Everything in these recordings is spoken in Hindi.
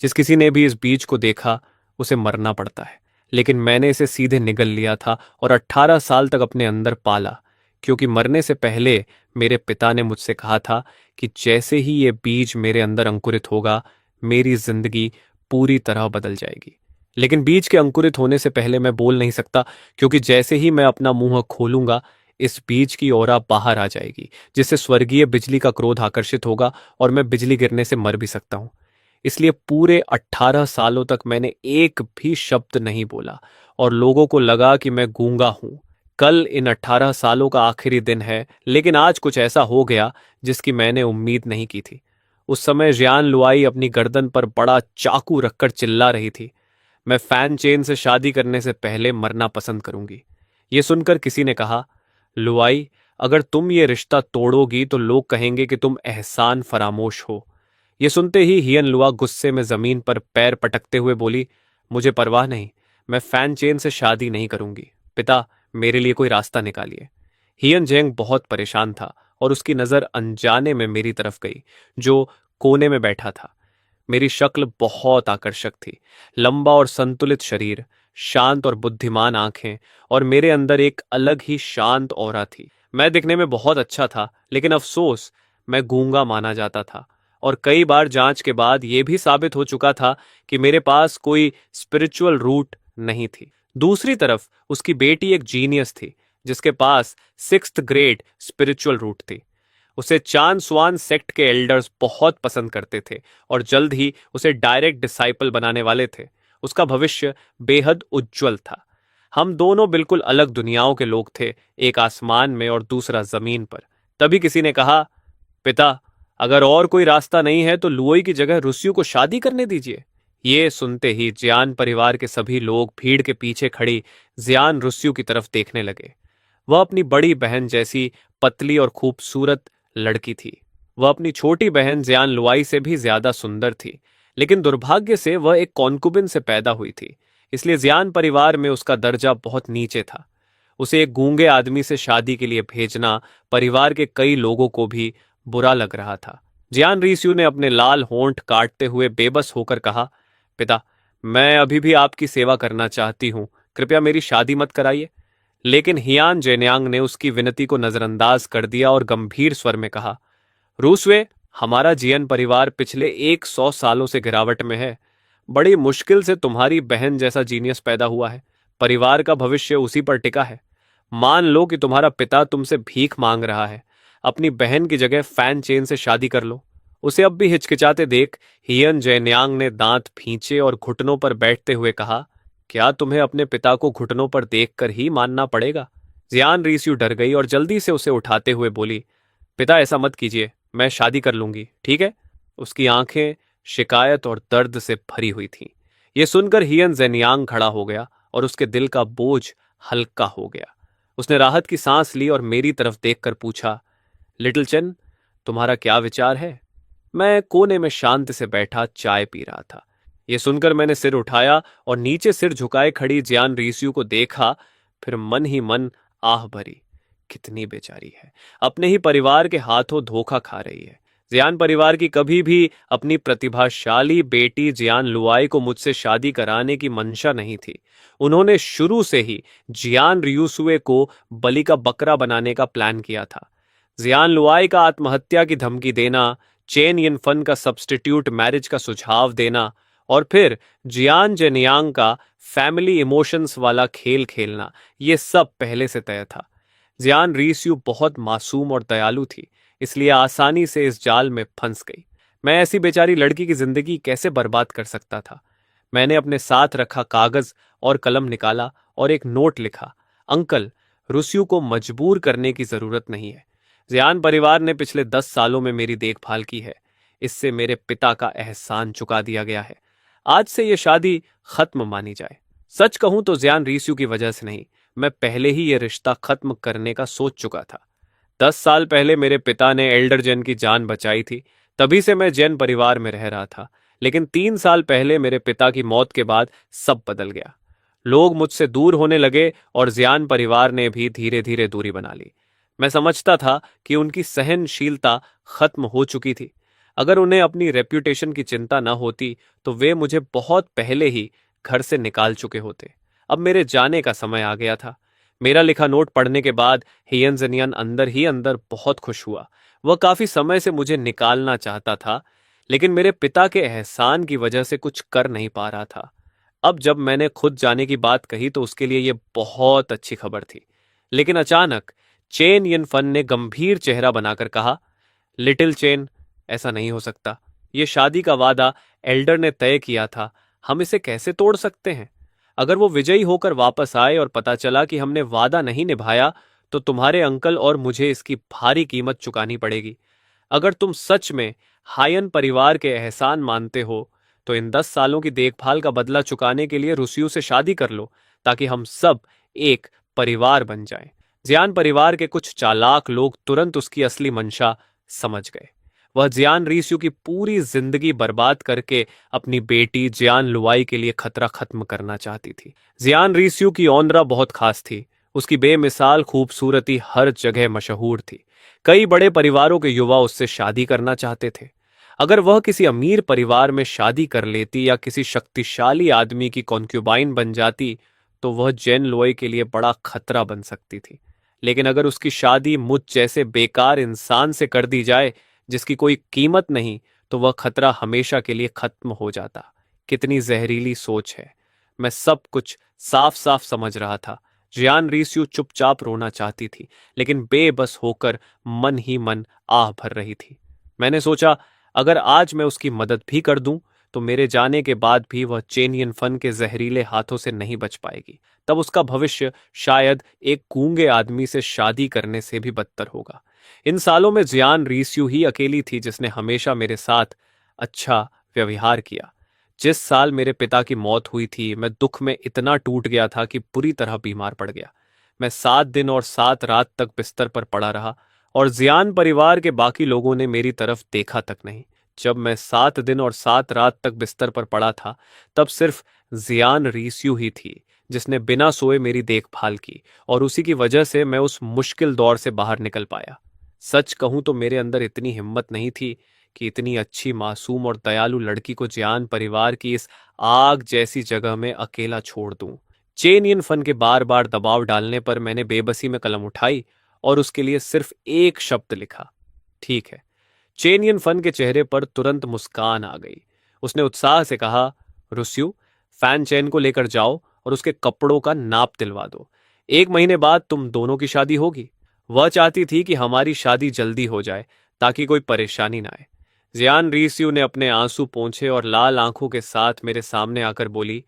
जिस किसी ने भी इस बीज को देखा उसे मरना पड़ता है, लेकिन मैंने इसे सीधे निगल लिया था और 18 साल तक अपने अंदर पाला, क्योंकि मरने से पहले मेरे पिता ने मुझसे कहा था कि जैसे ही ये बीज मेरे अंदर अंकुरित होगा, मेरी जिंदगी पूरी तरह बदल जाएगी। लेकिन बीज के अंकुरित होने से पहले मैं बोल नहीं सकता, क्योंकि जैसे ही मैं अपना मुंह खोलूंगा, इस बीज की ओरा बाहर आ जाएगी, जिससे स्वर्गीय बिजली का क्रोध आकर्षित होगा और मैं बिजली गिरने से मर भी सकता हूं। इसलिए पूरे 18 सालों तक मैंने एक भी शब्द नहीं बोला और लोगों को लगा कि मैं गूंगा हूं। कल इन 18 सालों का आखिरी दिन है, लेकिन आज कुछ ऐसा हो गया जिसकी मैंने उम्मीद नहीं की थी। उस समय जियान लुआई अपनी गर्दन पर बड़ा चाकू रखकर चिल्ला रही थी, मैं फैन चेन से शादी करने से पहले मरना पसंद करूंगी। ये सुनकर किसी ने कहा, लुआई, अगर तुम ये रिश्ता तोड़ोगी तो लोग कहेंगे कि तुम एहसान फरामोश हो। ये सुनते ही हियन लुआ गुस्से में जमीन पर पैर पटकते हुए बोली, मुझे परवाह नहीं, मैं फैन चेन से शादी नहीं करूंगी। पिता, मेरे लिए कोई रास्ता निकालिए। हियन जेंग बहुत परेशान था और उसकी नजर अनजाने में मेरी तरफ गई, जो कोने में बैठा था। मेरी शक्ल बहुत आकर्षक थी, लंबा और संतुलित शरीर, शांत और बुद्धिमान आंखें, और मेरे अंदर एक अलग ही शांत ऑरा थी। मैं दिखने में बहुत अच्छा था, लेकिन अफसोस, मैं गूंगा माना जाता था और कई बार जांच के बाद यह भी साबित हो चुका था कि मेरे पास कोई स्पिरिचुअल रूट नहीं थी। दूसरी तरफ उसकी बेटी एक जीनियस थी, जिसके पास 6th ग्रेड स्पिरिचुअल रूट थी। उसे चान स्वान सेक्ट के एल्डर्स बहुत पसंद करते थे और जल्द ही उसे डायरेक्ट डिसाइपल बनाने वाले थे। उसका भविष्य बेहद उज्जवल था। हम दोनों बिल्कुल अलग दुनियाओं के लोग थे, एक आसमान में और दूसरा जमीन पर। तभी किसी ने कहा, पिता, अगर और कोई रास्ता नहीं है तो लुओई की जगह रुस्यू को शादी करने दीजिए। ये सुनते ही जियान परिवार के सभी लोग भीड़ के पीछे खड़ी जियान रुस्यू की तरफ देखने लगे। वह अपनी बड़ी बहन जैसी पतली और खूबसूरत लड़की थी। वह अपनी छोटी बहन जियान लुआई से भी ज्यादा सुंदर थी, लेकिन दुर्भाग्य से वह एक कॉन्कुबिन से पैदा हुई थी, इसलिए जियान परिवार में उसका दर्जा बहुत नीचे था। उसे एक गूंगे आदमी से शादी के लिए भेजना परिवार के कई लोगों को भी बुरा लग रहा था। जियान रीस्यू ने अपने लाल होंठ काटते हुए बेबस होकर कहा, पिता, मैं अभी भी आपकी सेवा करना चाहती हूं, कृपया मेरी शादी मत कराइए। लेकिन हियान जेन्यांग ने उसकी विनती को नजरअंदाज कर दिया और गंभीर स्वर में कहा, रूसवे, हमारा जियन परिवार पिछले 100 सालों से गिरावट में है। बड़ी मुश्किल से तुम्हारी बहन जैसा जीनियस पैदा हुआ है। परिवार का भविष्य उसी पर टिका है। मान लो कि तुम्हारा पिता तुमसे भीख मांग रहा है, अपनी बहन की जगह फैन चेन से शादी कर लो। उसे अब भी हिचकिचाते देख हियन जैन्यांग ने दांत भींचे और घुटनों पर बैठते हुए कहा, क्या तुम्हें अपने पिता को घुटनों पर देखकर ही मानना पड़ेगा? जियान रीस्यू डर गई और जल्दी से उसे उठाते हुए बोली, पिता, ऐसा मत कीजिए, मैं शादी कर लूंगी, ठीक है? उसकी आंखें शिकायत और दर्द से भरी हुई थीं। यह सुनकर हियन जेन्यांग खड़ा हो गया और उसके दिल का बोझ हल्का हो गया। उसने राहत की सांस ली और मेरी तरफ देखकर पूछा, लिटिल चेन, तुम्हारा क्या विचार है? मैं कोने में शांति से बैठा चाय पी रहा था। यह सुनकर मैंने सिर उठाया और नीचे सिर झुकाए खड़ी जियान रीस्यू को देखा, फिर मन ही मन आह भरी, कितनी बेचारी है, अपने ही परिवार के हाथों धोखा खा रही है। जियान परिवार की कभी भी अपनी प्रतिभाशाली बेटी जियान लुआई को मुझसे शादी कराने की मंशा नहीं थी। उन्होंने शुरू से ही जियान रियूसुए को बलि का बकरा बनाने का प्लान किया था। जियान लुआई का आत्महत्या की धमकी देना, चेन यिनफन का सब्स्टिट्यूट मैरिज का सुझाव देना और फिर जियान जेनियांग का फैमिली इमोशंस वाला खेल खेलना, ये सब पहले से तय था। जियान रीस्यू बहुत मासूम और दयालु थी, इसलिए आसानी से इस जाल में फंस गई। मैं ऐसी बेचारी लड़की की जिंदगी कैसे बर्बाद कर सकता था? मैंने अपने साथ रखा कागज और कलम निकाला और एक नोट लिखा, अंकल, रुस्यू को मजबूर करने की जरूरत नहीं है। जियान परिवार ने पिछले 10 सालों में मेरी देखभाल की है, इससे मेरे पिता का एहसान चुका दिया गया है। आज से यह शादी खत्म मानी जाए। सच कहूं तो जियान रीस्यू की वजह से नहीं, मैं पहले ही यह रिश्ता खत्म करने का सोच चुका था। 10 साल पहले मेरे पिता ने एल्डर जेन की जान बचाई थी, तभी से मैं जैन परिवार में रह रहा था। लेकिन 3 साल पहले मेरे पिता की मौत के बाद सब बदल गया। लोग मुझसे दूर होने लगे और जियान परिवार ने भी धीरे धीरे दूरी बना ली। मैं समझता था कि उनकी सहनशीलता खत्म हो चुकी थी। अगर उन्हें अपनी रेप्यूटेशन की चिंता न होती तो वे मुझे बहुत पहले ही घर से निकाल चुके होते। अब मेरे जाने का समय आ गया था। मेरा लिखा नोट पढ़ने के बाद हियन जनियन अंदर ही अंदर बहुत खुश हुआ। वह काफी समय से मुझे निकालना चाहता था, लेकिन मेरे पिता के एहसान की वजह से कुछ कर नहीं पा रहा था। अब जब मैंने खुद जाने की बात कही तो उसके लिए यह बहुत अच्छी खबर थी। लेकिन अचानक चेन यन फन ने गंभीर चेहरा बनाकर कहा, लिटिल चेन, ऐसा नहीं हो सकता। ये शादी का वादा एल्डर ने तय किया था, हम इसे कैसे तोड़ सकते हैं? अगर वो विजयी होकर वापस आए और पता चला कि हमने वादा नहीं निभाया, तो तुम्हारे अंकल और मुझे इसकी भारी कीमत चुकानी पड़ेगी। अगर तुम सच में हायन परिवार के एहसान मानते हो, तो इन 10 सालों की देखभाल का बदला चुकाने के लिए रुसियों से शादी कर लो, ताकि हम सब एक परिवार बन जाएं। जियान परिवार के कुछ चालाक लोग तुरंत उसकी असली मंशा समझ गए। वह जियान रीस्यू की पूरी जिंदगी बर्बाद करके अपनी बेटी जियान लुआई के लिए खतरा खत्म करना चाहती थी। जियान रीस्यू की औंदरा बहुत खास थी। उसकी बेमिसाल खूबसूरती हर जगह मशहूर थी। कई बड़े परिवारों के युवा उससे शादी करना चाहते थे। अगर वह किसी अमीर परिवार में शादी कर लेती या किसी शक्तिशाली आदमी की कॉन्क्यूबाइन बन जाती, तो वह जेन लोई के लिए बड़ा खतरा बन सकती थी। लेकिन अगर उसकी शादी मुझ जैसे बेकार इंसान से कर दी जाए जिसकी कोई कीमत नहीं, तो वह खतरा हमेशा के लिए खत्म हो जाता। कितनी जहरीली सोच है। मैं सब कुछ साफ साफ समझ रहा था। जियान रीस्यू चुपचाप रोना चाहती थी, लेकिन बेबस होकर मन ही मन आह भर रही थी। मैंने सोचा, अगर आज मैं उसकी मदद भी कर दूं, तो मेरे जाने के बाद भी वह चेनियन फन के जहरीले हाथों से नहीं बच पाएगी। तब उसका भविष्य शायद एक गूंगे आदमी से शादी करने से भी बदतर होगा। इन सालों में जियान रीस्यू ही अकेली थी जिसने हमेशा मेरे साथ अच्छा व्यवहार किया। जिस साल मेरे पिता की मौत हुई थी, मैं दुख में इतना टूट गया था कि बुरी तरह बीमार पड़ गया। मैं 7 दिन और 7 रात तक बिस्तर पर पड़ा रहा, और जियान परिवार के बाकी लोगों ने मेरी तरफ देखा तक नहीं। जब मैं 7 दिन और 7 रात तक बिस्तर पर पड़ा था, तब सिर्फ जियान रीस्यू ही थी जिसने बिना सोए मेरी देखभाल की, और उसी की वजह से मैं उस मुश्किल दौर से बाहर निकल पाया। सच कहूं तो मेरे अंदर इतनी हिम्मत नहीं थी कि इतनी अच्छी, मासूम और दयालु लड़की को जियान परिवार की इस आग जैसी जगह में अकेला छोड़ दूं। चेनियन फन के बार बार दबाव डालने पर मैंने बेबसी में कलम उठाई और उसके लिए सिर्फ एक शब्द लिखा, ठीक है। चेनियन फन के चेहरे पर तुरंत मुस्कान आ गई। उसने उत्साह से कहा, रुस्यू, फैन चैन को लेकर जाओ और उसके कपड़ों का नाप दिलवा दो। 1 महीने बाद तुम दोनों की शादी होगी। वह चाहती थी कि हमारी शादी जल्दी हो जाए ताकि कोई परेशानी ना आए। जियान रीस्यू ने अपने आंसू पोंछे और लाल आंखों के साथ मेरे सामने आकर बोली,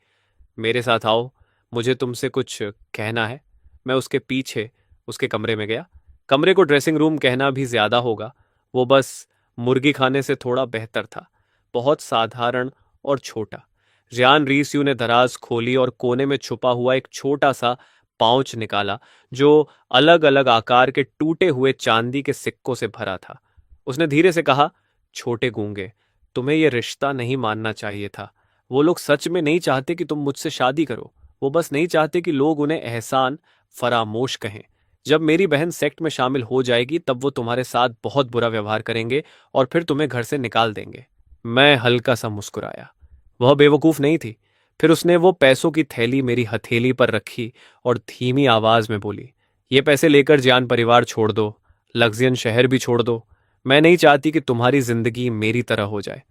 मेरे साथ आओ, मुझे तुमसे कुछ कहना है। मैं उसके पीछे उसके कमरे में गया। कमरे को ड्रेसिंग रूम कहना भी ज्यादा होगा। वो बस मुर्गी खाने से थोड़ा बेहतर था। बहुत साधारण और छोटा। जियान रीस्यू ने दराज खोली और कोने में छुपा हुआ एक छोटा सा पाउच निकाला, जो अलग अलग आकार के टूटे हुए चांदी के सिक्कों से भरा था। उसने धीरे से कहा, छोटे गूंगे, तुम्हें यह रिश्ता नहीं मानना चाहिए था। वो लोग सच में नहीं चाहते कि तुम मुझसे शादी करो। वो बस नहीं चाहते कि लोग उन्हें एहसान फरामोश कहें। जब मेरी बहन सेक्ट में शामिल हो जाएगी, तब वो तुम्हारे साथ बहुत बुरा व्यवहार करेंगे और फिर तुम्हें घर से निकाल देंगे। मैं हल्का सा मुस्कुराया। वह बेवकूफ नहीं थी। फिर उसने वो पैसों की थैली मेरी हथेली पर रखी और धीमी आवाज में बोली, ये पैसे लेकर जियान परिवार छोड़ दो, लग्जियन शहर भी छोड़ दो। मैं नहीं चाहती कि तुम्हारी जिंदगी मेरी तरह हो जाए।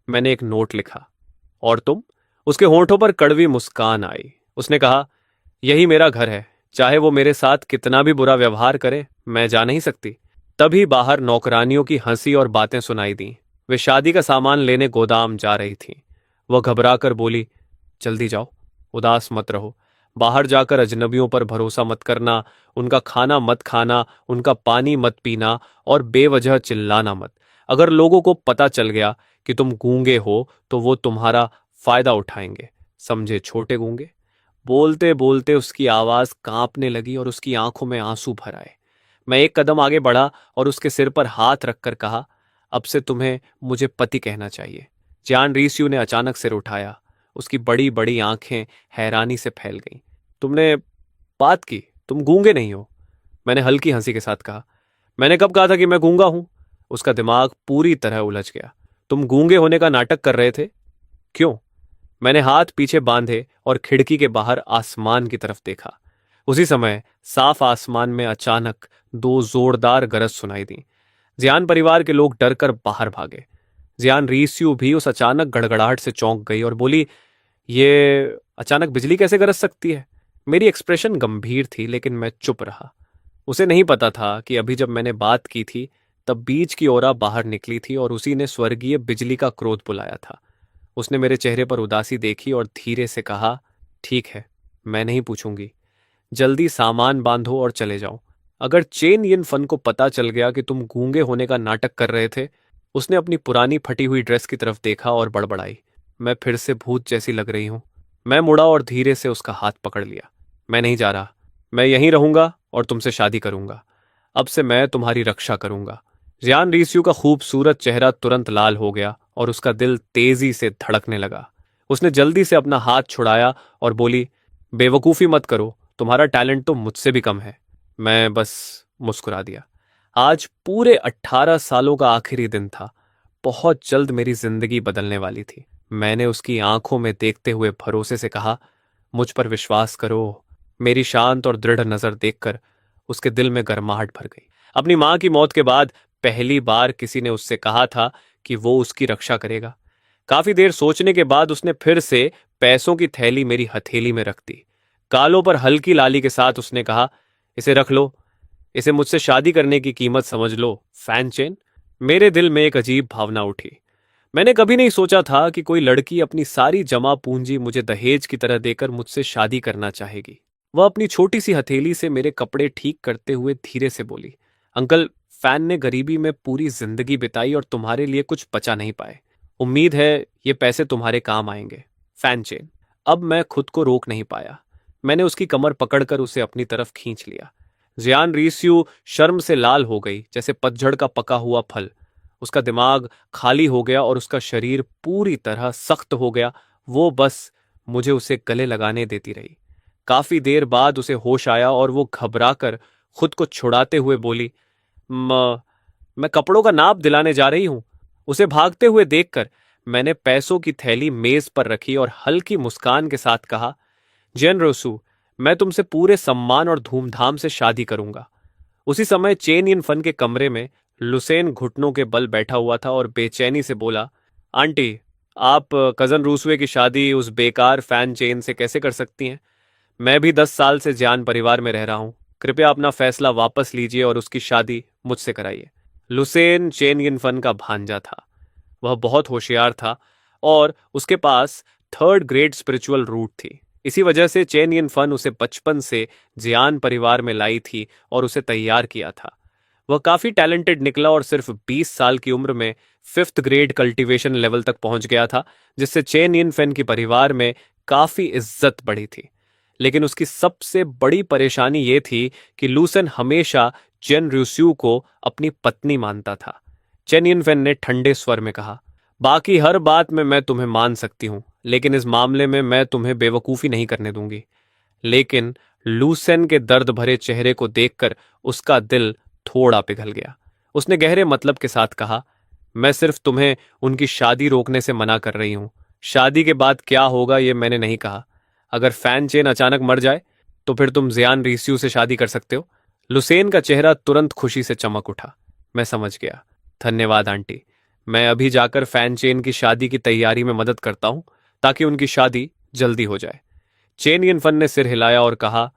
मैंने एक नोट लिखा। और तुम? उसके होंठों पर कड़वी मुस्कान आई। उसने कहा, यही मेरा घर है। चाहे वो मेरे साथ कितना भी बुरा व्यवहार करे, मैं जा नहीं सकती। तभी बाहर नौकरानियों की हंसी और बातें सुनाई दी। वे शादी का सामान लेने गोदाम जा रही थीं। वह घबराकर बोली, जल्दी जाओ, उदास मत रहो। बाहर जाकर अजनबियों पर भरोसा मत करना, उनका खाना मत खाना, उनका पानी मत पीना और बेवजह चिल्लाना मत। अगर लोगों को पता चल गया कि तुम गूंगे हो, तो वो तुम्हारा फायदा उठाएंगे। समझे, छोटे गूंगे? बोलते बोलते उसकी आवाज कांपने लगी और उसकी आंखों में आंसू भर आए। मैं एक कदम आगे बढ़ा और उसके सिर पर हाथ रखकर कहा, अब से तुम्हें मुझे पति कहना चाहिए। जियान रीस्यू ने अचानक सिर उठाया। उसकी बड़ी बड़ी आंखें हैरानी से फैल गईं। तुमने बात की, तुम गूंगे नहीं हो? मैंने हल्की हंसी के साथ कहा। मैंने कब कहा था कि मैं गूंगा हूं? उसका दिमाग पूरी तरह उलझ गया। तुम गूंगे होने का नाटक कर रहे थे? क्यों? मैंने हाथ पीछे बांधे और खिड़की के बाहर आसमान की तरफ देखा। उसी समय साफ आसमान में अचानक दो जोरदार गरज सुनाई दी। जियान परिवार के लोग डरकर बाहर भागे। जियान रीस्यू भी उस अचानक गड़गड़ाहट से चौंक गई और बोली, ये अचानक बिजली कैसे गरज सकती है? मेरी एक्सप्रेशन गंभीर थी, लेकिन मैं चुप रहा। उसे नहीं पता था कि अभी जब मैंने बात की थी तब बीच की ओरा बाहर निकली थी और उसी ने स्वर्गीय बिजली का क्रोध बुलाया था। उसने मेरे चेहरे पर उदासी देखी और धीरे से कहा, ठीक है, मैं नहीं पूछूंगी। जल्दी सामान बांधो और चले जाओ। अगर चेन यिन फन को पता चल गया कि तुम गूंगे होने का नाटक कर रहे थे। उसने अपनी पुरानी फटी हुई ड्रेस की तरफ देखा और बड़बड़ाई, मैं फिर से भूत जैसी लग रही हूं। मैं मुड़ा और धीरे से उसका हाथ पकड़ लिया। मैं नहीं जा रहा। मैं यहीं रहूंगा और तुमसे शादी करूंगा। अब से मैं तुम्हारी रक्षा करूंगा। जियान रीस्यू का खूबसूरत चेहरा तुरंत लाल हो गया और उसका दिल तेजी से धड़कने लगा। उसने जल्दी से अपना हाथ छुड़ाया और बोली, बेवकूफ़ी मत करो, तुम्हारा टैलेंट तो मुझसे भी कम है। मैं बस मुस्कुरा दिया। आज पूरे 18 सालों का आखिरी दिन था। बहुत जल्द मेरी जिंदगी बदलने वाली थी। मैंने उसकी आंखों में देखते हुए भरोसे से कहा, मुझ पर विश्वास करो। मेरी शांत और दृढ़ नजर देखकर उसके दिल में गर्माहट भर गई। अपनी मां की मौत के बाद पहली बार किसी ने उससे कहा था कि वो उसकी रक्षा करेगा। काफी देर सोचने के बाद उसने फिर से पैसों की थैली मेरी हथेली में रख दी। गालों पर हल्की लाली के साथ उसने कहा, इसे रख लो। इसे मुझसे शादी करने की कीमत समझ लो, फैन चेन। मेरे दिल में एक अजीब भावना उठी। मैंने कभी नहीं सोचा था कि कोई लड़की अपनी सारी जमा पूंजी मुझे दहेज की तरह देकर मुझसे शादी करना चाहेगी। वह अपनी छोटी सी हथेली से मेरे कपड़े ठीक करते हुए धीरे से बोली, अंकल, फैन ने गरीबी में पूरी जिंदगी बिताई और तुम्हारे लिए कुछ बचा नहीं पाए। उम्मीद है ये पैसे तुम्हारे काम आएंगे, फैन चेन। अब मैं खुद को रोक नहीं पाया। मैंने उसकी कमर पकड़कर उसे अपनी तरफ खींच लिया। जियान रीस्यू शर्म से लाल हो गई, जैसे पतझड़ का पका हुआ फल। उसका दिमाग खाली हो गया और उसका शरीर पूरी तरह सख्त हो गया। वो बस मुझे उसे गले लगाने देती रही। काफी देर बाद उसे होश आया और वो घबराकर खुद को छुड़ाते हुए बोली, मैं कपड़ों का नाप दिलाने जा रही हूं। उसे भागते हुए देखकर मैंने पैसों की थैली मेज पर रखी और हल्की मुस्कान के साथ कहा, जेन रोसू, मैं तुमसे पूरे सम्मान और धूमधाम से शादी करूंगा। उसी समय चेन यिन फन के कमरे में लुसेन घुटनों के बल बैठा हुआ था और बेचैनी से बोला, आंटी, आप कजन रूसवे की शादी उस बेकार फैन चेन से कैसे कर सकती हैं? मैं भी 10 साल से जियान परिवार में रह रहा हूं। कृपया अपना फैसला वापस लीजिए और उसकी शादी मुझसे कराइए। लुसेन चेन यिन फन का भांजा था। वह बहुत होशियार था और उसके पास 3rd ग्रेड स्पिरिचुअल रूट थी। इसी वजह से चेन यिन फन उसे बचपन से जियान परिवार में लाई थी और उसे तैयार किया था। वह काफी टैलेंटेड निकला और सिर्फ 20 साल की उम्र में 5th ग्रेड कल्टीवेशन लेवल तक पहुंच गया था, जिससे चेन यिन फेन की परिवार में काफी इज्जत बढ़ी थी। लेकिन उसकी सबसे बड़ी परेशानी ये थी कि लूसन हमेशा चेन रूस्यू को अपनी पत्नी मानता था। चेन यिन फेन ने ठंडे स्वर में कहा, बाकी हर बात में मैं तुम्हें मान सकती हूं, लेकिन इस मामले में मैं तुम्हें बेवकूफी नहीं करने दूंगी। लेकिन लूसेन के दर्द भरे चेहरे को देखकर उसका दिल थोड़ा पिघल गया। उसने गहरे मतलब के साथ कहा, मैं सिर्फ तुम्हें उनकी शादी रोकने से मना कर रही हूं। शादी के बाद क्या होगा ये मैंने नहीं कहा। अगर फैन चेन अचानक मर जाए तो फिर तुम जियान रीस्यू से शादी कर सकते हो। लुसेन का चेहरा तुरंत खुशी से चमक उठा। मैं समझ गया, धन्यवाद आंटी। मैं अभी जाकर फैन चेन की शादी की तैयारी में मदद करता हूं ताकि उनकी शादी जल्दी हो जाए। चेन यिन फन ने सिर हिलाया और कहा,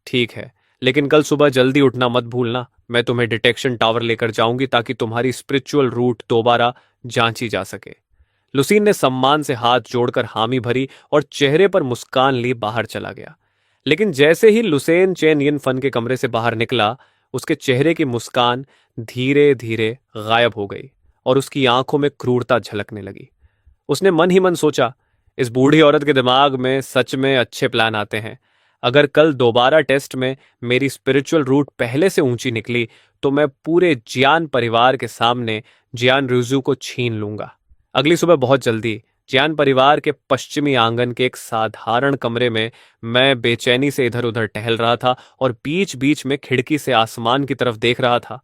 ठीक है, लेकिन कल सुबह जल्दी उठना मत भूलना। मैं तुम्हें डिटेक्शन टावर लेकर जाऊंगी ताकि तुम्हारी स्पिरिचुअल रूट दोबारा जांची जा सके। लुसीन ने सम्मान से हाथ जोड़कर हामी भरी और चेहरे पर मुस्कान ली बाहर चला गया। लेकिन जैसे ही लुसेन चेन यिन फन के कमरे से बाहर निकला, उसके चेहरे की मुस्कान धीरे धीरे गायब हो गई और उसकी आंखों में क्रूरता झलकने लगी। उसने मन ही मन सोचा, इस बूढ़ी औरत के दिमाग में सच में अच्छे प्लान आते हैं। अगर कल दोबारा टेस्ट में मेरी स्पिरिचुअल रूट पहले से ऊंची निकली तो मैं पूरे जियान परिवार के सामने जियान रूजू को छीन लूंगा। अगली सुबह बहुत जल्दी जियान परिवार के पश्चिमी आंगन के एक साधारण कमरे में मैं बेचैनी से इधर उधर टहल रहा था और बीच बीच में खिड़की से आसमान की तरफ देख रहा था।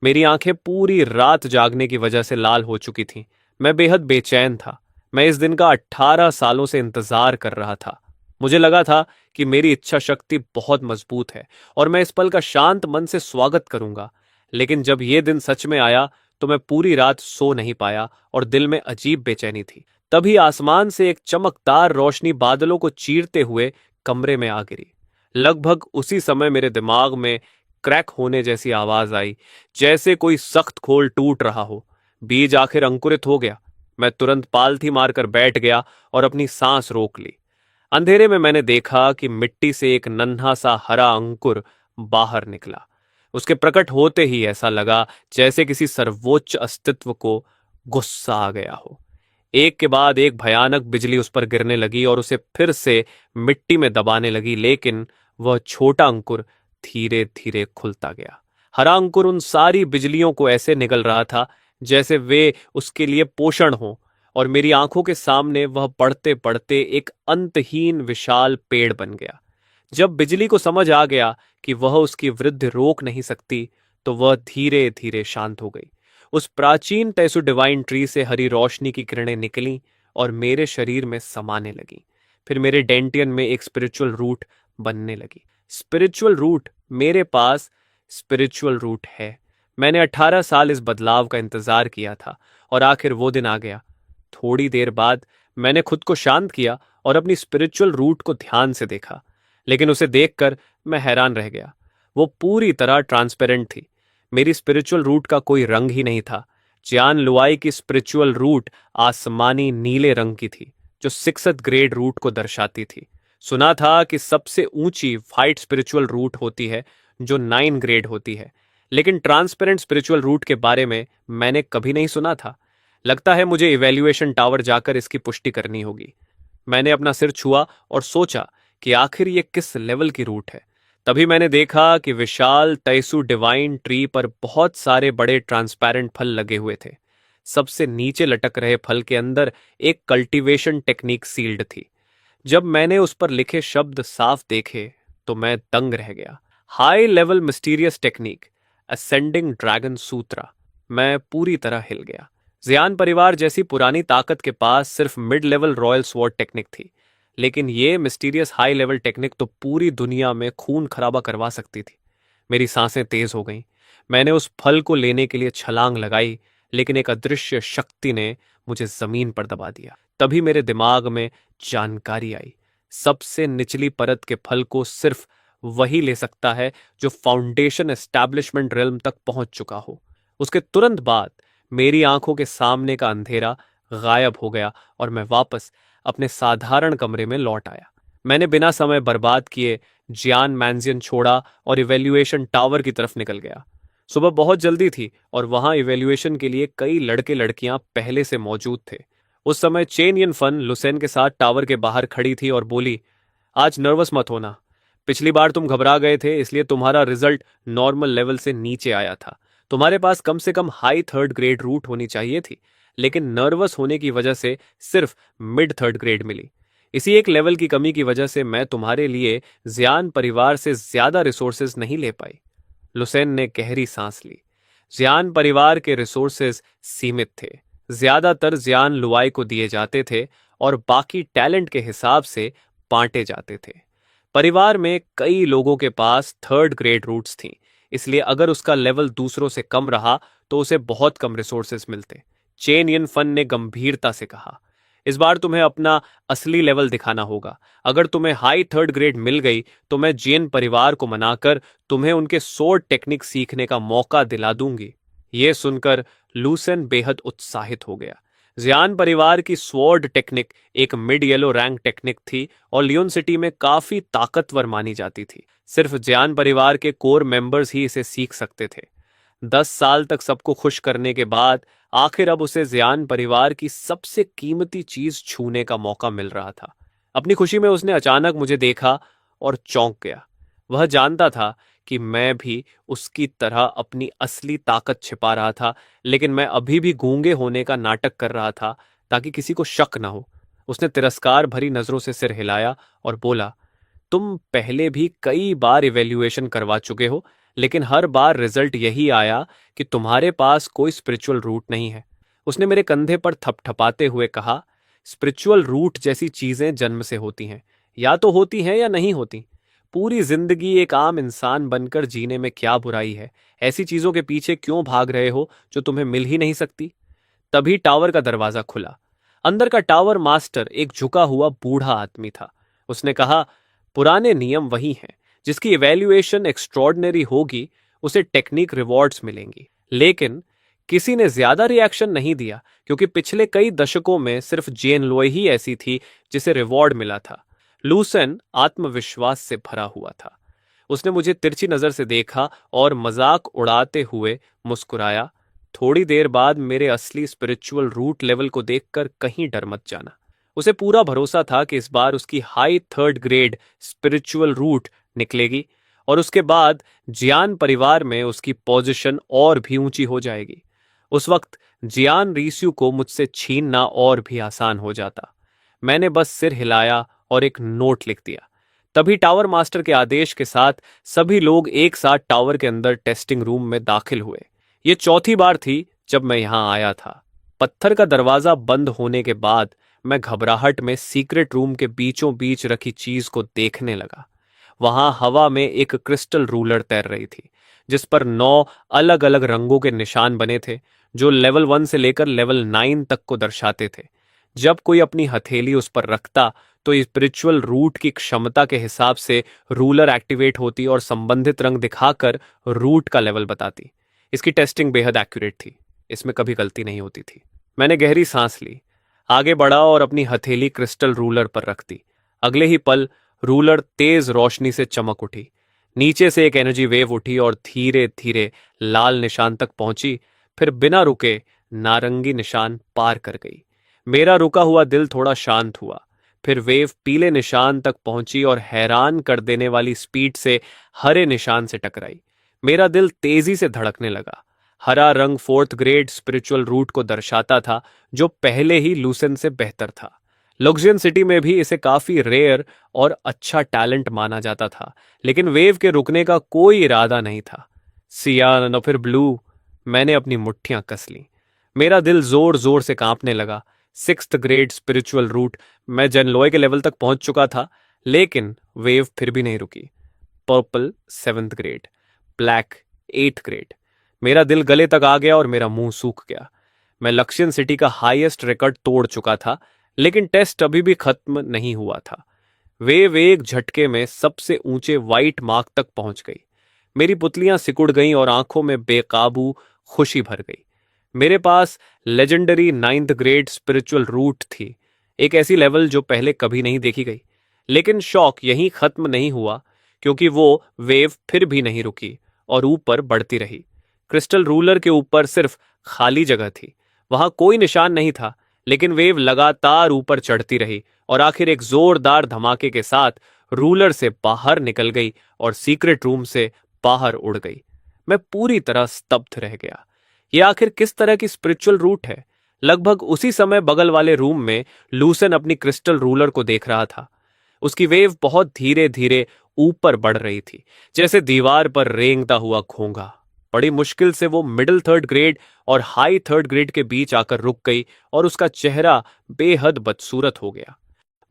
मेरी आंखें पूरी रात जागने की वजह से लाल हो चुकी थीं। मैं बेहद बेचैन था। मैं इस दिन का 18 सालों से इंतजार कर रहा था। मुझे लगा था कि मेरी इच्छा शक्ति बहुत मजबूत है और मैं इस पल का शांत मन से स्वागत करूंगा। लेकिन जब यह दिन सच में आया तो मैं पूरी रात सो नहीं पाया और दिल में अजीब बेचैनी थी। तभी आसमान से एक चमकदार रोशनी बादलों को चीरते हुए कमरे में आ गिरी। लगभग उसी समय मेरे दिमाग में क्रैक होने जैसी आवाज आई, जैसे कोई सख्त खोल टूट रहा हो। बीज आखिर अंकुरित हो गया। मैं तुरंत पालथी मारकर बैठ गया और अपनी सांस रोक ली। अंधेरे में मैंने देखा कि मिट्टी से एक नन्हा सा हरा अंकुर बाहर निकला। उसके प्रकट होते ही ऐसा लगा जैसे किसी सर्वोच्च अस्तित्व को गुस्सा आ गया हो। एक के बाद एक भयानक बिजली उस पर गिरने लगी और उसे फिर से मिट्टी में दबाने लगी, लेकिन वह छोटा अंकुर धीरे धीरे खुलता गया। हरा अंकुर उन सारी बिजलियों को ऐसे निगल रहा था जैसे वे उसके लिए पोषण हो, और मेरी आंखों के सामने वह बढ़ते बढ़ते एक अंतहीन विशाल पेड़ बन गया। जब बिजली को समझ आ गया कि वह उसकी वृद्धि रोक नहीं सकती, तो वह धीरे धीरे शांत हो गई। उस प्राचीन तेसु डिवाइन ट्री से हरी रोशनी की किरणें निकलीं और मेरे शरीर में समाने लगी। फिर मेरे डेंटियन में एक स्पिरिचुअल रूट बनने लगी। स्पिरिचुअल रूट, मेरे पास स्पिरिचुअल रूट है। मैंने 18 साल इस बदलाव का इंतजार किया था और आखिर वो दिन आ गया। थोड़ी देर बाद मैंने खुद को शांत किया और अपनी स्पिरिचुअल रूट को ध्यान से देखा, लेकिन उसे देखकर मैं हैरान रह गया। वो पूरी तरह ट्रांसपेरेंट थी। मेरी स्पिरिचुअल रूट का कोई रंग ही नहीं था। जियान लुआई की स्पिरिचुअल रूट आसमानी नीले रंग की थी, जो 6th ग्रेड रूट को दर्शाती थी। सुना था कि सबसे ऊंची व्हाइट स्पिरिचुअल रूट होती है जो 9 ग्रेड होती है, लेकिन ट्रांसपेरेंट स्पिरिचुअल रूट के बारे में मैंने कभी नहीं सुना था। लगता है मुझे इवैल्यूएशन टावर जाकर इसकी पुष्टि करनी होगी। मैंने अपना सिर छुआ और सोचा कि आखिर ये किस लेवल की रूट है। तभी मैंने देखा कि विशाल तैसु डिवाइन ट्री पर बहुत सारे बड़े ट्रांसपेरेंट फल लगे हुए थे। सबसे नीचे लटक रहे फल के अंदर एक कल्टीवेशन टेक्निक सील्ड थी। जब मैंने उस पर लिखे शब्द साफ देखे तो मैं दंग रह गया। High level mysterious technique, ascending dragon sutra. मैं पूरी तरह हिल गया। जियान परिवार जैसी पुरानी ताकत के पास सिर्फ mid level royal sword technique थी, लेकिन ये मिस्टीरियस हाई लेवल टेक्निक तो पूरी दुनिया में खून खराबा करवा सकती थी। मेरी सांसें तेज हो गईं। मैंने उस फल को लेने के लिए छलांग लगाई, लेकिन एक अदृश्य शक्ति ने मुझे जमीन पर दबा दिया। तभी मेरे दिमाग में जानकारी आई। सबसे निचली परत के फल को सिर्फ वही ले सकता है जो फाउंडेशन एस्टैब्लिशमेंट रेल्म तक पहुंच चुका हो। उसके तुरंत बाद मेरी आंखों के सामने का अंधेरा गायब हो गया और मैं वापस अपने साधारण कमरे में लौट आया। मैंने बिना समय बर्बाद किए जियान मैंजियन छोड़ा और इवैल्यूएशन टावर की तरफ निकल गया। सुबह बहुत जल्दी थी और वहां इवैल्यूएशन के लिए कई लड़के लड़कियां पहले से मौजूद थे। उस समय चेन यन फन लुसेन के साथ टावर के बाहर खड़ी थी और बोली, आज नर्वस मत होना। पिछली बार तुम घबरा गए थे, इसलिए तुम्हारा रिजल्ट नॉर्मल लेवल से नीचे आया था। तुम्हारे पास कम से कम हाई 3rd ग्रेड रूट होनी चाहिए थी, लेकिन नर्वस होने की वजह से सिर्फ मिड 3rd ग्रेड मिली। इसी एक लेवल की कमी की वजह से मैं तुम्हारे लिए जियान परिवार से ज्यादा रिसोर्सेज नहीं ले पाई। लुसेन ने गहरी सांस ली। जियान परिवार के रिसोर्सेज सीमित थे। ज्यादातर जियान लुआई को दिए जाते थे और बाकी टैलेंट के हिसाब से बांटे जाते थे। परिवार में कई लोगों के पास 3rd ग्रेड रूट्स थीं, इसलिए अगर उसका लेवल दूसरों से कम रहा तो उसे बहुत कम रिसोर्सेज मिलते। चेन यन फन ने गंभीरता से कहा, इस बार तुम्हें अपना असली लेवल दिखाना होगा। अगर तुम्हें हाई 3rd ग्रेड मिल गई तो मैं जियन परिवार को मनाकर तुम्हें उनके स्वॉर्ड टेक्निक सीखने का मौका दिला दूंगी। यह सुनकर लूसेन बेहद उत्साहित हो गया। जियान परिवार की स्वॉर्ड टेक्निक एक मिड येलो रैंक टेक्निक थी और लियोन सिटी में काफी ताकतवर मानी जाती थी। सिर्फ जियान परिवार के कोर मेंबर्स ही इसे सीख सकते थे। 10 साल तक सबको खुश करने के बाद आखिर अब उसे जियान परिवार की सबसे कीमती चीज छूने का मौका मिल रहा था। अपनी खुशी में उसने अचानक मुझे देखा और चौंक गया। वह जानता था कि मैं भी उसकी तरह अपनी असली ताकत छिपा रहा था, लेकिन मैं अभी भी गूंगे होने का नाटक कर रहा था ताकि किसी को शक न हो। उसने तिरस्कार भरी नजरों से सिर हिलाया और बोला, तुम पहले भी कई बार इवैल्यूएशन करवा चुके हो, लेकिन हर बार रिजल्ट यही आया कि तुम्हारे पास कोई स्पिरिचुअल रूट नहीं है। उसने मेरे कंधे पर थपथपाते हुए कहा, स्पिरिचुअल रूट जैसी चीजें जन्म से होती हैं, या तो होती हैं या नहीं होती। पूरी जिंदगी एक आम इंसान बनकर जीने में क्या बुराई है? ऐसी चीजों के पीछे क्यों भाग रहे हो जो तुम्हें मिल ही नहीं सकती? तभी टावर का दरवाजा खुला। अंदर का टावर मास्टर एक झुका हुआ बूढ़ा आदमी था। उसने कहा, पुराने नियम वही हैं। जिसकी इवैल्यूएशन एक्स्ट्रॉर्डनरी होगी उसे टेक्निक रिवॉर्ड्स मिलेंगी। लेकिन किसी ने ज्यादा रिएक्शन नहीं दिया, क्योंकि पिछले कई दशकों में सिर्फ जेन लोय ही ऐसी थी जिसे रिवॉर्ड मिला था। लूसेन आत्मविश्वास से भरा हुआ था। उसने मुझे तिरछी नजर से देखा और मजाक उड़ाते हुए मुस्कुराया, थोड़ी देर बाद मेरे असली स्पिरिचुअल रूट लेवल को देखकर कहीं डर मत जाना। उसे पूरा भरोसा था कि इस बार उसकी high third grade spiritual route निकलेगी और उसके बाद जियान परिवार में उसकी पोजीशन और भी ऊंची हो जाएगी। उस वक्त जियान रीस्यू को मुझसे छीनना और भी आसान हो जाता। मैंने बस सिर हिलाया और एक नोट लिख दिया। तभी टावर मास्टर के आदेश के साथ सभी लोग एक साथ टावर के अंदर टेस्टिंग रूम में दाखिल हुए। ये चौथी बार थी जब मैं यहां आया था। पत्थर का दरवाजा बंद होने के बाद मैं घबराहट में सीक्रेट रूम के बीचों बीच रखी चीज को देखने लगा। वहां हवा में एक क्रिस्टल रूलर तैर रही थी, जिस पर 9 अलग अलग रंगों के निशान बने थे, जो लेवल 1 से लेकर लेवल 9 तक को दर्शाते थे। जब कोई अपनी हथेली उस पर रखता तो स्पिरिचुअल रूट की क्षमता के हिसाब से रूलर एक्टिवेट होती और संबंधित रंग दिखाकर रूट का लेवल बताती। इसकी टेस्टिंग बेहद एक्यूरेट थी, इसमें कभी गलती नहीं होती थी। मैंने गहरी सांस ली, आगे बढ़ा और अपनी हथेली क्रिस्टल रूलर पर रख दी। अगले ही पल रूलर तेज रोशनी से चमक उठी। नीचे से एक एनर्जी वेव उठी और धीरे धीरे लाल निशान तक पहुंची, फिर बिना रुके नारंगी निशान पार कर गई। मेरा रुका हुआ दिल थोड़ा शांत हुआ। फिर वेव पीले निशान तक पहुंची और हैरान कर देने वाली स्पीड से हरे निशान से टकराई। मेरा दिल तेजी से धड़कने लगा। हरा रंग 4th ग्रेड स्पिरिचुअल रूट को दर्शाता था, जो पहले ही लूसेन से बेहतर था। लुक्सियन सिटी में भी इसे काफी रेयर और अच्छा टैलेंट माना जाता था, लेकिन वेव के रुकने का कोई इरादा नहीं था। सियान और फिर ब्लू। मैंने अपनी मुट्ठियां कस लीं। मेरा दिल जोर जोर से कांपने लगा। 6th grade spiritual root. मैं जनलोय के लेवल तक पहुंच चुका था, लेकिन वेव फिर भी नहीं रुकी। Purple 7th grade, black 8th grade. मेरा दिल गले तक आ गया और मेरा मुंह सूख गया। मैं लक्ष्यन सिटी का हाईएस्ट रिकॉर्ड तोड़ चुका था, लेकिन टेस्ट अभी भी खत्म नहीं हुआ था। वेव एक झटके में सबसे ऊंचे व्हाइट मार्क तक पहुंच गई। मेरी पुतलियां सिकुड़ गईं और आंखों में बेकाबू खुशी भर गई। मेरे पास legendary 9th grade spiritual root थी, एक ऐसी लेवल जो पहले कभी नहीं देखी गई। लेकिन शौक यहीं खत्म नहीं हुआ, क्योंकि वो वेव फिर भी नहीं रुकी और ऊपर बढ़ती रही। क्रिस्टल रूलर के ऊपर सिर्फ खाली जगह थी, वहां कोई निशान नहीं था, लेकिन वेव लगातार ऊपर चढ़ती रही और आखिर एक जोरदार धमाके के साथ रूलर से बाहर निकल गई और सीक्रेट रूम से बाहर उड़ गई। मैं पूरी तरह स्तब्ध रह गया। यह आखिर किस तरह की स्पिरिचुअल रूट है? लगभग उसी समय बगल वाले रूम में लूसेन अपनी क्रिस्टल रूलर को देख रहा था। उसकी वेव बहुत धीरे धीरे ऊपर बढ़ रही थी, जैसे दीवार पर रेंगता हुआ घोंघा। बड़ी मुश्किल से वो मिडिल 3rd ग्रेड और हाई 3rd ग्रेड के बीच आकर रुक गई और उसका चेहरा बेहद बदसूरत हो गया।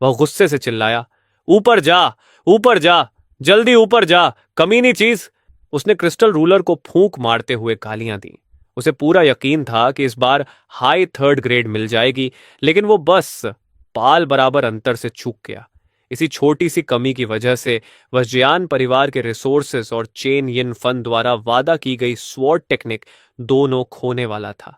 वह गुस्से से चिल्लाया, ऊपर जा, ऊपर जा, जल्दी ऊपर जा, कमीनी चीज। उसने क्रिस्टल रूलर को फूंक मारते हुए गालियां दी। उसे पूरा यकीन था कि इस बार हाई 3rd ग्रेड मिल जाएगी, लेकिन वो बस पाल बराबर अंतर से चूक गया। इसी छोटी सी कमी की वजह से वह जियान परिवार के रिसोर्सेस और चेन यिन फन द्वारा वादा की गई स्वॉर्ड टेक्निक दोनों खोने वाला था।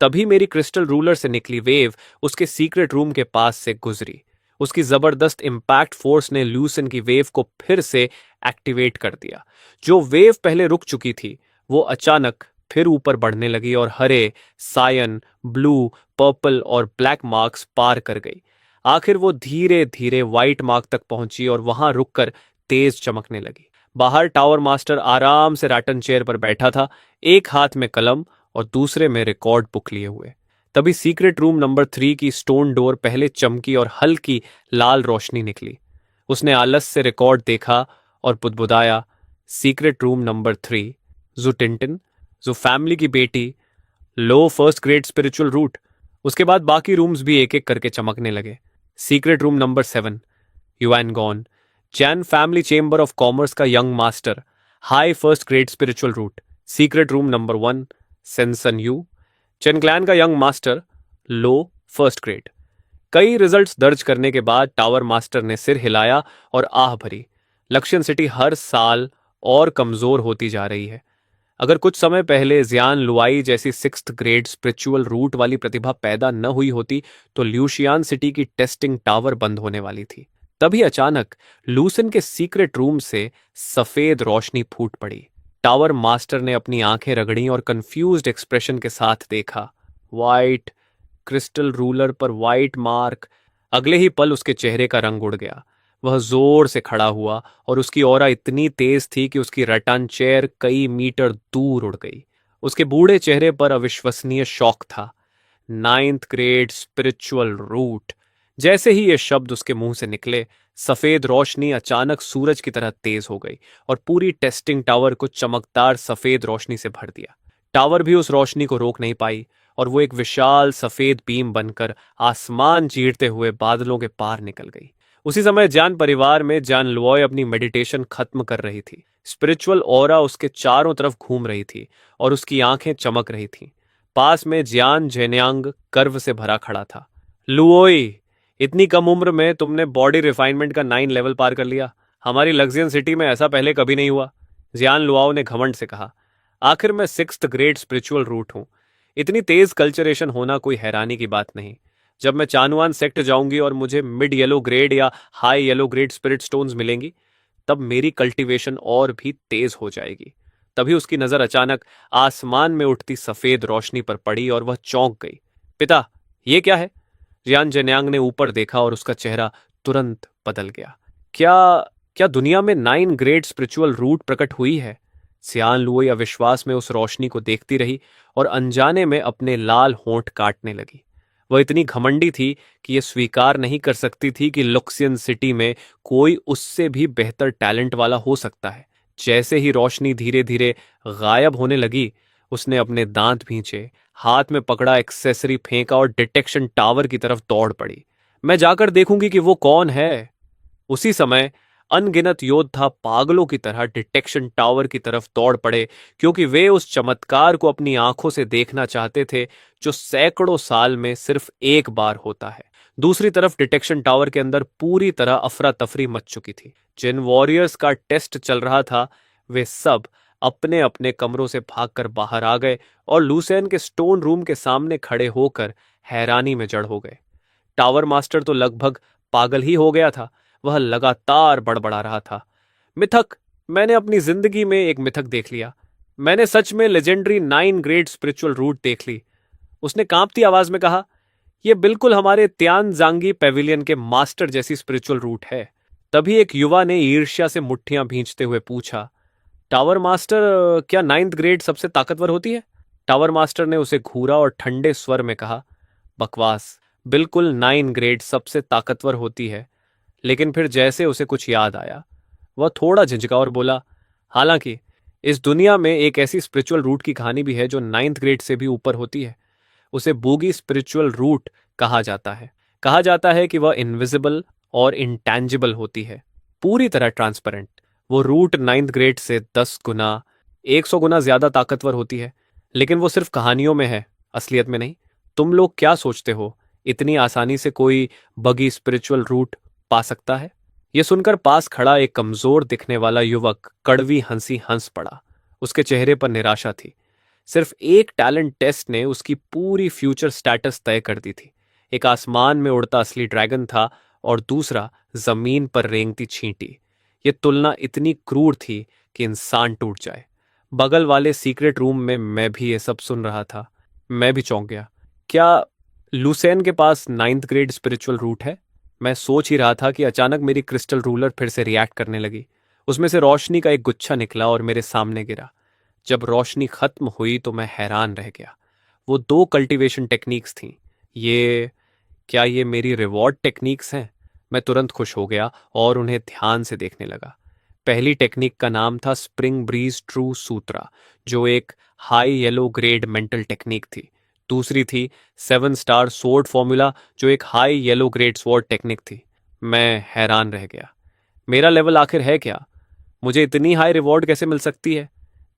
तभी मेरी क्रिस्टल रूलर से निकली वेव उसके सीक्रेट रूम के पास से गुजरी। उसकी जबरदस्त इंपैक्ट फोर्स ने लूसेन की वेव को फिर से एक्टिवेट कर दिया। जो वेव पहले रुक चुकी थी, वो अचानक फिर ऊपर बढ़ने लगी और हरे, सायन, ब्लू, पर्पल और ब्लैक मार्क्स पार कर गई। आखिर वो धीरे धीरे व्हाइट मार्क तक पहुंची और वहां रुककर तेज चमकने लगी। बाहर टावर मास्टर आराम से रैटन चेयर पर बैठा था, एक हाथ में कलम और दूसरे में रिकॉर्ड बुक लिए हुए। तभी सीक्रेट रूम नंबर 3 की स्टोन डोर पहले चमकी और हल्की लाल रोशनी निकली। उसने आलस से रिकॉर्ड देखा और बुदबुदाया, सीक्रेट रूम नंबर 3, जू टिंटिन, जो फैमिली की बेटी लो फर्स्ट ग्रेड स्पिरिचुअल रूट। उसके बाद बाकी रूम्स भी एक एक करके चमकने लगे। Secret room number 7, Yuan Gon, Chan family chamber of commerce का young master, high first grade spiritual root. Secret room number 1, Sensen Yu, Chen clan का young master, low first grade. कई रिजल्ट्स दर्ज करने के बाद टावर मास्टर ने सिर हिलाया और आह भरी। लक्ष्यन सिटी हर साल और कमजोर होती जा रही है। अगर कुछ समय पहले जियान लुआई जैसी 6th ग्रेड स्पिरिचुअल रूट वाली प्रतिभा पैदा न हुई होती तो ल्यूशियान सिटी की टेस्टिंग टावर बंद होने वाली थी। तभी अचानक लूसन के सीक्रेट रूम से सफेद रोशनी फूट पड़ी। टावर मास्टर ने अपनी आंखें रगड़ी और कंफ्यूज्ड एक्सप्रेशन के साथ देखा। वाइट क्रिस्टल रूलर पर वाइट मार्क। अगले ही पल उसके चेहरे का रंग उड़ गया। वह जोर से खड़ा हुआ और उसकी ऑरा इतनी तेज थी कि उसकी रटन चेयर कई मीटर दूर उड़ गई। उसके बूढ़े चेहरे पर अविश्वसनीय शौक था। 9th grade spiritual root. जैसे ही ये शब्द उसके मुंह से निकले, सफेद रोशनी अचानक सूरज की तरह तेज हो गई और पूरी टेस्टिंग टावर को चमकदार सफेद रोशनी से भर दिया। टावर भी उस रोशनी को रोक नहीं पाई और वो एक विशाल सफेद बीम बनकर आसमान चीरते हुए बादलों के पार निकल गई। उसी समय जान परिवार में जान लुओय अपनी मेडिटेशन खत्म कर रही थी। स्पिरिचुअल ऑरा उसके चारों तरफ घूम रही थी और उसकी आंखें चमक रही थीं। पास में जियान जेन्यांग गर्व से भरा खड़ा था। लुओई, इतनी कम उम्र में तुमने बॉडी रिफाइनमेंट का 9 लेवल पार कर लिया। हमारी लग्जियन सिटी में ऐसा पहले कभी नहीं हुआ। जियान लुआओ ने घमंड से कहा। आखिर मैं 6th ग्रेड स्पिरिचुअल रूट हूं। इतनी तेज कल्चरेशन होना कोई हैरानी की बात नहीं। जब मैं चानुआन सेक्ट जाऊंगी और मुझे मिड येलो ग्रेड या high yellow grade spirit stones मिलेंगी, तब मेरी कल्टीवेशन और भी तेज हो जाएगी। तभी उसकी नजर अचानक आसमान में उठती सफेद रोशनी पर पड़ी और वह चौंक गई। पिता, ये क्या है? जियान जेन्यांग ने ऊपर देखा और उसका चेहरा तुरंत बदल गया। क्या क्या दुनिया में 9 ग्रेड स्पिरिचुअल रूट प्रकट हुई है? सियान लुओई अविश्वास में उस रोशनी को देखती रही और अनजाने में अपने लाल होंठ काटने लगी। वह इतनी घमंडी थी कि यह स्वीकार नहीं कर सकती थी कि लुक्सियन सिटी में कोई उससे भी बेहतर टैलेंट वाला हो सकता है। जैसे ही रोशनी धीरे धीरे गायब होने लगी, उसने अपने दांत भींचे, हाथ में पकड़ा एक्सेसरी फेंका और डिटेक्शन टावर की तरफ दौड़ पड़ी। मैं जाकर देखूंगी कि वो कौन है। उसी समय अनगिनत योद्धा पागलों की तरह डिटेक्शन टावर की तरफ दौड़ पड़े, क्योंकि वे उस चमत्कार को अपनी आंखों से देखना चाहते थे जो सैकड़ों साल में सिर्फ एक बार होता है। दूसरी तरफ डिटेक्शन टावर के अंदर पूरी तरह अफरा तफरी मच चुकी थी। जिन वॉरियर्स का टेस्ट चल रहा था, वे सब अपने अपने कमरों से भागकर बाहर आ गए और लूसेन के स्टोन रूम के सामने खड़े होकर हैरानी में जड़ हो गए। टावर मास्टर तो लगभग पागल ही हो गया था। वह लगातार बड़बड़ा रहा था। मिथक, मैंने अपनी जिंदगी में एक मिथक देख लिया। मैंने सच में लेजेंडरी 9 ग्रेड स्पिरिचुअल रूट देख ली। उसने कांपती आवाज में कहा। यह बिल्कुल हमारे त्यान जांगी पेविलियन के मास्टर जैसी स्पिरिचुअल रूट है। तभी एक युवा ने ईर्ष्या से मुट्ठियां भींचते हुए पूछा, टावर मास्टर, क्या 9th ग्रेड सबसे ताकतवर होती है? टावर मास्टर ने उसे घूरा और ठंडे स्वर में कहा, बकवास। बिल्कुल 9 ग्रेड सबसे ताकतवर होती है। लेकिन फिर जैसे उसे कुछ याद आया, वह थोड़ा झिझका और बोला, हालांकि इस दुनिया में एक ऐसी स्पिरिचुअल रूट की कहानी भी है जो 9th ग्रेड से भी ऊपर होती है। उसे बूगी स्पिरिचुअल रूट कहा जाता है। कहा जाता है कि वह इनविजिबल और इंटैंजिबल होती है, पूरी तरह ट्रांसपेरेंट। वो रूट 9th ग्रेड से 10 गुना, 100 गुना ज्यादा ताकतवर होती है। लेकिन वो सिर्फ कहानियों में है, असलियत में नहीं। तुम लोग क्या सोचते हो, इतनी आसानी से कोई बगी स्पिरिचुअल रूट पा सकता है? यह सुनकर पास खड़ा एक कमजोर दिखने वाला युवक कड़वी हंसी हंस पड़ा। उसके चेहरे पर निराशा थी। सिर्फ एक टैलेंट टेस्ट ने उसकी पूरी फ्यूचर स्टेटस तय कर दी थी। एक आसमान में उड़ता असली ड्रैगन था और दूसरा जमीन पर रेंगती छींटी। यह तुलना इतनी क्रूर थी कि इंसान टूट जाए। बगल वाले सीक्रेट रूम में मैं भी ये सब सुन रहा था। मैं भी चौंक गया। क्या लुसेन के पास 9th ग्रेड स्पिरिचुअल रूट है? मैं सोच ही रहा था कि अचानक मेरी क्रिस्टल रूलर फिर से रिएक्ट करने लगी। उसमें से रोशनी का एक गुच्छा निकला और मेरे सामने गिरा। जब रोशनी खत्म हुई तो मैं हैरान रह गया। वो 2 कल्टीवेशन टेक्निक्स थीं। क्या ये मेरी रिवॉर्ड टेक्निक्स हैं? मैं तुरंत खुश हो गया और उन्हें ध्यान से देखने लगा। पहली टेक्निक का नाम था स्प्रिंग ब्रीज ट्रू सूत्रा, जो एक high yellow grade mental technique थी। दूसरी थी 7 स्टार स्वॉर्ड फॉर्मूला, जो एक high yellow grade sword technique थी। मैं हैरान रह गया। मेरा लेवल आखिर है क्या? मुझे इतनी हाई रिवॉर्ड कैसे मिल सकती है?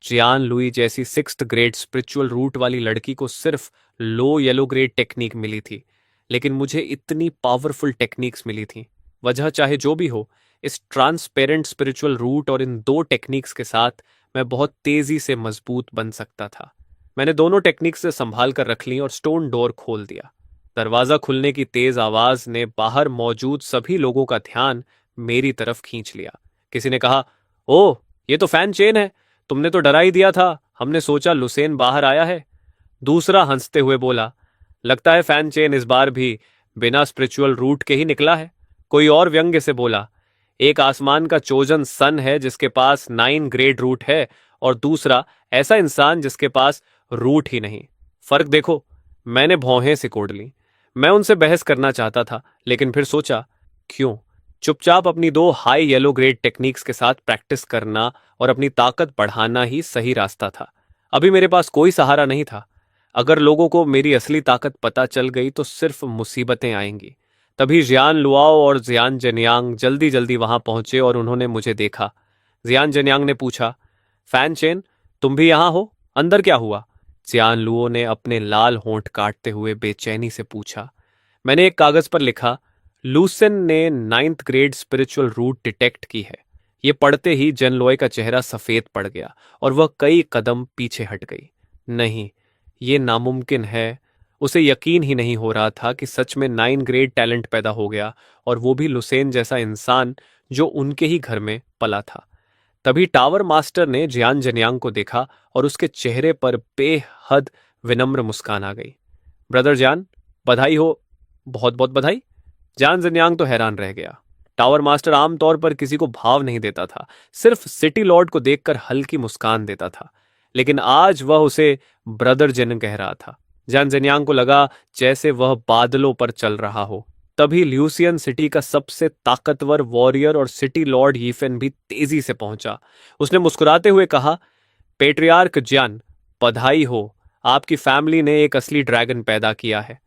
जियान लुई जैसी 6th ग्रेड स्पिरिचुअल रूट वाली लड़की को सिर्फ लो येलो ग्रेड टेक्निक मिली थी, लेकिन मुझे इतनी पावरफुल टेक्निक्स मिली थी। वजह चाहे जो भी हो, इस ट्रांसपेरेंट स्पिरिचुअल रूट और इन 2 टेक्निक्स के साथ मैं बहुत तेजी से मजबूत बन सकता था। मैंने दोनों टेक्निक्स से संभाल कर रख ली और स्टोन डोर खोल दिया। दरवाजा खुलने की तेज आवाज ने बाहर मौजूद सभी लोगों का ध्यान मेरी तरफ खींच लिया। किसी ने कहा, ओह, ये तो फैन चेन है। तुमने तो डरा ही दिया था, हमने सोचा लुसेन बाहर आया है। दूसरा हंसते हुए बोला, लगता है फैन चेन इस बार भी बिना स्पिरिचुअल रूट के ही निकला है। कोई और व्यंग्य से बोला, एक आसमान का चोजन सन है जिसके पास 9 ग्रेड रूट है, और दूसरा ऐसा इंसान जिसके पास रूट ही नहीं। फर्क देखो। मैंने भौहें सिकोड़ ली। मैं उनसे बहस करना चाहता था, लेकिन फिर सोचा, क्यों? चुपचाप अपनी 2 हाई येलो ग्रेड टेक्निक्स के साथ प्रैक्टिस करना और अपनी ताकत बढ़ाना ही सही रास्ता था। अभी मेरे पास कोई सहारा नहीं था। अगर लोगों को मेरी असली ताकत पता चल गई तो सिर्फ मुसीबतें आएंगी। तभी जियान लुआओ और जियान जेनियांग जल्दी जल्दी वहां पहुंचे और उन्होंने मुझे देखा। जियान जेनियांग ने पूछा, फैन चेन, तुम भी यहां हो? अंदर क्या हुआ? जियान लुओ ने अपने लाल होंठ काटते हुए बेचैनी से पूछा। मैंने एक कागज पर लिखा, लूसेन ने 9th grade spiritual root detect की है। ये पढ़ते ही जन लॉय का चेहरा सफेद पड़ गया और वह कई कदम पीछे हट गई। नहीं, ये नामुमकिन है। उसे यकीन ही नहीं हो रहा था कि सच में 9 ग्रेड टैलेंट पैदा हो गया, और वो भी लुसेन जैसा इंसान जो उनके ही घर में पला था। तभी टावर मास्टर ने जियान जनियांग को देखा और उसके चेहरे पर बेहद विनम्र मुस्कान आ गई। ब्रदर जान, बधाई हो। बहुत बहुत बधाई। जान जनियांग तो हैरान रह गया। टावर मास्टर आमतौर पर किसी को भाव नहीं देता था, सिर्फ सिटी लॉर्ड को देखकर हल्की मुस्कान देता था, लेकिन आज वह उसे ब्रदर जिन कह रहा था। जान जनियांग को लगा जैसे वह बादलों पर चल रहा हो। तभी ल्यूसियन सिटी का सबसे ताकतवर वॉरियर और सिटी लॉर्ड यीफेन भी तेजी से पहुंचा। उसने मुस्कुराते हुए कहा, पेट्रियार्क जियान, बधाई हो। आपकी फैमिली ने एक असली ड्रैगन पैदा किया है।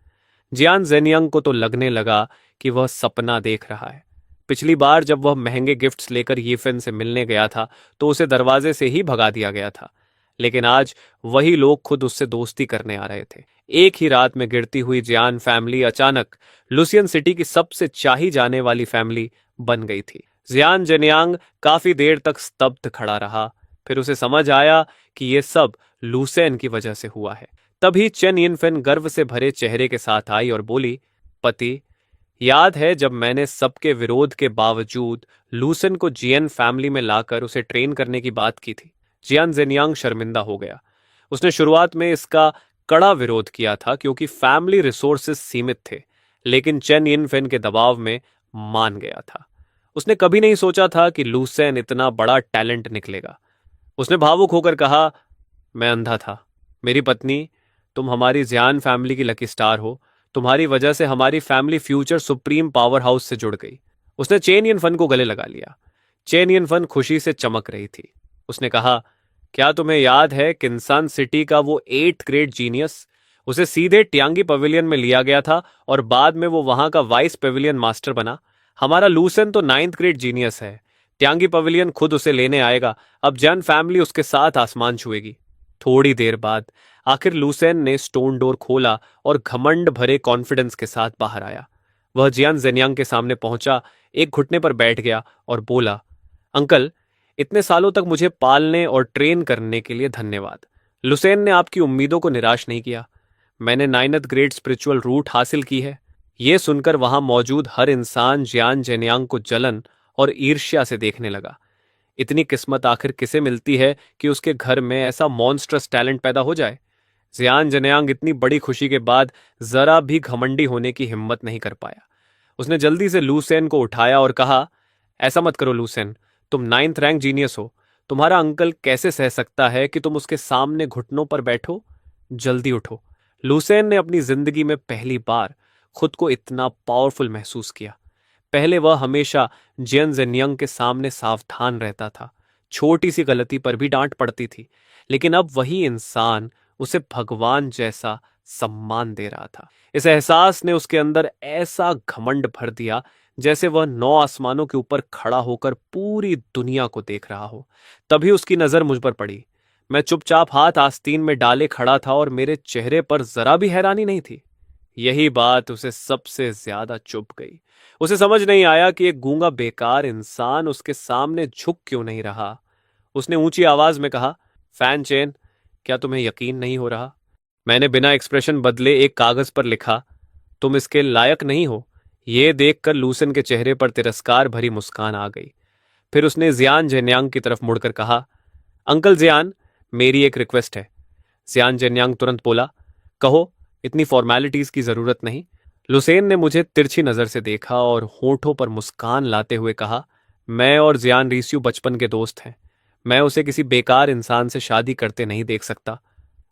जियान जेनियांग को तो लगने लगा कि वह सपना देख रहा है। पिछली बार जब वह महंगे गिफ्ट्स लेकर यीफेन से मिलने गया था तो उसे दरवाजे से ही भगा दिया गया था, लेकिन आज वही लोग खुद उससे दोस्ती करने आ रहे थे। एक ही रात में गिरती हुई जियान फैमिली अचानक लुसियन सिटी की सबसे चाही जाने वाली फैमिली बन गई थी। जियान जेनियांग काफी देर तक स्तब्ध खड़ा रहा। फिर उसे समझ आया कि यह सब लुसेन की वजह से हुआ है। तभी चेन यिनफेन गर्व से भरे चेहरे के साथ आई और बोली, पति, याद है जब मैंने सबके विरोध के बावजूद लूसेन को जियन फैमिली में लाकर उसे ट्रेन करने की बात की थी? जियान जेनियांग शर्मिंदा हो गया। उसने शुरुआत में इसका कड़ा विरोध किया था क्योंकि फैमिली रिसोर्सेज सीमित थे, लेकिन चेन यिनफेन के दबाव में मान गया था। उसने कभी नहीं सोचा था कि लूसेन इतना बड़ा टैलेंट निकलेगा। उसने भावुक होकर कहा, मैं अंधा था। मेरी पत्नी, तुम हमारी जियान फैमिली की लकी स्टार हो। तुम्हारी वजह से हमारी family future supreme power house से जुड़ गई। उसने चेन यिनफेन को गले लगा लिया। चेन यिनफेन खुशी से चमक रही थी। उसने कहा, क्या तुम्हें याद है किन्सान सिटी का वो 8th ग्रेड जीनियस? उसे सीधे ट्यांगी पवेलियन में लिया गया था और बाद में वो वहां का वाइस पेविलियन मास्टर बना। हमारा लूसेन तो 9th ग्रेड जीनियस है। ट्यांगी पवेलियन खुद उसे लेने आएगा। अब जन फैमिली उसके साथ आसमान छुएगी। थोड़ी देर बाद आखिर लूसेन ने स्टोन डोर खोला और घमंड भरे कॉन्फिडेंस के साथ बाहर आया। वह जियान जेनियांग के सामने पहुंचा, एक घुटने पर बैठ गया और बोला, अंकल, इतने सालों तक मुझे पालने और ट्रेन करने के लिए धन्यवाद। लुसेन ने आपकी उम्मीदों को निराश नहीं किया। मैंने 9th ग्रेड स्पिरिचुअल रूट हासिल की है। यह सुनकर वहां मौजूद हर इंसान जियान जेनियांग को जलन और ईर्ष्या से देखने लगा। इतनी किस्मत आखिर किसे मिलती है कि उसके घर में ऐसा मॉन्स्ट्रस टैलेंट पैदा हो जाए? जियान जेनियांग इतनी बड़ी खुशी के बाद जरा भी घमंडी होने की हिम्मत नहीं कर पाया। उसने जल्दी से लूसेन को उठाया और कहा, ऐसा मत करो लूसेन, तुम 9th रैंक जीनियस हो। तुम्हारा अंकल कैसे सह सकता है कि तुम उसके सामने घुटनों पर बैठो? जल्दी उठो। लूसेन ने अपनी जिंदगी में पहली बार खुद को इतना पावरफुल महसूस किया। पहले वह हमेशा जियन जेन्यंग के सामने सावधान रहता था, छोटी सी गलती पर भी डांट पड़ती थी, लेकिन अब वही इंसान उसे भगवान जैसा सम्मान दे रहा था। इस एहसास ने उसके अंदर ऐसा घमंड भर दिया जैसे वह 9 आसमानों के ऊपर खड़ा होकर पूरी दुनिया को देख रहा हो। तभी उसकी नजर मुझ पर पड़ी। मैं चुपचाप हाथ आस्तीन में डाले खड़ा था और मेरे चेहरे पर जरा भी हैरानी नहीं थी। यही बात उसे सबसे ज्यादा चुभ गई। उसे समझ नहीं आया कि एक गूंगा बेकार इंसान उसके सामने झुक क्यों नहीं रहा। उसने ऊंची आवाज में कहा, फैन चेन, क्या तुम्हें यकीन नहीं हो रहा? मैंने बिना एक्सप्रेशन बदले एक कागज पर लिखा, तुम इसके लायक नहीं हो। यह देखकर लूसन के चेहरे पर तिरस्कार भरी मुस्कान आ गई। फिर उसने जियान जेन्यांग की तरफ मुड़कर कहा, अंकल जियान, मेरी एक रिक्वेस्ट है। जियान जेन्यांग तुरंत बोला, कहो, इतनी फॉर्मेलिटीज की जरूरत नहीं। लुसेन ने मुझे तिरछी नजर से देखा और होठों पर मुस्कान लाते हुए कहा, मैं और जियान रीस्यू बचपन के दोस्त हैं। मैं उसे किसी बेकार इंसान से शादी करते नहीं देख सकता।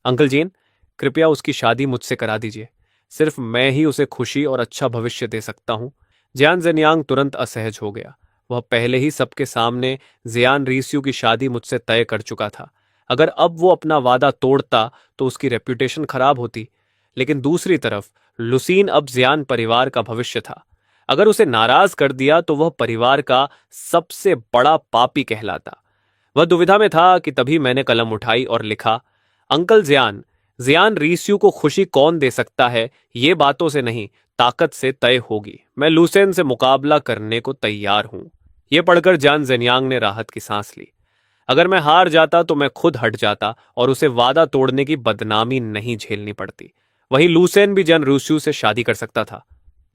अंकल जीन, कृपया उसकी शादी मुझसे करा दीजिए। सिर्फ मैं ही उसे खुशी और अच्छा भविष्य दे सकता हूं। जियान जेन्यांग तुरंत असहज हो गया। वह पहले ही सबके सामने जियान रीस्यू की शादी मुझसे तय कर चुका था। अगर अब वो अपना वादा तोड़ता तो उसकी रेप्यूटेशन खराब होती। लेकिन दूसरी तरफ लुसीन अब जियान परिवार का भविष्य था। अगर उसे नाराज कर दिया तो वह परिवार का सबसे बड़ा पापी कहलाता। वह दुविधा में था कि तभी मैंने कलम उठाई और लिखा, अंकल जियान, जियान रीस्यू को खुशी कौन दे सकता है, ये बातों से नहीं, ताकत से तय होगी। मैं लूसेन से मुकाबला करने को तैयार हूं। यह पढ़कर जान जेन्यांग ने राहत की सांस ली। अगर मैं हार जाता तो मैं खुद हट जाता और उसे वादा तोड़ने की बदनामी नहीं झेलनी पड़ती। वहीं लूसेन भी जन रूस्यू से शादी कर सकता था।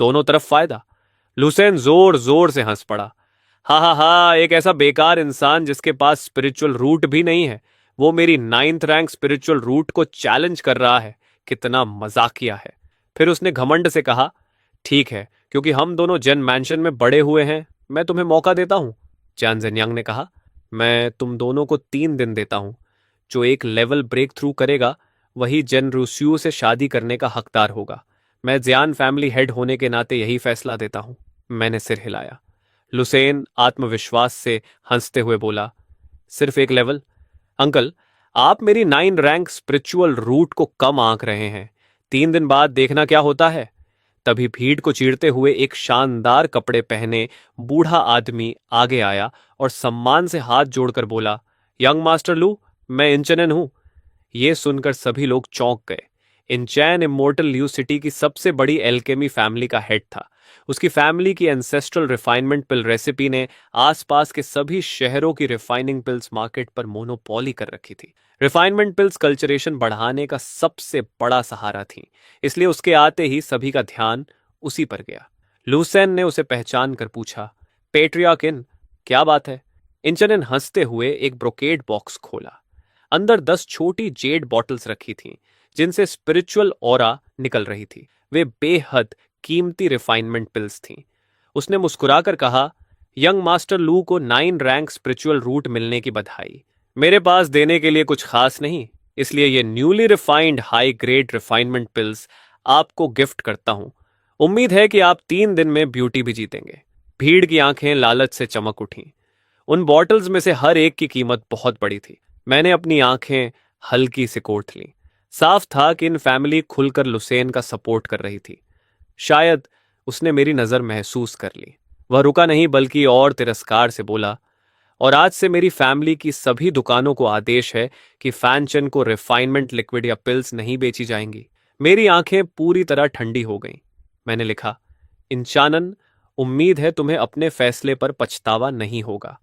दोनों तरफ फायदा। लुसेन जोर जोर से हंस पड़ा। हा हा हा, एक ऐसा बेकार इंसान जिसके पास स्पिरिचुअल रूट भी नहीं है, वो मेरी 9th रैंक स्पिरिचुअल रूट को चैलेंज कर रहा है। कितना मजाकिया है। फिर उसने घमंड से कहा, ठीक है, क्योंकि हम दोनों जेन मैंशन में बड़े हुए हैं, मैं तुम्हें मौका देता हूं। जैन जेन्यांग ने कहा, मैं तुम दोनों को 3 दिन देता हूं। जो एक लेवल ब्रेक थ्रू करेगा वही जेन रूस्यू से शादी करने का हकदार होगा। मैं जियान फैमिली हेड होने के नाते यही फैसला देता हूं। मैंने सिर हिलाया। लुसेन आत्मविश्वास से हंसते हुए बोला, सिर्फ एक लेवल? अंकल, आप मेरी 9 रैंक स्पिरिचुअल रूट को कम आंक रहे हैं। 3 दिन बाद देखना क्या होता है। तभी भीड़ को चीरते हुए एक शानदार कपड़े पहने बूढ़ा आदमी आगे आया और सम्मान से हाथ जोड़कर बोला, यंग मास्टर लू, मैं इंचनन हूं। यह सुनकर सभी लोग चौंक गए। इंचैन इमोर्टल ल्यू सिटी की सबसे बड़ी एल्केमी फैमिली का हेड था। उसकी फैमिली की एंसेस्ट्रल रिफाइनमेंट पिल रेसिपी ने आसपास के सभी शहरों की रिफाइनिंग पिल्स मार्केट पर मोनोपोली कर रखी थी। रिफाइनमेंट पिल्स कल्चरेशन बढ़ाने का सबसे बड़ा सहारा थी, इसलिए उसके आते ही सभी का ध्यान उसी पर गया। लूसेन ने उसे पहचान कर पूछा, पेट्रियाकिन, क्या बात है? इंचनन हंसते हुए एक ब्रोकेड बॉक्स खोला। अंदर 10 छोटी जेड बॉटल्स रखी थीं, जिनसे स्पिरिचुअल ऑरा निकल रही थी। वे बेहद कीमती रिफाइनमेंट पिल्स थीं। उसने मुस्कुराकर कहा, यंग मास्टर लू को 9 रैंक स्पिरिचुअल रूट मिलने की बधाई। मेरे पास देने के लिए कुछ खास नहीं, इसलिए ये newly refined high grade refinement pills आपको गिफ्ट करता हूं। उम्मीद है कि आप 3 दिन में ब्यूटी भी जीतेंगे। भीड़ की आंखें लालच से चमक उठीं। उन बॉटल्स में से हर एक की कीमत बहुत बड़ी थी। मैंने अपनी आंखें हल्की से कोट लीं। साफ था कि इन फैमिली खुलकर लुसेन का सपोर्ट कर रही थी। शायद उसने मेरी नजर महसूस कर ली। वह रुका नहीं बल्कि और तिरस्कार से बोला, और आज से मेरी फैमिली की सभी दुकानों को आदेश है कि फैनचन को रिफाइनमेंट लिक्विड या पिल्स नहीं बेची जाएंगी। मेरी आंखें पूरी तरह ठंडी हो गईं। मैंने लिखा, इंचानन, उम्मीद है तुम्हें अपने फैसले पर पछतावा नहीं होगा।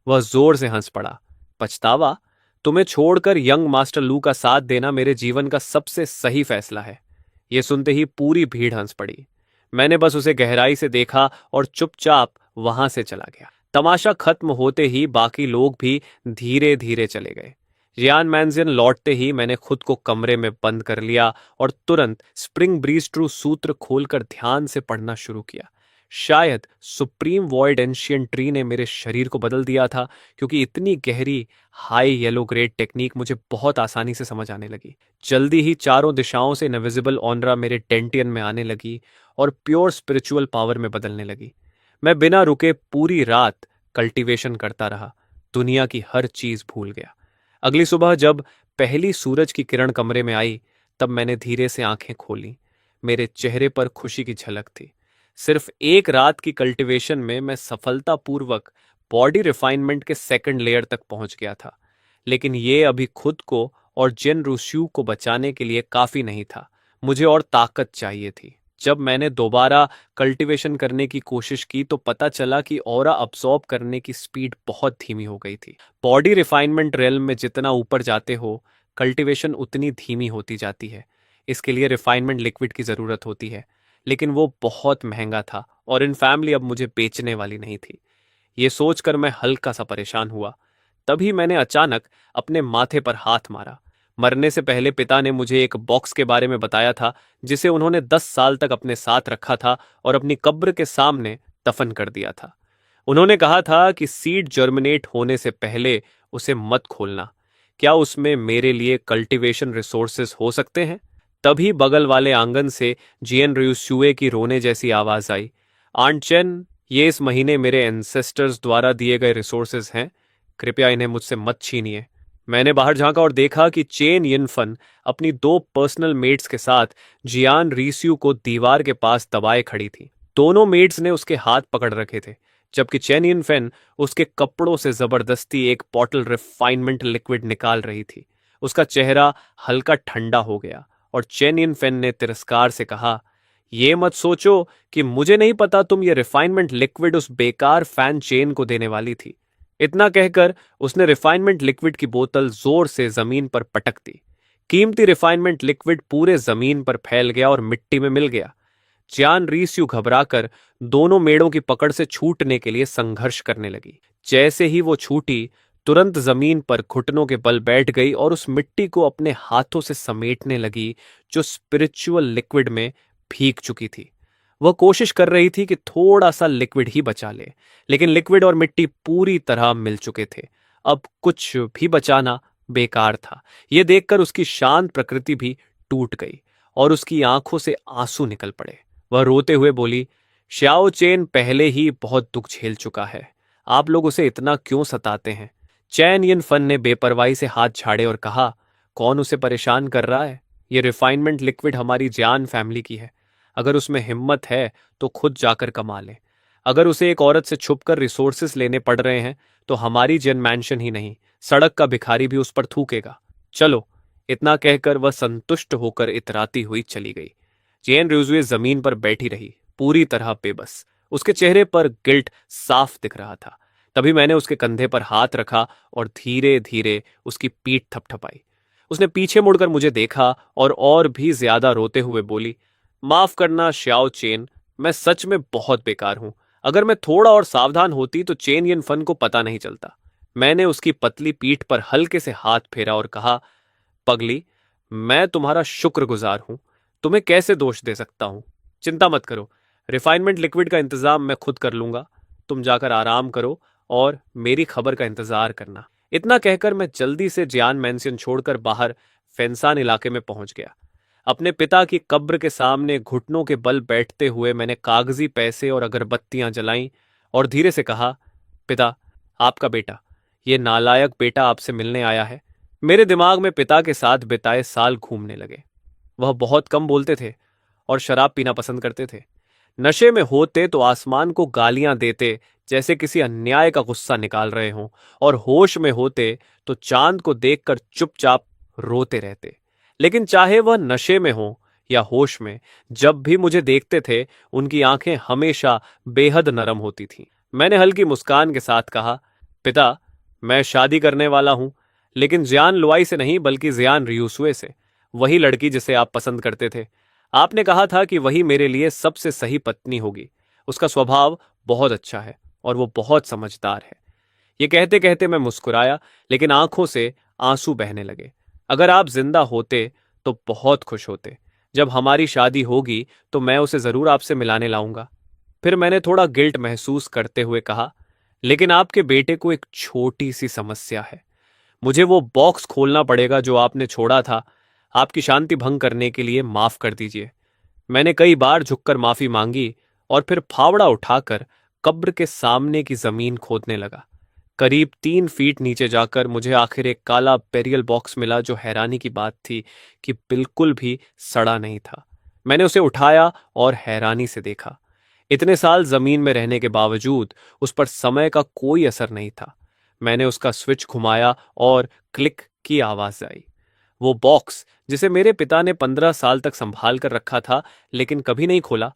वह जोर से हंस पड़ा। पछतावा? तुम्हें छोड़कर यंग मास्टर लू का साथ देना मेरे जीवन का सबसे सही फैसला है। यह सुनते ही पूरी भीड़ हंस पड़ी। मैंने बस उसे गहराई से देखा और चुपचाप वहां से चला गया। तमाशा खत्म होते ही बाकी लोग भी धीरे धीरे चले गए। रियान मैंजियन लौटते ही मैंने खुद को कमरे में बंद कर लिया और तुरंत स्प्रिंग ब्रीज ट्रू सूत्र खोलकर ध्यान से पढ़ना शुरू किया। शायद सुप्रीम वॉइड एंशियंट ट्री ने मेरे शरीर को बदल दिया था, क्योंकि इतनी गहरी हाई येलो ग्रेड टेक्निक मुझे बहुत आसानी से समझ आने लगी। जल्दी ही चारों दिशाओं से इनविजिबल ऑनरा मेरे टेंटियन में आने लगी और प्योर स्पिरिचुअल पावर में बदलने लगी। मैं बिना रुके पूरी रात कल्टीवेशन करता रहा, दुनिया की हर चीज भूल गया। अगली सुबह जब पहली सूरज की किरण कमरे में आई, तब मैंने धीरे से आंखें खोली। मेरे चेहरे पर खुशी की झलक थी। सिर्फ एक रात की कल्टीवेशन में मैं सफलतापूर्वक बॉडी रिफाइनमेंट के सेकंड लेयर तक पहुंच गया था। लेकिन ये अभी खुद को और जेन रूस्यू को बचाने के लिए काफी नहीं था। मुझे और ताकत चाहिए थी। जब मैंने दोबारा कल्टीवेशन करने की कोशिश की तो पता चला कि ऑरा अब्सॉर्ब करने की स्पीड बहुत धीमी हो गई थी। बॉडी रिफाइनमेंट रेलम में जितना ऊपर जाते हो, कल्टीवेशन उतनी धीमी होती जाती है। इसके लिए रिफाइनमेंट लिक्विड की जरूरत होती है, लेकिन वो बहुत महंगा था और इन फैमिली अब मुझे बेचने वाली नहीं थी। ये सोचकर मैं हल्का सा परेशान हुआ। तभी मैंने अचानक अपने माथे पर हाथ मारा। मरने से पहले पिता ने मुझे एक बॉक्स के बारे में बताया था, जिसे उन्होंने 10 साल तक अपने साथ रखा था और अपनी कब्र के सामने दफन कर दिया था। उन्होंने कहा था कि सीड जर्मिनेट होने से पहले उसे मत खोलना। क्या उसमें मेरे लिए कल्टीवेशन रिसोर्सेज हो सकते हैं? तभी बगल वाले आंगन से जियन रियुसुए की रोने जैसी आवाज आई। आंट चेन, ये इस महीने मेरे एंसेस्टर्स द्वारा दिए गए रिसोर्सेज हैं, कृपया इन्हें मुझसे मत छीनिए। मैंने बाहर झांका और देखा कि चेन यिनफन अपनी 2 पर्सनल मेट्स के साथ जियान रीस्यू को दीवार के पास दबाए खड़ी थी। दोनों मेट्स ने उसके हाथ पकड़ रखे थे, जबकि चेन यिनफेन उसके कपड़ों से जबरदस्ती एक बॉटल रिफाइनमेंट लिक्विड निकाल रही थी। उसका चेहरा हल्का ठंडा हो गया और चेन यिनफेन ने तिरस्कार से कहा, ये मत सोचो कि मुझे नहीं पता तुम ये रिफाइनमेंट लिक्विड उस बेकार फैन चेन को देने वाली थी। इतना कहकर उसने रिफाइनमेंट लिक्विड की बोतल जोर से जमीन पर पटक दी। कीमती रिफाइनमेंट लिक्विड पूरे जमीन पर फैल गया और मिट्टी में मिल गया। जियान रीस्यू घबराकर दोनों मेड़ों की पकड़ से छूटने के लिए संघर्ष करने लगी। जैसे ही वो छूटी, तुरंत जमीन पर घुटनों के बल बैठ गई और उस मिट्टी को अपने हाथों से समेटने लगी जो स्पिरिचुअल लिक्विड में भीग चुकी थी। वह कोशिश कर रही थी कि थोड़ा सा लिक्विड ही बचा ले, लेकिन लिक्विड और मिट्टी पूरी तरह मिल चुके थे। अब कुछ भी बचाना बेकार था। यह देखकर उसकी शांत प्रकृति भी टूट गई और उसकी आंखों से आंसू निकल पड़े। वह रोते हुए बोली, श्याओ चेन पहले ही बहुत दुख झेल चुका है, आप लोग उसे इतना क्यों सताते हैं? चैन यिन फन ने बेपरवाही से हाथ झाड़े और कहा, कौन उसे परेशान कर रहा है? ये रिफाइनमेंट लिक्विड हमारी जियान फैमिली की है। अगर उसमें हिम्मत है तो खुद जाकर कमा ले। अगर उसे एक औरत से छुपकर रिसोर्सेस लेने पड़ रहे हैं तो हमारी जेन मैंशन ही नहीं, सड़क का भिखारी भी उस पर थूकेगा। चलो। इतना कहकर वह संतुष्ट होकर इतराती हुई चली गई। जेन रिजुए जमीन पर बैठी रही, पूरी तरह बेबस। उसके चेहरे पर गिल्ट साफ दिख रहा था। तभी मैंने उसके कंधे पर हाथ रखा और धीरे धीरे उसकी पीठ थपथपाई। उसने पीछे मुड़कर मुझे देखा और भी ज्यादा रोते हुए बोली, माफ करना श्याओ चेन, मैं सच में बहुत बेकार हूं। अगर मैं थोड़ा और सावधान होती तो चेन यिन फन को पता नहीं चलता। मैंने उसकी पतली पीठ पर हल्के से हाथ फेरा और कहा, पगली, मैं तुम्हारा शुक्रगुजार हूं। तुम्हें कैसे दोष दे सकता हूं? चिंता मत करो, रिफाइनमेंट लिक्विड का इंतजाम मैं खुद कर लूंगा। तुम जाकर आराम करो और मेरी खबर का इंतजार करना। इतना कहकर मैं जल्दी से जियान मैंशन छोड़कर बाहर फेंसान इलाके में पहुंच गया। अपने पिता की कब्र के सामने घुटनों के बल बैठते हुए मैंने कागजी पैसे और अगरबत्तियां जलाईं और धीरे से कहा, पिता, आपका बेटा, ये नालायक बेटा आपसे मिलने आया है। मेरे दिमाग में पिता के साथ बिताए साल घूमने लगे। वह बहुत कम बोलते थे और शराब पीना पसंद करते थे। नशे में होते तो आसमान को गालियां देते जैसे किसी अन्याय का गुस्सा निकाल रहे हों, और होश में होते तो चांद को देखकर चुपचाप रोते रहते। लेकिन चाहे वह नशे में हो या होश में, जब भी मुझे देखते थे उनकी आंखें हमेशा बेहद नरम होती थीं। मैंने हल्की मुस्कान के साथ कहा, पिता, मैं शादी करने वाला हूं, लेकिन जियान लुआई से नहीं बल्कि जियान रियुसुए से, वही लड़की जिसे आप पसंद करते थे। आपने कहा था कि वही मेरे लिए सबसे सही पत्नी होगी। उसका स्वभाव बहुत अच्छा है और वो बहुत समझदार है। ये कहते कहते मैं मुस्कुराया, लेकिन आंखों से आंसू बहने लगे। अगर आप जिंदा होते तो बहुत खुश होते। जब हमारी शादी होगी तो मैं उसे जरूर आपसे मिलाने लाऊंगा। फिर मैंने थोड़ा गिल्ट महसूस करते हुए कहा, लेकिन आपके बेटे को एक छोटी सी समस्या है। मुझे वो बॉक्स खोलना पड़ेगा जो आपने छोड़ा था। आपकी शांति भंग करने के लिए माफ कर दीजिए। मैंने कई बार झुककर माफी मांगी और फिर फावड़ा उठाकर कब्र के सामने की जमीन खोदने लगा। करीब 3 फीट नीचे जाकर मुझे आखिर एक काला बेरियल बॉक्स मिला, जो हैरानी की बात थी कि बिल्कुल भी सड़ा नहीं था। मैंने उसे उठाया और हैरानी से देखा। इतने साल जमीन में रहने के बावजूद उस पर समय का कोई असर नहीं था। मैंने उसका स्विच घुमाया और क्लिक की आवाज आई। वो बॉक्स जिसे मेरे पिता ने 15 साल तक संभाल कर रखा था लेकिन कभी नहीं खोला,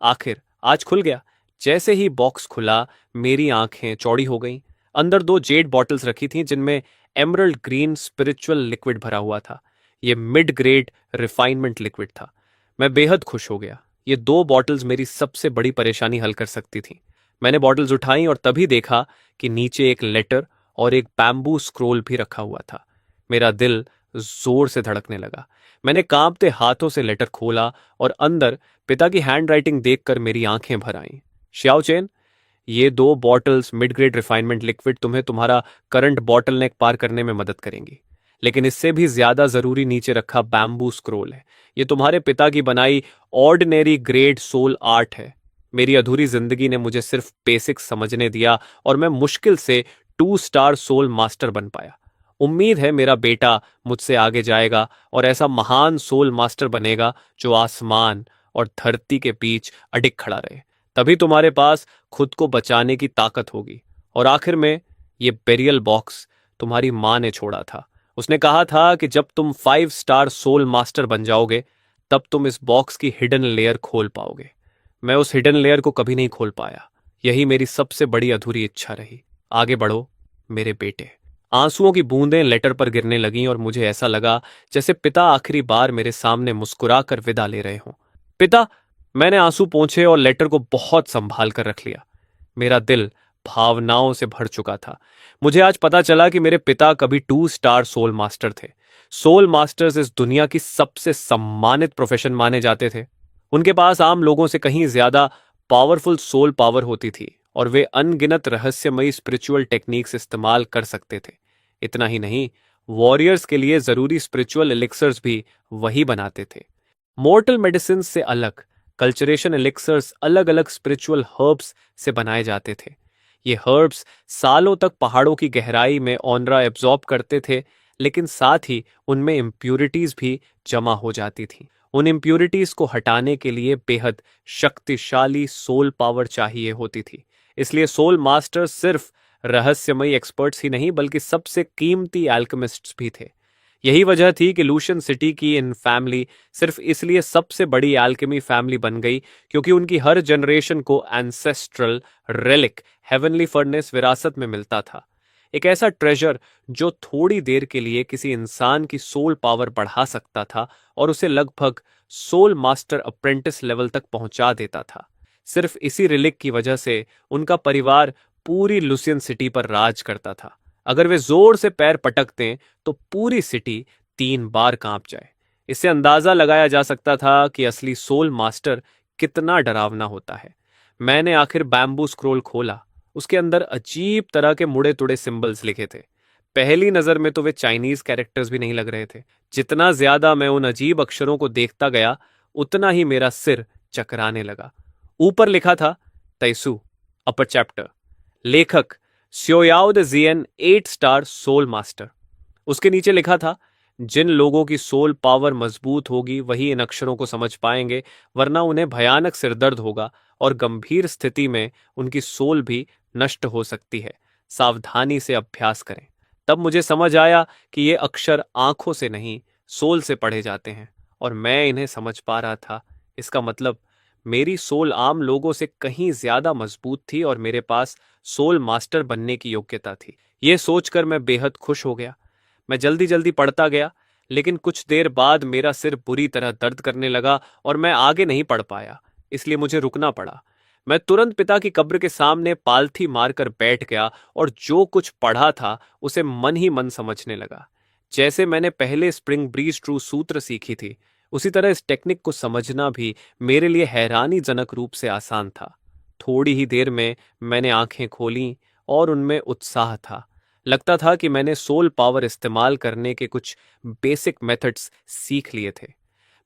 आखिर आज खुल गया। जैसे ही बॉक्स खुला, मेरी आंखें चौड़ी हो गईं। अंदर 2 जेड बॉटल्स रखी थीं जिनमें एमरल्ड ग्रीन स्पिरिचुअल लिक्विड भरा हुआ था। ये मिड ग्रेड रिफाइनमेंट लिक्विड था। मैं बेहद खुश हो गया। ये 2 बॉटल्स मेरी सबसे बड़ी परेशानी हल कर सकती थीं। मैंने बॉटल्स उठाई और तभी देखा कि नीचे एक लेटर और एक बैम्बू स्क्रोल भी रखा हुआ था। मेरा दिल जोर से धड़कने लगा। मैंने कांपते हाथों से लेटर खोला और अंदर पिता की हैंडराइटिंग देखकर मेरी आंखें भर आईं। श्याओचेन, ये 2 bottles mid grade refinement liquid तुम्हें तुम्हारा करंट बॉटल नेक पार करने में मदद करेंगी, लेकिन इससे भी ज्यादा जरूरी नीचे रखा बैम्बू स्क्रोल है। ये तुम्हारे पिता की बनाई ऑर्डिनरी ग्रेड सोल आर्ट है। मेरी अधूरी जिंदगी ने मुझे सिर्फ बेसिक्स समझने दिया और मैं मुश्किल से 2 स्टार सोल मास्टर बन पाया। उम्मीद है मेरा बेटा मुझसे आगे जाएगा और ऐसा महान सोल मास्टर बनेगा जो आसमान और धरती के बीच अडिग खड़ा रहे। तभी तुम्हारे पास खुद को बचाने की ताकत होगी। और आखिर में, ये बेरियल बॉक्स तुम्हारी माँ ने छोड़ा था। उसने कहा था कि जब तुम 5 स्टार सोल मास्टर बन जाओगे तब तुम इस बॉक्स की हिडन लेयर खोल पाओगे। मैं उस हिडन लेयर को कभी नहीं खोल पाया। यही मेरी सबसे बड़ी अधूरी इच्छा रही। आगे बढ़ो मेरे बेटे। आंसुओं की बूंदें लेटर पर गिरने लगीं और मुझे ऐसा लगा जैसे पिता आखिरी बार मेरे सामने मुस्कुरा कर विदा ले रहे हों। पिता, मैंने आंसू पोंछे और लेटर को बहुत संभाल कर रख लिया। मेरा दिल भावनाओं से भर चुका था। मुझे आज पता चला कि मेरे पिता कभी 2 स्टार सोल मास्टर थे। सोल मास्टर्स इस दुनिया की सबसे सम्मानित प्रोफेशन माने जाते थे। उनके पास आम लोगों से कहीं ज्यादा पावरफुल सोल पावर होती थी और वे अनगिनत रहस्यमयी स्पिरिचुअल टेक्निक्स इस्तेमाल कर सकते थे। इतना ही नहीं, वॉरियर्स के लिए जरूरी स्पिरिचुअल एलिक्सर्स भी वही बनाते थे। मॉर्टल मेडिसिन से अलग कल्चरेशन एलिक्सर्स अलग अलग स्पिरिचुअल हर्ब्स से बनाए जाते थे। ये हर्ब्स सालों तक पहाड़ों की गहराई में ऑनरा एब्जॉर्ब करते थे, लेकिन साथ ही उनमें इम्प्यूरिटीज भी जमा हो जाती थीं। उन इम्प्यूरिटीज को हटाने के लिए बेहद शक्तिशाली सोल पावर चाहिए होती थी। इसलिए सोल मास्टर्स सिर्फ रहस्यमयी एक्सपर्ट्स ही नहीं बल्कि सबसे कीमती एल्केमिस्ट्स भी थे। यही वजह थी कि लूशन सिटी की इन फैमिली सिर्फ इसलिए सबसे बड़ी एल्केमी फैमिली बन गई क्योंकि उनकी हर जनरेशन को एंसेस्ट्रल रेलिक हेवनली फर्नेस विरासत में मिलता था। एक ऐसा ट्रेजर जो थोड़ी देर के लिए किसी इंसान की सोल पावर बढ़ा सकता था और उसे लगभग सोल मास्टर अप्रेंटिस लेवल तक पहुंचा देता था। सिर्फ इसी रिलिक की वजह से उनका परिवार पूरी लुसियन सिटी पर राज करता था। अगर वे जोर से पैर पटक दें तो पूरी सिटी 3 बार कांप जाए। इससे अंदाजा लगाया जा सकता था कि असली सोल मास्टर कितना डरावना होता है। मैंने आखिर बैम्बू स्क्रोल खोला। उसके अंदर अजीब तरह के मुड़े तुड़े सिंबल्स लिखे थे। पहली नजर में तो वे चाइनीज कैरेक्टर्स भी नहीं लग रहे थे। जितना ज्यादा मैं उन अजीब अक्षरों को देखता गया, उतना ही मेरा सिर चकराने लगा। ऊपर लिखा था तैसू, अपर चैप्टर, लेखक स्योयाओ द जियन 8 स्टार सोल मास्टर। उसके नीचे लिखा था, जिन लोगों की सोल पावर मजबूत होगी वही इन अक्षरों को समझ पाएंगे, वरना उन्हें भयानक सिरदर्द होगा और गंभीर स्थिति में उनकी सोल भी नष्ट हो सकती है। सावधानी से अभ्यास करें। तब मुझे समझ आया कि ये अक्षर आंखों से नहीं, सोल से पढ़े जाते हैं और मैं इन्हें समझ पा रहा था। इसका मतलब मेरी सोल आम लोगों से कहीं ज्यादा मजबूत थी और मेरे पास सोल मास्टर बनने की योग्यता थी। यह सोचकर मैं बेहद खुश हो गया। मैं जल्दी जल्दी पढ़ता गया, लेकिन कुछ देर बाद मेरा सिर बुरी तरह दर्द करने लगा और मैं आगे नहीं पढ़ पाया, इसलिए मुझे रुकना पड़ा। मैं तुरंत पिता की कब्र के सामने पालथी मारकर बैठ गया और जो कुछ पढ़ा था उसे मन ही मन समझने लगा। जैसे मैंने पहले स्प्रिंग ब्रीज ट्रू सूत्र सीखी थी, उसी तरह इस टेक्निक को समझना भी मेरे लिए हैरानीजनक रूप से आसान था। थोड़ी ही देर में मैंने आंखें खोलीं और उनमें उत्साह था। लगता था कि मैंने सोल पावर इस्तेमाल करने के कुछ बेसिक मेथड्स सीख लिए थे।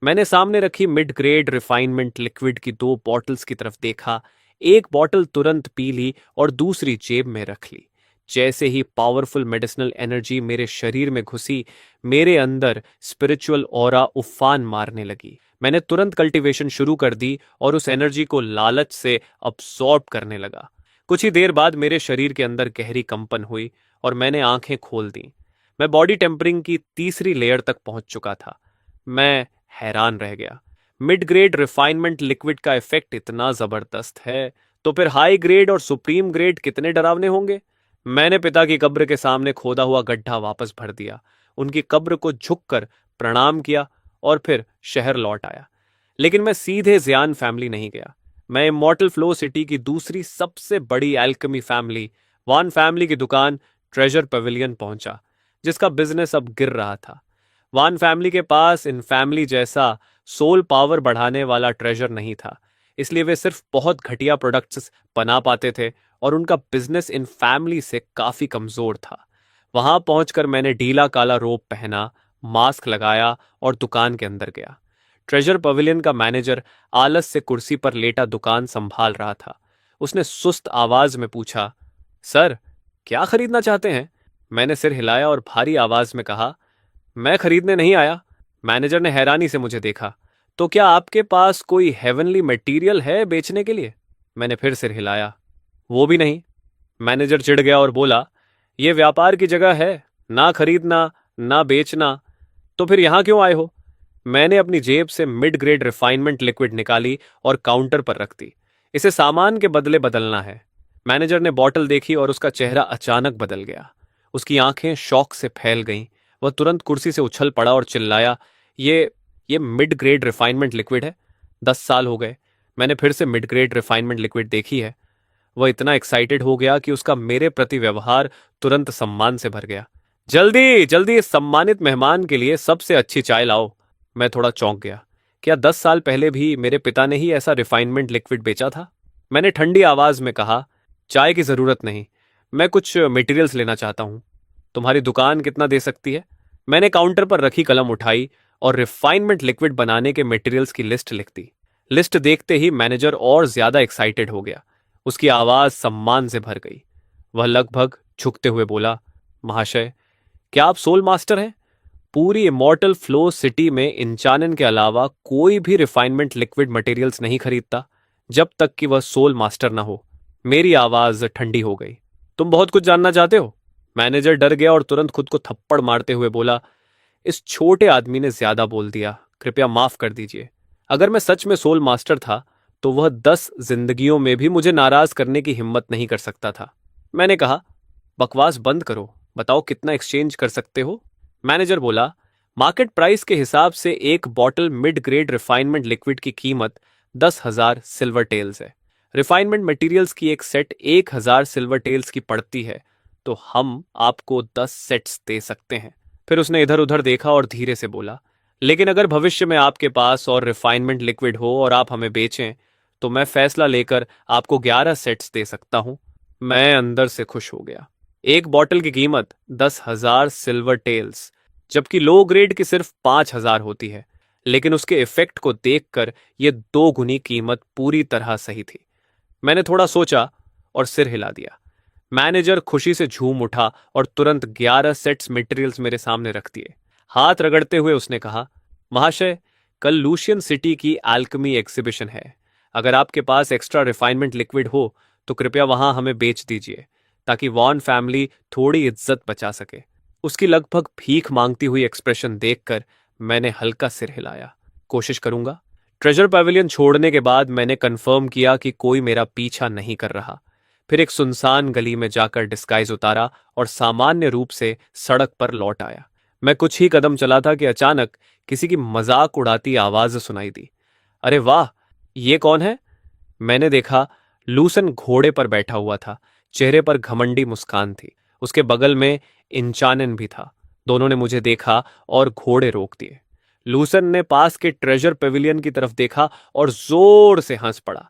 मैंने सामने रखी मिड ग्रेड रिफाइनमेंट लिक्विड की 2 बॉटल्स की तरफ देखा। एक बॉटल तुरंत पी ली और दूसरी जेब में रख ली। जैसे ही पावरफुल मेडिसिनल एनर्जी मेरे शरीर में घुसी, मेरे अंदर स्पिरिचुअल ऑरा उफान मारने लगी। मैंने तुरंत कल्टीवेशन शुरू कर दी और उस एनर्जी को लालच से अब्सॉर्ब करने लगा। कुछ ही देर बाद मेरे शरीर के अंदर गहरी कंपन हुई और मैंने आंखें खोल दी। मैं बॉडी टेम्परिंग की तीसरी लेयर तक पहुंच चुका था। मैं हैरान रह गया। मिड ग्रेड रिफाइनमेंट लिक्विड का इफेक्ट इतना जबरदस्त है, तो फिर हाई ग्रेड और सुप्रीम ग्रेड कितने डरावने होंगे। मैंने पिता की कब्र के सामने खोदा हुआ गड्ढा वापस भर दिया, उनकी कब्र को झुककर प्रणाम किया और फिर शहर लौट आया। लेकिन मैं सीधे ज़ियान फैमिली नहीं गया। मैं इमॉर्टल फ्लो सिटी की दूसरी सबसे बड़ी एल्केमी फैमिली वान फैमिली की दुकान ट्रेजर पवेलियन पहुंचा, जिसका बिजनेस अब गिर रहा था। वान फैमिली के पास इन फैमिली जैसा सोल पावर बढ़ाने वाला ट्रेजर नहीं था, इसलिए वे सिर्फ बहुत घटिया प्रोडक्ट्स बना पाते थे और उनका बिजनेस इन फैमिली से काफी कमजोर था। वहां पहुंचकर मैंने ढीला काला रोब पहना, मास्क लगाया और दुकान के अंदर गया। ट्रेजर पवेलियन का मैनेजर आलस से कुर्सी पर लेटा दुकान संभाल रहा था। उसने सुस्त आवाज में पूछा, सर, क्या खरीदना चाहते हैं? मैंने सिर हिलाया और भारी आवाज में कहा, मैं खरीदने नहीं आया। मैनेजर ने हैरानी से मुझे देखा। तो क्या आपके पास कोई हेवनली मटेरियल है बेचने के लिए? मैंने फिर सिर हिलाया। वो भी नहीं। मैनेजर चिढ़ गया और बोला, यह व्यापार की जगह है, ना खरीदना ना बेचना, तो फिर यहां क्यों आए हो? मैंने अपनी जेब से मिड ग्रेड रिफाइनमेंट लिक्विड निकाली और काउंटर पर रख दी। इसे सामान के बदले बदलना है। मैनेजर ने बॉटल देखी और उसका चेहरा अचानक बदल गया। उसकी आंखें शौक से फैल गईं। वह तुरंत कुर्सी से उछल पड़ा और चिल्लाया, ये मिड ग्रेड रिफाइनमेंट लिक्विड है। 10 साल हो गए मैंने फिर से मिड ग्रेड रिफाइनमेंट लिक्विड देखी है। वह इतना एक्साइटेड हो गया कि उसका मेरे प्रति व्यवहार तुरंत सम्मान से भर गया। जल्दी जल्दी इस सम्मानित मेहमान के लिए सबसे अच्छी चाय लाओ। मैं थोड़ा चौंक गया। क्या 10 साल पहले भी मेरे पिता ने ही ऐसा रिफाइनमेंट लिक्विड बेचा था? मैंने ठंडी आवाज में कहा, चाय की जरूरत नहीं, मैं कुछ मटेरियल्स लेना चाहता हूं। तुम्हारी दुकान कितना दे सकती है? मैंने काउंटर पर रखी कलम उठाई और रिफाइनमेंट लिक्विड बनाने के मटेरियल्स की लिस्ट लिख दी। लिस्ट देखते ही मैनेजर और ज्यादा एक्साइटेड हो गया। उसकी आवाज सम्मान से भर गई। वह लगभग झुकते हुए बोला, महाशय, क्या आप सोल मास्टर हैं? पूरी इमॉर्टल फ्लो सिटी में इंचानन के अलावा कोई भी रिफाइनमेंट लिक्विड मटेरियल्स नहीं खरीदता जब तक कि वह सोल मास्टर ना हो। मेरी आवाज ठंडी हो गई। तुम बहुत कुछ जानना चाहते हो? मैनेजर डर गया और तुरंत खुद को थप्पड़ मारते हुए बोला, इस छोटे आदमी ने ज्यादा बोल दिया, कृपया माफ कर दीजिए। अगर मैं सच में सोल मास्टर था तो वह 10 जिंदगियों में भी मुझे नाराज करने की हिम्मत नहीं कर सकता था। मैंने कहा, बकवास बंद करो, बताओ कितना एक्सचेंज कर सकते हो? मैनेजर बोला, मार्केट प्राइस के हिसाब से एक bottle mid grade refinement liquid की कीमत 10,000 सिल्वर टेल्स है। रिफाइनमेंट मटेरियल्स की एक सेट 1,000 सिल्वर टेल्स की पड़ती है, तो हम आपको 10 सेट्स दे सकते हैं। फिर उसने इधर उधर देखा और धीरे से बोला, लेकिन अगर भविष्य में आपके पास और रिफाइनमेंट लिक्विड हो और आप हमें बेचें, तो मैं फैसला लेकर आपको 11 सेट्स दे सकता हूं। मैं अंदर से खुश हो गया। एक बॉटल की कीमत 10,000 सिल्वर टेल्स, जबकि लो ग्रेड की सिर्फ 5,000 होती है, लेकिन उसके इफेक्ट को देखकर यह 2 गुनी कीमत पूरी तरह सही थी। मैंने थोड़ा सोचा और सिर हिला दिया। मैनेजर खुशी से झूम उठा और तुरंत 11 सेट्स मटेरियल्स मेरे सामने रख दिए। हाथ रगड़ते हुए उसने कहा, महाशय, कल लूशियन सिटी की एल्केमी एग्जीबिशन है। अगर आपके पास एक्स्ट्रा रिफाइनमेंट लिक्विड हो तो कृपया वहां हमें बेच दीजिए, ताकि वॉन फैमिली थोड़ी इज्जत बचा सके। उसकी लगभग भीख मांगती हुई एक्सप्रेशन देखकर मैंने हल्का सिर हिलाया। कोशिश करूंगा। ट्रेजर पैवेलियन छोड़ने के बाद मैंने कंफर्म किया कि कोई मेरा पीछा नहीं कर रहा। फिर एक सुनसान गली में जाकर डिस्गाइज उतारा और सामान्य रूप से सड़क पर लौट आया। मैं कुछ ही कदम चला था कि अचानक किसी की मजाक उड़ाती आवाज सुनाई दी। अरे वाह, ये कौन है? मैंने देखा, लूसन घोड़े पर बैठा हुआ था। चेहरे पर घमंडी मुस्कान थी। उसके बगल में इंचानन भी था। दोनों ने मुझे देखा और घोड़े रोक दिए। लूसन ने पास के ट्रेजर पेविलियन की तरफ देखा और जोर से हंस पड़ा।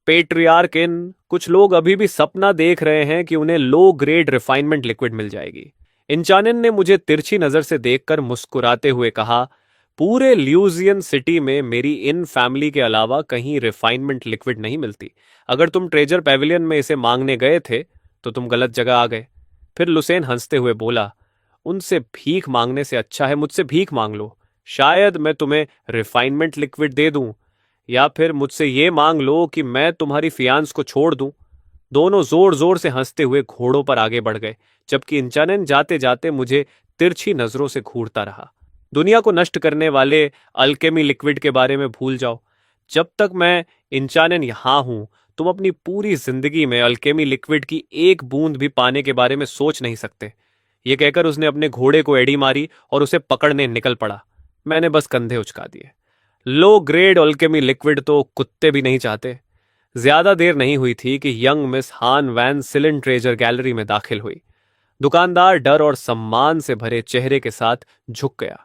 पेट्रियार्किन, कुछ लोग अभी भी सपना देख रहे हैं कि उन्हें लो ग्रेड रिफाइनमेंट लिक्विड मिल जाएगी। इंचानन ने मुझे तिरछी नजर से देखकर मुस्कुराते हुए कहा, पूरे ल्यूजियन सिटी में मेरी इन फैमिली के अलावा कहीं रिफाइनमेंट लिक्विड नहीं मिलती। अगर तुम ट्रेजर पेविलियन में इसे मांगने गए थे तो तुम गलत जगह आ गए। फिर लुसेन हंसते हुए बोला, उनसे भीख मांगने से अच्छा है मुझसे भीख मांग लो। शायद मैं तुम्हें रिफाइनमेंट लिक्विड दे दूं, या फिर मुझसे ये मांग लो कि मैं तुम्हारी फियांस को छोड़ दूं। दोनों जोर जोर से हंसते हुए घोड़ों पर आगे बढ़ गए, जबकि इंचानन जाते जाते मुझे तिरछी नजरों से घूरता रहा। दुनिया को नष्ट करने वाले अल्केमी लिक्विड के बारे में भूल जाओ। जब तक मैं इंचानन यहां हूं, तुम अपनी पूरी जिंदगी में अल्केमी लिक्विड की एक बूंद भी पाने के बारे में सोच नहीं सकते। ये कहकर उसने अपने घोड़े को एड़ी मारी और उसे पकड़ने निकल पड़ा। मैंने बस कंधे उचका दिए। लो ग्रेड अल्केमी लिक्विड तो कुत्ते भी नहीं चाहते। ज्यादा देर नहीं हुई थी कि यंग मिस हान वैन सिलन ट्रेजर गैलरी में दाखिल हुई। दुकानदार डर और सम्मान से भरे चेहरे के साथ झुक गया।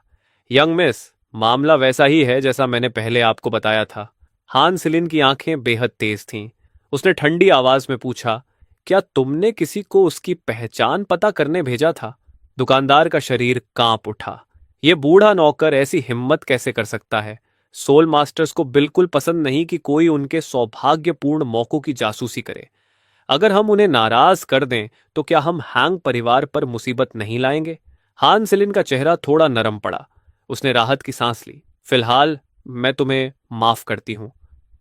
यंग मिस, मामला वैसा ही है जैसा मैंने पहले आपको बताया था। हान सिलिन की आंखें बेहद तेज थीं। उसने ठंडी आवाज में पूछा, क्या तुमने किसी को उसकी पहचान पता करने भेजा था? दुकानदार का शरीर कांप उठा। यह बूढ़ा नौकर ऐसी हिम्मत कैसे कर सकता है? सोल मास्टर्स को बिल्कुल पसंद नहीं कि कोई उनके सौभाग्यपूर्ण मौकों की जासूसी करे। अगर हम उन्हें नाराज कर दें तो क्या हम हैंग परिवार पर मुसीबत नहीं लाएंगे? हान सिलिन का चेहरा थोड़ा नरम पड़ा। उसने राहत की सांस ली। फिलहाल मैं तुम्हें माफ करती हूं।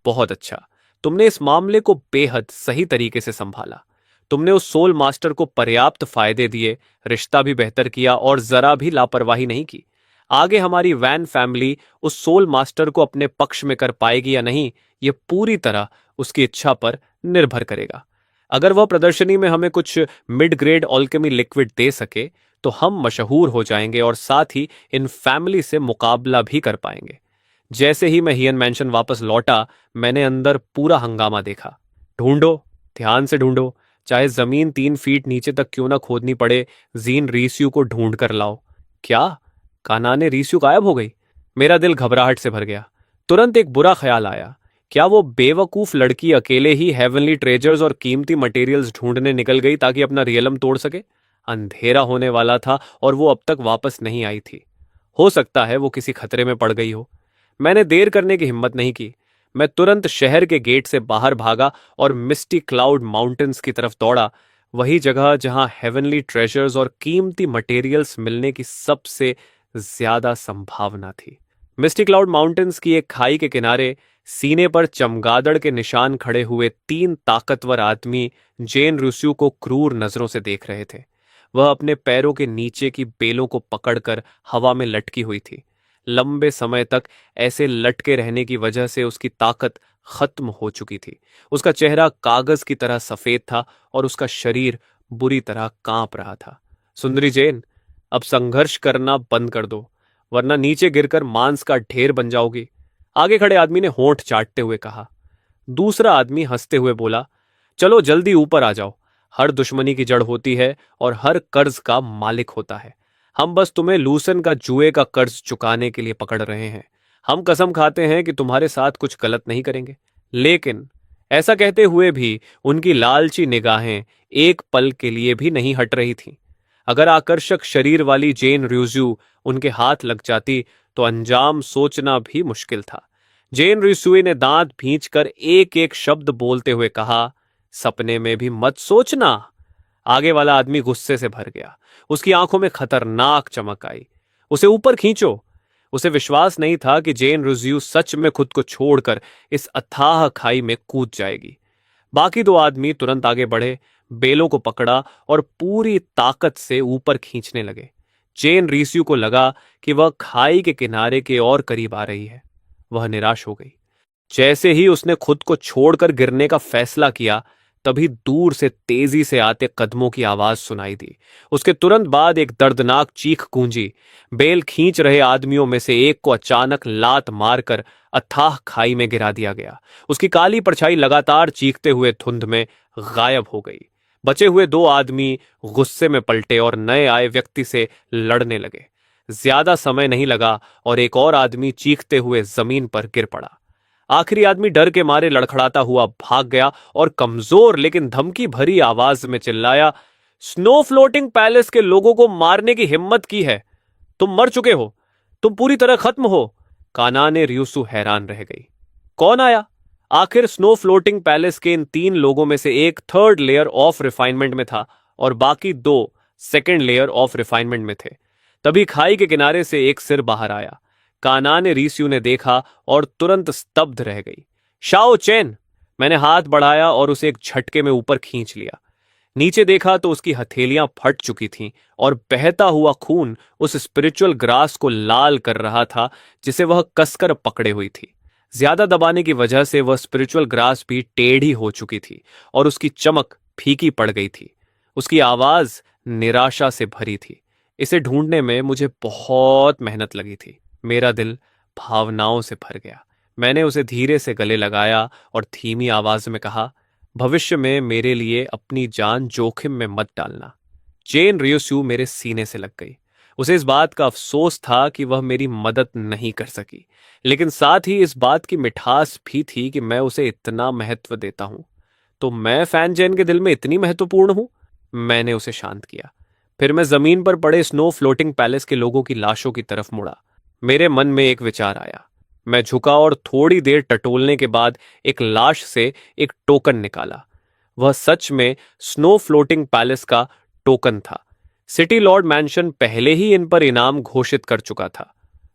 बहुत अच्छा, तुमने इस मामले को बेहद सही तरीके से संभाला। तुमने उस सोल मास्टर को पर्याप्त फायदे दिए, रिश्ता भी बेहतर किया और जरा भी लापरवाही नहीं की। आगे हमारी वैन फैमिली उस सोल मास्टर को अपने पक्ष में कर पाएगी या नहीं, यह पूरी तरह उसकी इच्छा पर निर्भर करेगा। अगर वह प्रदर्शनी में हमें कुछ मिड ग्रेड ऑल्केमी लिक्विड दे सके तो हम मशहूर हो जाएंगे और साथ ही इन फैमिली से मुकाबला भी कर पाएंगे। जैसे ही मैं हियन मैंशन वापस लौटा, मैंने अंदर पूरा हंगामा देखा। ढूंढो, ध्यान से ढूंढो, चाहे जमीन 3 फीट नीचे तक क्यों ना खोदनी पड़े, जीन रीस्यू को ढूंढ कर लाओ। क्या? कानाने रीस्यू गायब हो गई? मेरा दिल घबराहट से भर गया। तुरंत एक बुरा ख्याल आया। क्या वो बेवकूफ लड़की अकेले ही हेवनली ट्रेजर्स और कीमती मटेरियल्स ढूंढने निकल गई ताकि अपना रियलम तोड़ सके? अंधेरा होने वाला था और वो अब तक वापस नहीं आई थी। हो सकता है वो किसी खतरे में पड़ गई हो। मैंने देर करने की हिम्मत नहीं की। मैं तुरंत शहर के गेट से बाहर भागा और मिस्टी क्लाउड माउंटेन्स की तरफ दौड़ा, वही जगह जहां हेवनली ट्रेजर्स और कीमती मटेरियल्स मिलने की सबसे ज्यादा संभावना थी। मिस्टी क्लाउड माउंटेन्स की एक खाई के किनारे सीने पर चमगादड़ के निशान खड़े हुए 3 ताकतवर आदमी जेन रूस्यू को क्रूर नजरों से देख रहे थे। वह अपने पैरों के नीचे की बेलों को पकड़कर हवा में लटकी हुई थी। लंबे समय तक ऐसे लटके रहने की वजह से उसकी ताकत खत्म हो चुकी थी। उसका चेहरा कागज की तरह सफेद था और उसका शरीर बुरी तरह कांप रहा था। सुंदरी जेन, अब संघर्ष करना बंद कर दो, वरना नीचे गिरकर मांस का ढेर बन जाओगी, आगे खड़े आदमी ने होंठ चाटते हुए कहा। दूसरा आदमी हंसते हुए बोला, चलो जल्दी ऊपर आ जाओ। हर दुश्मनी की जड़ होती है और हर कर्ज का मालिक होता है। हम बस तुम्हें लूसन का जुए का कर्ज चुकाने के लिए पकड़ रहे हैं। हम कसम खाते हैं कि तुम्हारे साथ कुछ गलत नहीं करेंगे। लेकिन ऐसा कहते हुए भी उनकी लालची निगाहें एक पल के लिए भी नहीं हट रही थीं। अगर आकर्षक शरीर वाली जेन र्यूज्यू उनके हाथ लग जाती तो अंजाम सोचना भी मुश्किल था। जेन रिसुई ने दांत भींचकर एक एक शब्द बोलते हुए कहा, सपने में भी मत सोचना। आगे वाला आदमी गुस्से से भर गया। उसकी आंखों में खतरनाक चमक आई। उसे ऊपर खींचो। उसे विश्वास नहीं था कि जेन रुज्यू सच में खुद को छोड़कर इस अथाह खाई में कूद जाएगी। बाकी 2 आदमी तुरंत आगे बढ़े, बेलों को पकड़ा और पूरी ताकत से ऊपर खींचने लगे। जेन रीस्यू को लगा कि वह खाई के किनारे के और करीब आ रही है। वह निराश हो गई। जैसे ही उसने खुद को छोड़कर गिरने का फैसला किया, तभी दूर से तेजी से आते कदमों की आवाज सुनाई दी। उसके तुरंत बाद एक दर्दनाक चीख गूंजी। बेल खींच रहे आदमियों में से एक को अचानक लात मारकर अथाह खाई में गिरा दिया गया। उसकी काली परछाई लगातार चीखते हुए धुंध में गायब हो गई। बचे हुए 2 आदमी गुस्से में पलटे और नए आए व्यक्ति से लड़ने लगे। ज्यादा समय नहीं लगा और एक और आदमी चीखते हुए जमीन पर गिर पड़ा। आखिरी आदमी डर के मारे लड़खड़ाता हुआ भाग गया और कमजोर लेकिन धमकी भरी आवाज में चिल्लाया, स्नो फ्लोटिंग पैलेस के लोगों को मारने की हिम्मत की है? तुम मर चुके हो। तुम पूरी तरह खत्म हो। काना ने रियुसु हैरान रह गई। कौन आया? आखिर स्नो फ्लोटिंग पैलेस के इन 3 लोगों में से एक थर्ड लेयर ऑफ रिफाइनमेंट में था और बाकी 2 सेकेंड लेयर ऑफ रिफाइनमेंट में थे। तभी खाई के किनारे से एक सिर बाहर आया। काना ने रिस्यू ने देखा और तुरंत स्तब्ध रह गई। Shao chain! मैंने हाथ बढ़ाया और उसे एक झटके में ऊपर खींच लिया। नीचे देखा तो उसकी हथेलियां फट चुकी थीं और बहता हुआ खून उस स्पिरिचुअल ग्रास को लाल कर रहा था जिसे वह कसकर पकड़े हुई थी। ज्यादा दबाने की वजह से वह स्पिरिचुअल ग्रास भी टेढ़ी हो चुकी थी और उसकी चमक फीकी पड़ गई थी। उसकी आवाज निराशा से भरी थी। इसे ढूंढने में मुझे बहुत मेहनत लगी थी। मेरा दिल भावनाओं से भर गया। मैंने उसे धीरे से गले लगाया और धीमी आवाज में कहा, भविष्य में मेरे लिए अपनी जान जोखिम में मत डालना। चेन रियोस्यू मेरे सीने से लग गई। उसे इस बात का अफसोस था कि वह मेरी मदद नहीं कर सकी, लेकिन साथ ही इस बात की मिठास भी थी कि मैं उसे इतना महत्व देता हूं। तो मैं फैन जेन के दिल में इतनी महत्वपूर्ण हूं? मैंने उसे शांत किया। फिर मैं जमीन पर पड़े स्नो फ्लोटिंग पैलेस के लोगों की लाशों की तरफ मुड़ा। मेरे मन में एक विचार आया। मैं झुका और थोड़ी देर टटोलने के बाद एक लाश से एक टोकन निकाला। वह सच में स्नो फ्लोटिंग पैलेस का टोकन था। सिटी लॉर्ड मैंशन पहले ही इन पर इनाम घोषित कर चुका था।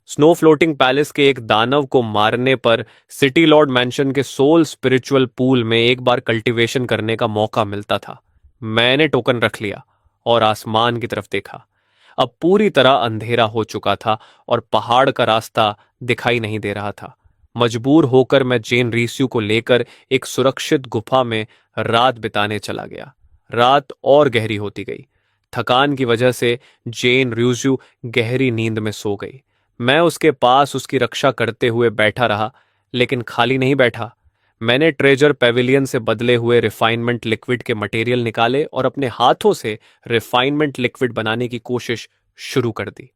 स्नो फ्लोटिंग पैलेस के एक दानव को मारने पर सिटी लॉर्ड मैंशन के सोल स्पिरिचुअल पूल में एक बार कल्टीवेशन करने का मौका मिलता था। मैंने टोकन रख लिया और आसमान की तरफ देखा। अब पूरी तरह अंधेरा हो चुका था और पहाड़ का रास्ता दिखाई नहीं दे रहा था। मजबूर होकर मैं जेन रीस्यू को लेकर एक सुरक्षित गुफा में रात बिताने चला गया। रात और गहरी होती गई। थकान की वजह से जेन रीस्यू गहरी नींद में सो गई। मैं उसके पास उसकी रक्षा करते हुए बैठा रहा, लेकिन खाली नहीं बैठा। मैंने ट्रेजर पेविलियन से बदले हुए रिफाइनमेंट लिक्विड के मटेरियल निकाले और अपने हाथों से रिफाइनमेंट लिक्विड बनाने की कोशिश शुरू कर दी।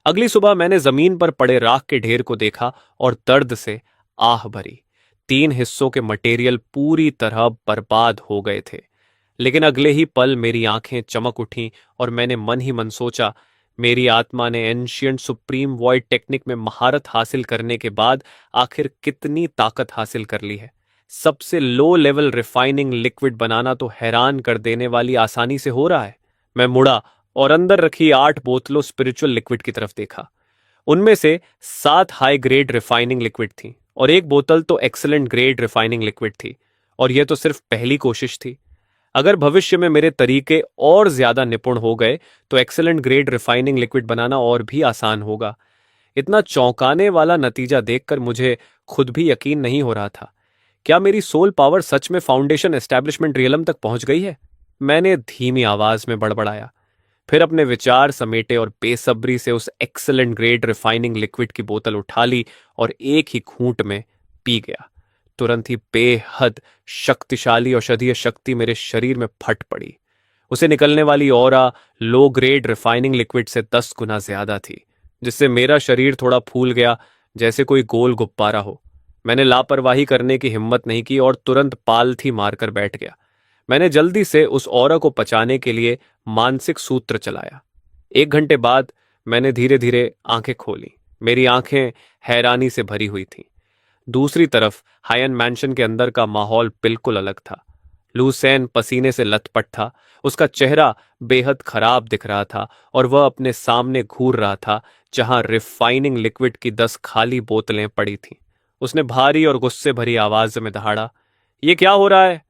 अगली सुबह मैंने जमीन पर पड़े राख के ढेर को देखा और दर्द से आह भरी। 3 हिस्सों के मटेरियल पूरी तरह बर्बाद हो गए थे। लेकिन अगले ही पल मेरी आंखें चमक उठीं और मैंने मन ही मन सोचा, मेरी आत्मा ने एंशियंट सुप्रीम वॉइड टेक्निक में महारत हासिल करने के बाद आखिर कितनी ताकत हासिल कर ली है। सबसे लो लेवल रिफाइनिंग लिक्विड बनाना तो हैरान कर देने वाली आसानी से हो रहा है। मैं मुड़ा और अंदर रखी 8 बोतलों स्पिरिचुअल लिक्विड की तरफ देखा। उनमें से 7 हाई ग्रेड रिफाइनिंग लिक्विड थी और एक बोतल तो एक्सेलेंट ग्रेड रिफाइनिंग लिक्विड थी। और यह तो सिर्फ पहली कोशिश थी। अगर भविष्य में मेरे तरीके और ज्यादा निपुण हो गए तो एक्सेलेंट ग्रेड रिफाइनिंग लिक्विड बनाना और भी आसान होगा। इतना चौंकाने वाला नतीजा देखकर मुझे खुद भी यकीन नहीं हो रहा था। क्या मेरी सोल पावर सच में फाउंडेशन एस्टैब्लिशमेंट रियलम तक पहुंच गई है? मैंने धीमी आवाज में बड़बड़ाया। फिर अपने विचार समेटे और बेसब्री से उस एक्सेलेंट ग्रेड रिफाइनिंग लिक्विड की बोतल उठा ली और एक ही घूंट में पी गया। तुरंत ही बेहद शक्तिशाली औषधीय शक्ति मेरे शरीर में फट पड़ी। उसे निकलने वाली aura low grade refining liquid से 10 गुना ज्यादा थी, जिससे मेरा शरीर थोड़ा फूल गया, जैसे कोई गोल गुब्बारा हो। मैंने लापरवाही करने की हिम्मत नहीं की और तुरंत पालथी मारकर बैठ गया। मैंने जल्दी से उस ऑरा को पचाने के लिए मानसिक सूत्र चलाया। 1 घंटे बाद मैंने धीरे धीरे आंखें खोली। मेरी आंखें हैरानी से भरी हुई थीं। दूसरी तरफ हायन मैंशन के अंदर का माहौल बिल्कुल अलग था। लूसेन पसीने से लथपथ था। उसका चेहरा बेहद खराब दिख रहा था और वह अपने सामने घूर रहा था जहां रिफाइनिंग लिक्विड की 10 खाली बोतलें पड़ी थीं। उसने भारी और गुस्से भरी आवाज में दहाड़ा, "ये क्या हो रहा है?"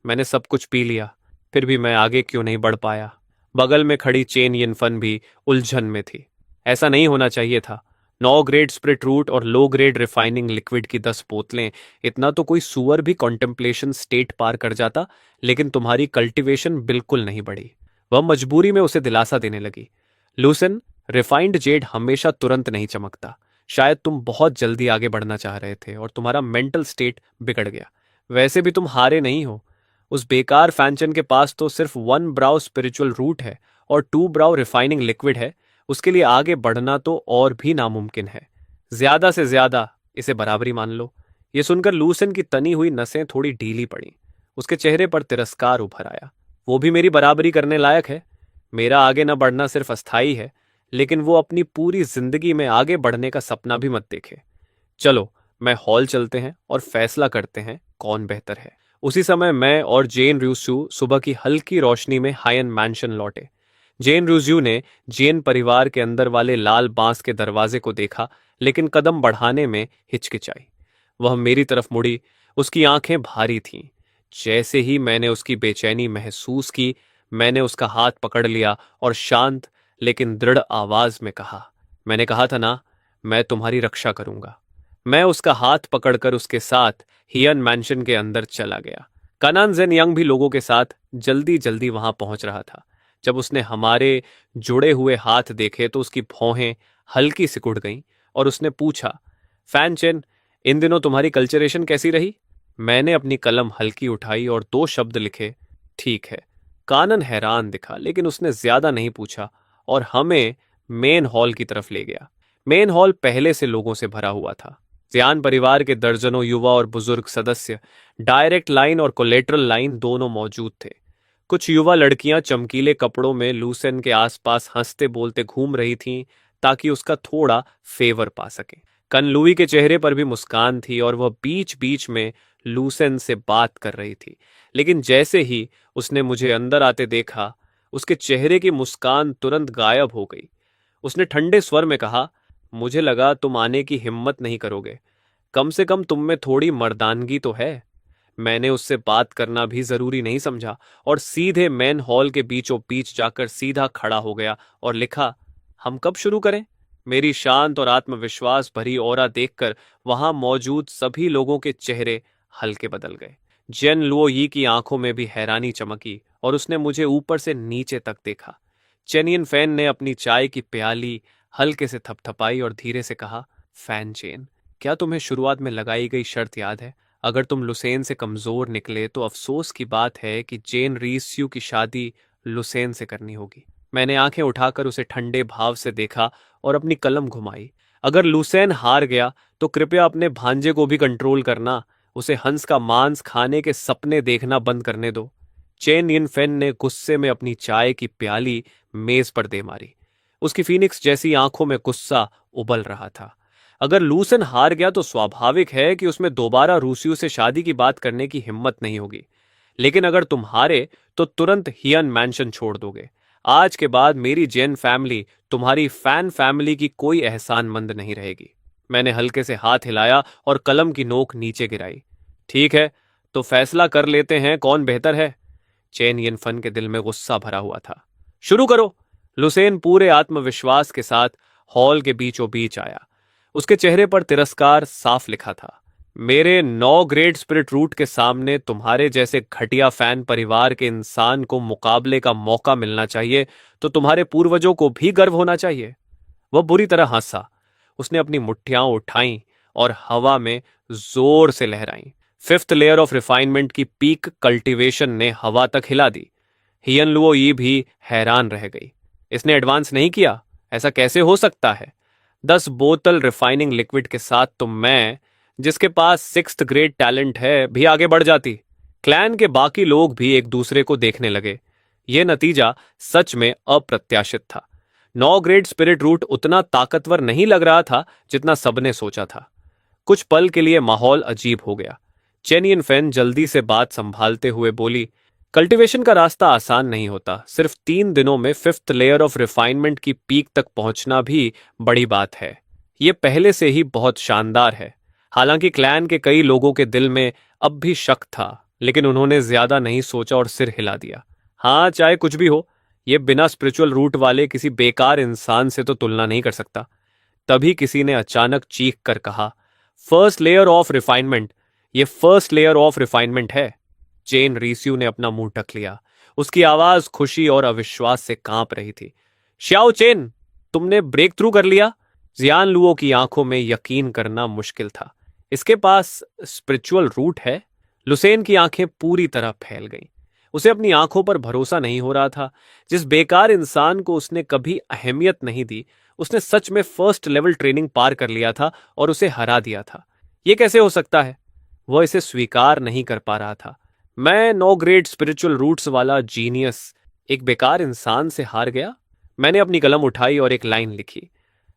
मैंने सब कुछ पी लिया, फिर भी मैं आगे क्यों नहीं बढ़ पाया। बगल में खड़ी चेन यिनफन भी उलझन में थी। ऐसा नहीं होना चाहिए था। 9 ग्रेड स्प्रिट रूट और लो ग्रेड रिफाइनिंग लिक्विड की 10 बोतलें, इतना तो कोई सुअर भी कॉन्टेम्पलेशन स्टेट पार कर जाता, लेकिन तुम्हारी कल्टीवेशन बिल्कुल नहीं बढ़ी। वह मजबूरी में उसे दिलासा देने लगी, लूसन, रिफाइंड जेड हमेशा तुरंत नहीं चमकता। शायद तुम बहुत जल्दी आगे बढ़ना चाह रहे थे और तुम्हारा मेंटल स्टेट बिगड़ गया। वैसे भी तुम हारे नहीं हो। उस बेकार फैंचन के पास तो सिर्फ 1 ब्राउ स्पिरिचुअल रूट है और 2 ब्राउ रिफाइनिंग लिक्विड है। उसके लिए आगे बढ़ना तो और भी नामुमकिन है। ज्यादा से ज्यादा इसे बराबरी मान लो। यह सुनकर लूसन की तनी हुई नसें थोड़ी ढीली पड़ी। उसके चेहरे पर तिरस्कार उभर आया। वो भी मेरी बराबरी करने लायक है। मेरा आगे न बढ़ना सिर्फ अस्थाई है, लेकिन वो अपनी पूरी जिंदगी में आगे बढ़ने का सपना भी मत देखे। चलो, मैं हॉल चलते हैं और फैसला करते हैं कौन बेहतर है। उसी समय मैं और जेन रूसू सुबह की हल्की रोशनी में हायन मैंशन लौटे। जेन रूजू ने जेन परिवार के अंदर वाले लाल बांस के दरवाजे को देखा, लेकिन कदम बढ़ाने में हिचकिचाई। वह मेरी तरफ मुड़ी। उसकी आंखें भारी थीं। जैसे ही मैंने उसकी बेचैनी महसूस की, मैंने उसका हाथ पकड़ लिया और शांत लेकिन दृढ़ आवाज में कहा, मैंने कहा था ना, मैं तुम्हारी रक्षा करूंगा। मैं उसका हाथ पकड़कर उसके साथ हियन मैंशन के अंदर चला गया। कनान जेन यंग भी लोगों के साथ जल्दी जल्दी वहां पहुंच रहा था। जब उसने हमारे जुड़े हुए हाथ देखे तो उसकी भौहें हल्की सिकुड़ गईं और उसने पूछा, फैन चेन, इन दिनों तुम्हारी कल्चरेशन कैसी रही? मैंने अपनी कलम हल्की उठाई और 2 शब्द लिखे, ठीक है। कानन हैरान दिखा, लेकिन उसने ज्यादा नहीं पूछा और हमें मेन हॉल की तरफ ले गया। मेन हॉल पहले से लोगों से भरा हुआ था। जियान परिवार के दर्जनों युवा और बुजुर्ग सदस्य डायरेक्ट लाइन और कोलेटरल लाइन दोनों मौजूद थे। कुछ युवा लड़कियां चमकीले कपड़ों में लूसेन के आसपास हंसते बोलते घूम रही थीं ताकि उसका थोड़ा फेवर पा सकें। कन लुई के चेहरे पर भी मुस्कान थी और वह बीच बीच में लूसेन से बात कर रही थी, लेकिन जैसे ही उसने मुझे अंदर आते देखा, उसके चेहरे की मुस्कान तुरंत गायब हो गई। उसने ठंडे स्वर में कहा, मुझे लगा तुम आने की हिम्मत नहीं करोगे। कम से कम तुम में थोड़ी मर्दानगी तो है। मैंने उससे बात करना भी जरूरी नहीं समझा और सीधे मेन हॉल के बीचों बीच जाकर सीधा खड़ा हो गया और लिखा, हम कब शुरू करें? मेरी शांत और आत्मविश्वास भरी ऑरा देखकर वहां मौजूद सभी लोगों के चेहरे हल्के बदल गए। जेन लुओ यी की आंखों में भी हैरानी चमकी और उसने मुझे ऊपर से नीचे तक देखा। चेनियन फैन ने अपनी चाय की प्याली हल्के से थपथपाई और धीरे से कहा, फैन चेन, क्या तुम्हें शुरुआत में लगाई गई शर्त याद है? अगर तुम लुसेन से कमजोर निकले तो अफसोस की बात है कि जेन रीस्यू की शादी लुसेन से करनी होगी। मैंने आंखें उठाकर उसे ठंडे भाव से देखा और अपनी कलम घुमाई। अगर लुसेन हार गया तो कृपया अपने भांजे को भी कंट्रोल करना। उसे हंस का मांस खाने के सपने देखना बंद करने दो। चेन यिन फेन ने गुस्से में अपनी चाय की प्याली मेज पर दे मारी। उसकी फीनिक्स जैसी आंखों में गुस्सा उबल रहा था। अगर लूसन हार गया तो स्वाभाविक है कि उसमें दोबारा रूसियों से शादी की बात करने की हिम्मत नहीं होगी। लेकिन अगर तुम हारे तो तुरंत हियन मैंशन छोड़ दोगे। आज के बाद मेरी जेन फैमिली तुम्हारी फैन फैमिली की कोई एहसानमंद नहीं रहेगी। मैंने हल्के से हाथ हिलाया और कलम की नोक नीचे गिराई। ठीक है, तो फैसला कर लेते हैं कौन बेहतर है। चेन यिनफन के दिल में गुस्सा भरा हुआ था। शुरू करो। लुसेन पूरे आत्मविश्वास के साथ हॉल के बीचों बीच आया। उसके चेहरे पर तिरस्कार साफ लिखा था। मेरे 9 ग्रेड स्पिरिट रूट के सामने तुम्हारे जैसे घटिया फैन परिवार के इंसान को मुकाबले का मौका मिलना चाहिए तो तुम्हारे पूर्वजों को भी गर्व होना चाहिए। वह बुरी तरह हंसा। उसने अपनी मुट्ठियां उठाईं और हवा में जोर से लहराईं। 5th लेयर ऑफ रिफाइनमेंट की पीक कल्टीवेशन ने हवा तक हिला दी। हियन लुओ ये भी हैरान रह गई। इसने एडवांस नहीं किया, ऐसा कैसे हो सकता है? 10 बोतल रिफाइनिंग लिक्विड के साथ तो मैं, जिसके पास 6th ग्रेड टैलेंट है, भी आगे बढ़ जाती। क्लैन के बाकी लोग भी एक दूसरे को देखने लगे। यह नतीजा सच में अप्रत्याशित था। 9 ग्रेड स्पिरिट रूट उतना ताकतवर नहीं लग रहा था जितना सबने सोचा था। कुछ पल के लिए माहौल अजीब हो गया। चेनियन फेन जल्दी से बात संभालते हुए बोली, कल्टीवेशन का रास्ता आसान नहीं होता। सिर्फ 3 दिनों में 5th लेयर ऑफ रिफाइनमेंट की पीक तक पहुंचना भी बड़ी बात है। यह पहले से ही बहुत शानदार है। हालांकि क्लैन के कई लोगों के दिल में अब भी शक था, लेकिन उन्होंने ज्यादा नहीं सोचा और सिर हिला दिया। हाँ, चाहे कुछ भी हो, यह बिना स्पिरिचुअल रूट वाले किसी बेकार इंसान से तो तुलना नहीं कर सकता। तभी किसी ने अचानक चीख कर कहा, फर्स्ट लेयर ऑफ रिफाइनमेंट, यह फर्स्ट लेयर ऑफ रिफाइनमेंट है। चेन रीस्यू ने अपना मुंह ढक लिया। उसकी आवाज खुशी और अविश्वास से कांप रही थी। श्याओ चेन, तुमने ब्रेक थ्रू कर लिया। जियान लुओ की आंखों में यकीन करना मुश्किल था। इसके पास स्पिरिचुअल रूट है? लुसेन की आंखें पूरी तरह फैल गईं। उसे अपनी आंखों पर भरोसा नहीं हो रहा था। जिस बेकार इंसान को उसने कभी अहमियत नहीं दी, उसने सच में फर्स्ट लेवल ट्रेनिंग पार कर लिया था और उसे हरा दिया था। यह कैसे हो सकता है? वह इसे स्वीकार नहीं कर पा रहा था। मैं 9 ग्रेड स्पिरिचुअल रूट्स वाला जीनियस एक बेकार इंसान से हार गया? मैंने अपनी कलम उठाई और एक लाइन लिखी।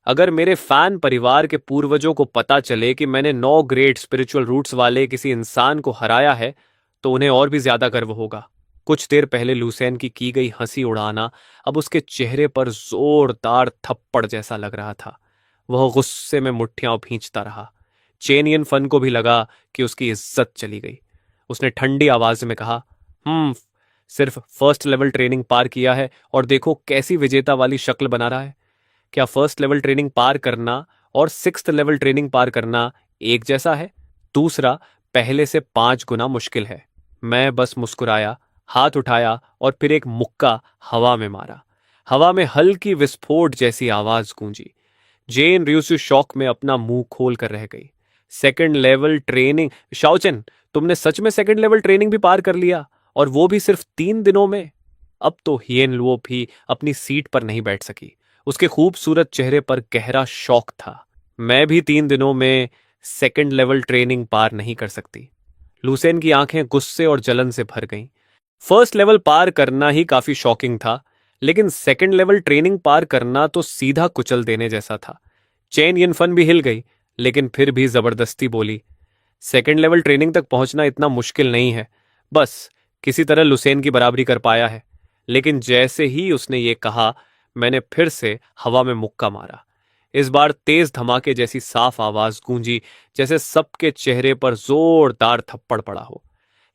अगर मेरे फैन परिवार के पूर्वजों को पता चले कि मैंने 9 ग्रेड स्पिरिचुअल रूट्स वाले किसी इंसान को हराया है तो उन्हें और भी ज्यादा गर्व होगा। कुछ देर पहले लुसेन की गई हंसी उड़ाना अब उसके चेहरे पर जोरदार थप्पड़ जैसा लग रहा था। वह गुस्से में मुट्ठियां भींचता रहा। चेनियन फन को भी लगा कि उसकी इज्जत चली गई। उसने ठंडी आवाज में कहा, सिर्फ फर्स्ट लेवल ट्रेनिंग पार किया है और देखो कैसी विजेता वाली शक्ल बना रहा है। क्या फर्स्ट लेवल ट्रेनिंग पार करना और सिक्स्थ लेवल ट्रेनिंग पार करना एक जैसा है? दूसरा, पहले से 5 गुना मुश्किल है। मैं बस मुस्कुराया, हाथ उठाया और फिर एक मुक्का हवा में मारा। हवा में हल्की विस्फोट जैसी आवाज गूंजी। जेन रियुसु शौक में अपना मुंह खोल कर रह गई। Second level training? शाओचेन, तुमने सच में सेकंड लेवल ट्रेनिंग भी पार कर लिया, और वो भी सिर्फ 3 दिनों में? अब तो हियन लुओ भी अपनी सीट पर नहीं बैठ सकी। उसके खूबसूरत चेहरे पर गहरा शौक था। मैं भी 3 दिनों में सेकंड लेवल ट्रेनिंग पार नहीं कर सकती। लुसेन की आंखें गुस्से और जलन से भर गईं। फर्स्ट लेवल पार करना ही काफी शॉकिंग था, लेकिन सेकंड लेवल ट्रेनिंग पार करना तो सीधा कुचल देने जैसा था। चेन यिनफन भी हिल गई, लेकिन फिर भी जबरदस्ती बोली, सेकंड लेवल ट्रेनिंग तक पहुंचना इतना मुश्किल नहीं है, बस किसी तरह लुसेन की बराबरी कर पाया है। लेकिन जैसे ही उसने ये कहा, मैंने फिर से हवा में मुक्का मारा। इस बार तेज धमाके जैसी साफ आवाज गूंजी, जैसे सबके चेहरे पर जोरदार थप्पड़ पड़ा हो।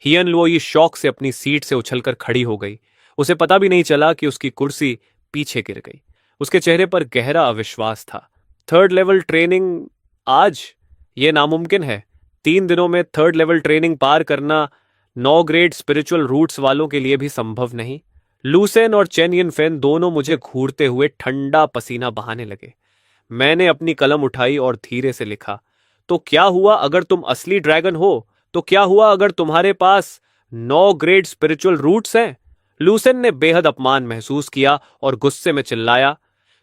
हियन लुओई शौक से अपनी सीट से उछलकर खड़ी हो गई। उसे पता भी नहीं चला कि उसकी कुर्सी पीछे गिर गई। उसके चेहरे पर गहरा अविश्वास था। थर्ड लेवल ट्रेनिंग आज? यह नामुमकिन है। 3 दिनों में थर्ड लेवल ट्रेनिंग पार करना 9 ग्रेड स्पिरिचुअल रूट्स वालों के लिए भी संभव नहीं। लूसेन और चेन यिन फेन दोनों मुझे घूरते हुए ठंडा पसीना बहाने लगे। मैंने अपनी कलम उठाई और धीरे से लिखा, तो क्या हुआ अगर तुम असली ड्रैगन हो? तो क्या हुआ अगर तुम्हारे पास 9 ग्रेड स्पिरिचुअल रूट्स हैं? लूसेन ने बेहद अपमान महसूस किया और गुस्से में चिल्लाया,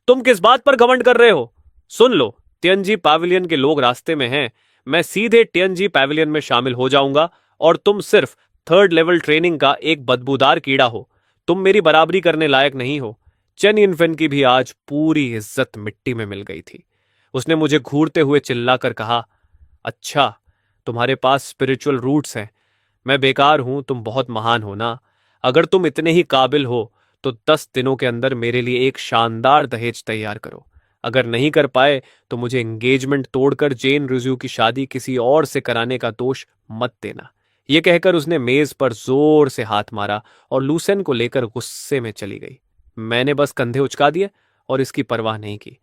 तुम किस बात पर घमंड कर रहे हो? सुन लो, टियनजी पैविलियन के लोग रास्ते में हैं। मैं सीधे टियनजी पैविलियन में शामिल हो जाऊंगा और तुम सिर्फ थर्ड लेवल ट्रेनिंग का एक बदबूदार कीड़ा हो। तुम मेरी बराबरी करने लायक नहीं हो। चेन यिनफेन की भी आज पूरी इज्जत मिट्टी में मिल गई थी। उसने मुझे घूरते हुए चिल्लाकर कहा, अच्छा, तुम्हारे पास स्पिरिचुअल रूट्स हैं। मैं बेकार हूं, तुम बहुत महान हो ना। अगर तुम इतने ही काबिल हो तो 10 दिनों के अंदर मेरे लिए एक शानदार दहेज तैयार करो। अगर नहीं कर पाए तो मुझे एंगेजमेंट तोड़कर जेन रिज्यू की शादी किसी और से कराने का दोष मत देना। यह कहकर उसने मेज पर जोर से हाथ मारा और लूसेन को लेकर गुस्से में चली गई। मैंने बस कंधे उचका दिए और इसकी परवाह नहीं की।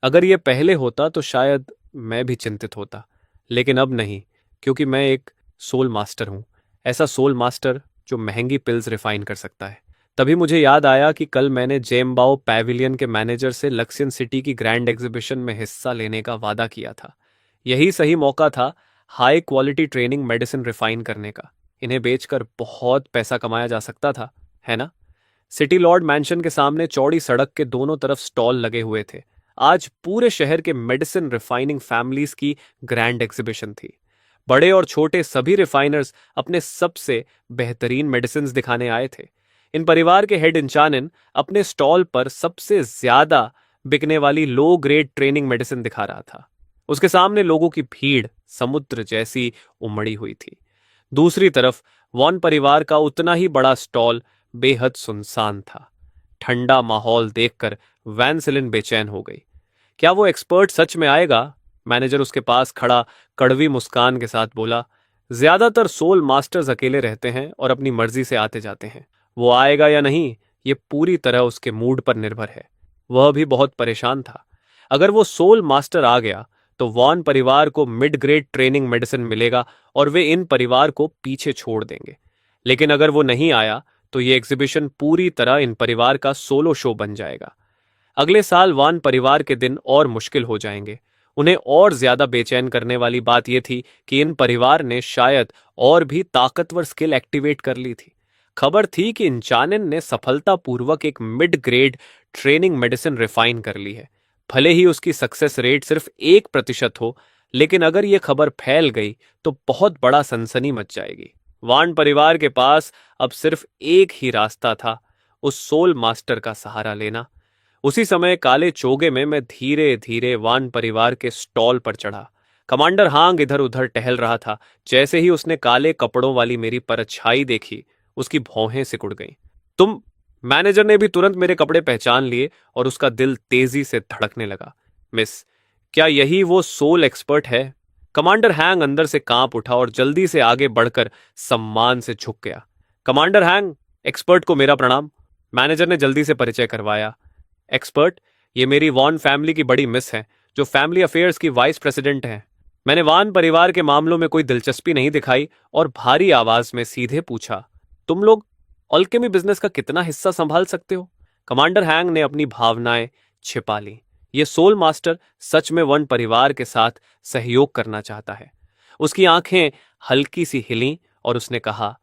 अगर यह पहले होता तो शायद मैं भी चिंतित होता, लेकिन अब नहीं, क्योंकि मैं एक सोल मास्टर हूं। ऐसा सोल मास्टर जो महंगी पिल्स रिफाइन कर सकता है। तभी मुझे याद आया कि कल मैंने जेमबाओ पैविलियन के मैनेजर से लक्सियन सिटी की ग्रैंड एग्जीबिशन में हिस्सा लेने का वादा किया था। यही सही मौका था high quality training medicine refine करने का। इन्हें बेचकर बहुत पैसा कमाया जा सकता था, है ना? सिटी लॉर्ड मैंशन के सामने चौड़ी सड़क के दोनों तरफ स्टॉल लगे हुए थे। आज पूरे शहर के मेडिसिन रिफाइनिंग फैमिलीज की ग्रैंड एग्जीबिशन थी। बड़े और छोटे सभी रिफाइनर्स अपने सबसे बेहतरीन मेडिसिन दिखाने आए थे। इन परिवार के हेड इंचानिन अपने स्टॉल पर सबसे ज्यादा बिकने वाली लो ग्रेड ट्रेनिंग मेडिसिन दिखा रहा था। उसके सामने लोगों की भीड़ समुद्र जैसी उमड़ी हुई थी। दूसरी तरफ वॉन परिवार का उतना ही बड़ा स्टॉल बेहद सुनसान था। ठंडा माहौल देखकर वैनसिलिन बेचैन हो गई। क्या वो एक्सपर्ट सच में आएगा? मैनेजर उसके पास खड़ा कड़वी मुस्कान के साथ बोला, ज्यादातर सोल मास्टर्स अकेले रहते हैं और अपनी मर्जी से आते जाते हैं। वो आएगा या नहीं, ये पूरी तरह उसके मूड पर निर्भर है। वह भी बहुत परेशान था। अगर वो सोल मास्टर आ गया तो वॉन परिवार को मिड ग्रेड ट्रेनिंग मेडिसिन मिलेगा और वे इन परिवार को पीछे छोड़ देंगे। लेकिन अगर वो नहीं आया तो ये एग्जीबिशन पूरी तरह इन परिवार का सोलो शो बन जाएगा। अगले साल वान परिवार के दिन और मुश्किल हो जाएंगे। उन्हें और ज्यादा बेचैन करने वाली बात यह थी कि इन परिवार ने शायद और भी ताकतवर स्किल एक्टिवेट कर ली थी। खबर थी कि इंचानिन ने सफलतापूर्वक एक mid grade training medicine refine कर ली है। भले ही उसकी सक्सेस रेट सिर्फ 1% हो, लेकिन अगर यह खबर फैल गई तो बहुत बड़ा सनसनी मच जाएगी। वान परिवार के पास अब सिर्फ एक ही रास्ता था, उस सोल मास्टर का सहारा लेना। उसी समय काले चोगे में मैं धीरे धीरे वान परिवार के स्टॉल पर चढ़ा। कमांडर हांग इधर उधर टहल रहा था। जैसे ही उसने काले कपड़ों वाली मेरी परछाई देखी, उसकी भौहें सिकुड़ गईं। तुम? मैनेजर ने भी तुरंत मेरे कपड़े पहचान लिए और उसका दिल तेजी से धड़कने लगा। मिस, क्या यही वो सोल एक्सपर्ट है? कमांडर हैंग अंदर से कांप उठा और जल्दी से आगे बढ़कर सम्मान से झुक गया। कमांडर हैंग, एक्सपर्ट को मेरा प्रणाम। मैनेजर ने जल्दी से परिचय करवाया। एक्सपर्ट, ये मेरी वॉन फैमिली की बड़ी मिस है, जो फैमिली अफेयर्स की वाइस प्रेसिडेंट हैं। मैंने वान परिवार के मामलों में कोई दिलचस्पी नहीं दिखाई और भारी आवाज में सीधे पूछा, तुम लोग अल्केमी बिजनेस का कितना हिस्सा संभाल सकते हो? कमांडर हैंग ने अपनी भावनाएं छिपा ली। ये सोल मास्टर सच में वन परिवार के साथ सहयोग करना चाहता है। उसकी आंखें हल्की सी हिलीं और उसने कहा,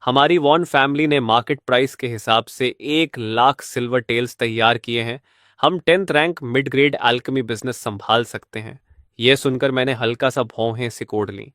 हमारी वॉन फैमिली ने मार्केट प्राइस के हिसाब से 1 लाख सिल्वर टेल्स तैयार किए हैं। हम 10th rank mid grade Alchemy business संभाल सकते हैं। यह सुनकर मैंने हल्का सा भौहें सिकोड़ ली।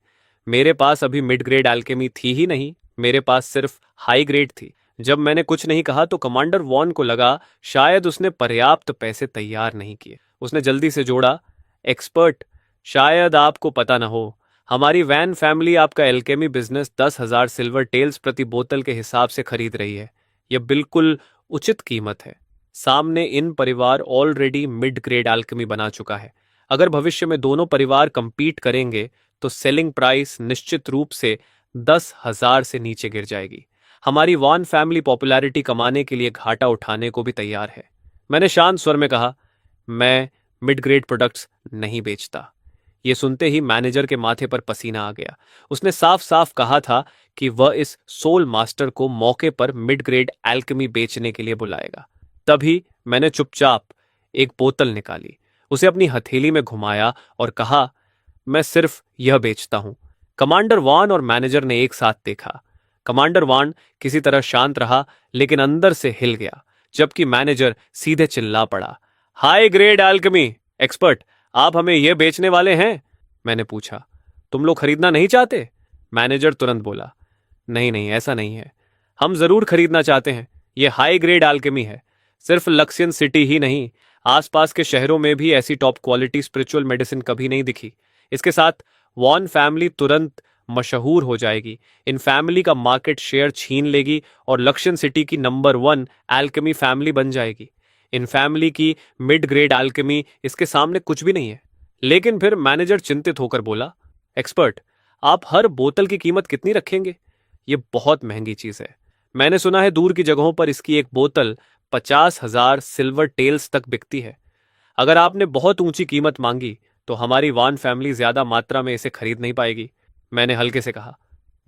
मेरे पास अभी मिड ग्रेड अल्केमी थी ही नहीं, मेरे पास सिर्फ हाई ग्रेड थी। जब मैंने कुछ नहीं कहा तो कमांडर वॉन को लगा शायद उसने पर्याप्त पैसे तैयार नहीं किए। उसने जल्दी से जोड़ा, एक्सपर्ट, शायद आपको पता न हो, हमारी वैन फैमिली आपका एल्केमी बिजनेस 10,000 सिल्वर टेल्स प्रति बोतल के हिसाब से खरीद रही है। यह बिल्कुल उचित कीमत है। सामने इन परिवार ऑलरेडी मिड ग्रेड अल्केमी बना चुका है। अगर भविष्य में दोनों परिवार कंपीट करेंगे तो सेलिंग प्राइस निश्चित रूप से 10,000 से नीचे गिर जाएगी। हमारी वॉन फैमिली पॉपुलैरिटी कमाने के लिए घाटा उठाने को भी तैयार है। मैंने शांत स्वर में कहा, मैं मिड ग्रेड प्रोडक्ट्स नहीं बेचता। यह सुनते ही मैनेजर के माथे पर पसीना आ गया। उसने साफ साफ कहा था कि वह इस सोल मास्टर को मौके पर मिड ग्रेड एल्केमी बेचने के लिए बुलाएगा। तभी मैंने चुपचाप एक बोतल निकाली, उसे अपनी हथेली में घुमाया और कहा, मैं सिर्फ यह बेचता हूं। कमांडर वान और मैनेजर ने एक साथ देखा। कमांडर वान किसी तरह शांत रहा, लेकिन अंदर से हिल गया, जबकि मैनेजर सीधे चिल्ला पड़ा, हाई ग्रेड एल्केमी एक्सपर्ट, आप हमें यह बेचने वाले हैं? मैंने पूछा, तुम लोग खरीदना नहीं चाहते? मैनेजर तुरंत बोला, नहीं नहीं, ऐसा नहीं है, हम जरूर खरीदना चाहते हैं। यह हाई ग्रेड एल्केमी है। सिर्फ लक्सियन सिटी ही नहीं, आसपास के शहरों में भी ऐसी टॉप क्वालिटी स्पिरिचुअल मेडिसिन कभी नहीं दिखी। इसके साथ वॉन फैमिली तुरंत मशहूर हो जाएगी, इन फैमिली का मार्केट शेयर छीन लेगी और लक्ष्यन सिटी की नंबर 1 एल्केमी फैमिली बन जाएगी। इन फैमिली की मिड ग्रेड एल्केमी इसके सामने कुछ भी नहीं है। लेकिन फिर मैनेजर चिंतित होकर बोला, एक्सपर्ट, आप हर बोतल की कीमत कितनी रखेंगे? ये बहुत महंगी चीज है। मैंने सुना है दूर की जगहों पर इसकी एक बोतल 50,000 सिल्वर टेल्स तक बिकती है। अगर आपने बहुत ऊंची कीमत मांगी तो हमारी वान फैमिली ज्यादा मात्रा में इसे खरीद नहीं पाएगी। मैंने हल्के से कहा,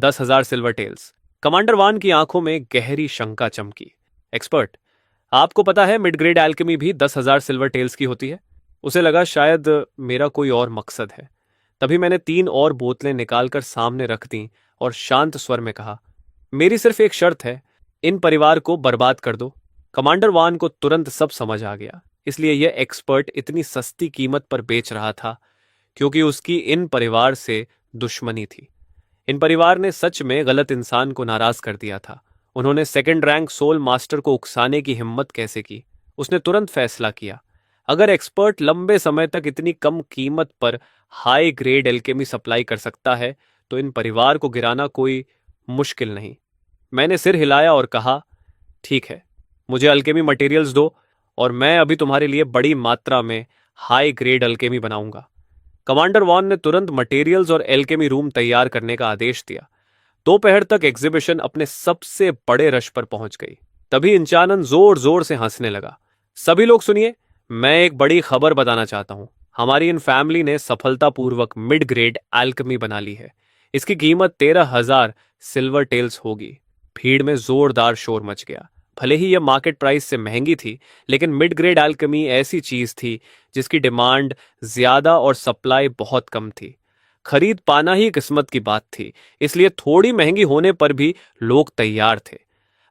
10,000 सिल्वर टेल्स। कमांडर वान की आंखों में गहरी शंका चमकी। एक्सपर्ट, आपको पता है मिड ग्रेड एल्केमी भी 10,000 सिल्वर टेल्स की होती है? उसे लगा शायद मेरा कोई और मकसद है। तभी मैंने 3 और बोतलें निकालकर सामने रख दी और शांत स्वर में कहा, मेरी सिर्फ एक शर्त है, इन परिवार को बर्बाद कर दो। कमांडर वान को तुरंत सब समझ आ गया, इसलिए यह एक्सपर्ट इतनी सस्ती कीमत पर बेच रहा था क्योंकि उसकी इन परिवार से दुश्मनी थी। इन परिवार ने सच में गलत इंसान को नाराज कर दिया था। उन्होंने 2nd रैंक सोल मास्टर को उकसाने की हिम्मत कैसे की? उसने तुरंत फैसला किया, अगर एक्सपर्ट लंबे समय तक इतनी कम कीमत पर हाई ग्रेड एल्केमी सप्लाई कर सकता है तो इन परिवार को गिराना कोई मुश्किल नहीं। मैंने सिर हिलाया और कहा, ठीक है, मुझे अल्केमी मटेरियल्स दो और मैं अभी तुम्हारे लिए बड़ी मात्रा में हाई ग्रेड अल्केमी बनाऊंगा। कमांडर वॉन ने तुरंत मटेरियल्स और एल्केमी रूम तैयार करने का आदेश दिया। दोपहर तक एग्जीबिशन अपने सबसे बड़े रश पर पहुंच गई। तभी इंचानन जोर जोर से हंसने लगा। सभी लोग सुनिए, मैं एक बड़ी खबर बताना चाहता हूं। हमारी इन फैमिली ने सफलतापूर्वक मिड ग्रेड एल्केमी बना ली है। इसकी कीमत 13,000 सिल्वर टेल्स होगी। भीड़ में जोरदार शोर मच गया। भले ही यह मार्केट प्राइस से महंगी थी, लेकिन मिड ग्रेड एल्केमी ऐसी चीज थी जिसकी डिमांड ज्यादा और सप्लाई बहुत कम थी। खरीद पाना ही किस्मत की बात थी, इसलिए थोड़ी महंगी होने पर भी लोग तैयार थे।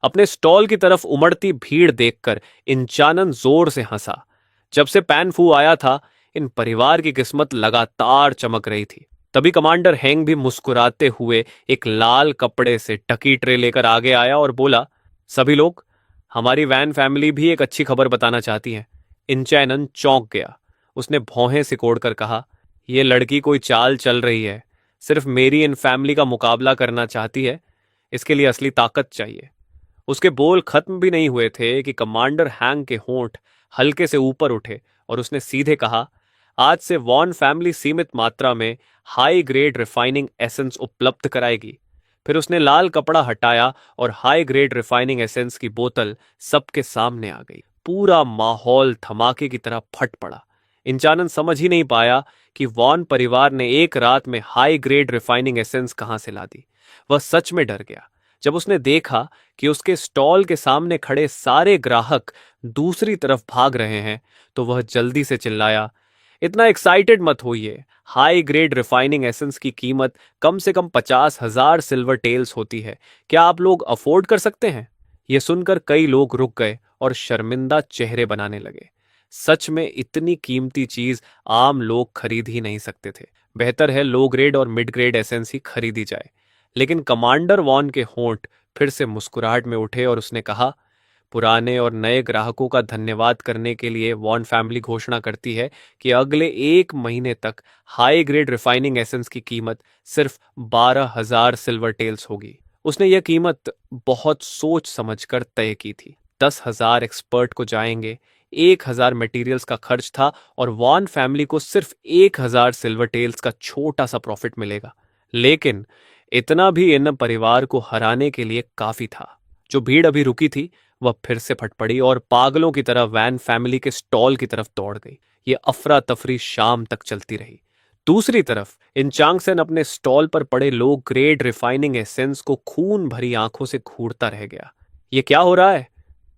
अपने स्टॉल की तरफ उमड़ती भीड़ देखकर इंचानन जोर से हंसा। जब से पैन फू आया था, इन परिवार की किस्मत लगातार चमक रही थी। तभी कमांडर हैंग भी मुस्कुराते हुए एक लाल कपड़े से ढकी ट्रे लेकर आगे आया और बोला, सभी लोग, हमारी वैन फैमिली भी एक अच्छी खबर बताना चाहती है। इंचैनन चौंक गया। उसने भौहें सिकोड़कर कहा, यह लड़की कोई चाल चल रही है, सिर्फ मेरी इन फैमिली का मुकाबला करना चाहती है। इसके लिए असली ताकत चाहिए। उसके बोल खत्म भी नहीं हुए थे कि कमांडर हैंग के होंठ हल्के से ऊपर उठे और उसने सीधे कहा, आज से वॉन फैमिली सीमित मात्रा में हाई ग्रेड रिफाइनिंग एसेंस उपलब्ध कराएगी। फिर उसने लाल कपड़ा हटाया और हाई ग्रेड रिफाइनिंग एसेंस की बोतल सबके सामने आ गई। पूरा माहौल धमाके की तरह फट पड़ा। इंचानन समझ ही नहीं पाया कि वॉन परिवार ने एक रात में हाई ग्रेड रिफाइनिंग एसेंस कहां से ला दी। वह सच में डर गया जब उसने देखा कि उसके स्टॉल के सामने खड़े सारे ग्राहक दूसरी तरफ भाग रहे हैं। तो वह जल्दी से चिल्लाया, इतना एक्साइटेड मत होइए। हाई ग्रेड रिफाइनिंग एसेंस की कीमत कम से कम 50,000 सिल्वर टेल्स होती है। क्या आप लोग अफोर्ड कर सकते हैं? यह सुनकर कई लोग रुक गए और शर्मिंदा चेहरे बनाने लगे। सच में इतनी कीमती चीज आम लोग खरीद ही नहीं सकते थे। बेहतर है लो ग्रेड और मिड ग्रेड एसेंस ही खरीदी जाए। लेकिन कमांडर वॉन के होंठ फिर से मुस्कुराहट में उठे और उसने कहा, पुराने और नए ग्राहकों का धन्यवाद करने के लिए वॉन फैमिली घोषणा करती है कि अगले 1 महीने तक हाई ग्रेड रिफाइनिंग एसेंस की कीमत सिर्फ 12,000 सिल्वर टेल्स होगी। उसने यह कीमत बहुत सोच समझकर तय की थी। 10,000 एक्सपर्ट को जाएंगे, 1,000 मटेरियल्स का खर्च था और वॉन फैमिली को सिर्फ 1,000 सिल्वर टेल्स का छोटा सा प्रॉफिट मिलेगा। लेकिन इतना भी इन परिवार को हराने के लिए काफी था। जो भीड़ अभी रुकी थी वह फिर से फट पड़ी और पागलों की तरह वैन फैमिली के स्टॉल की तरफ दौड़ गई। ये अफरा तफरी शाम तक चलती रही। दूसरी तरफ इन चांगसेन अपने स्टॉल पर पड़े लो ग्रेड रिफाइनिंग एसेंस को खून भरी आंखों से घूरता रह गया। ये क्या हो रहा है?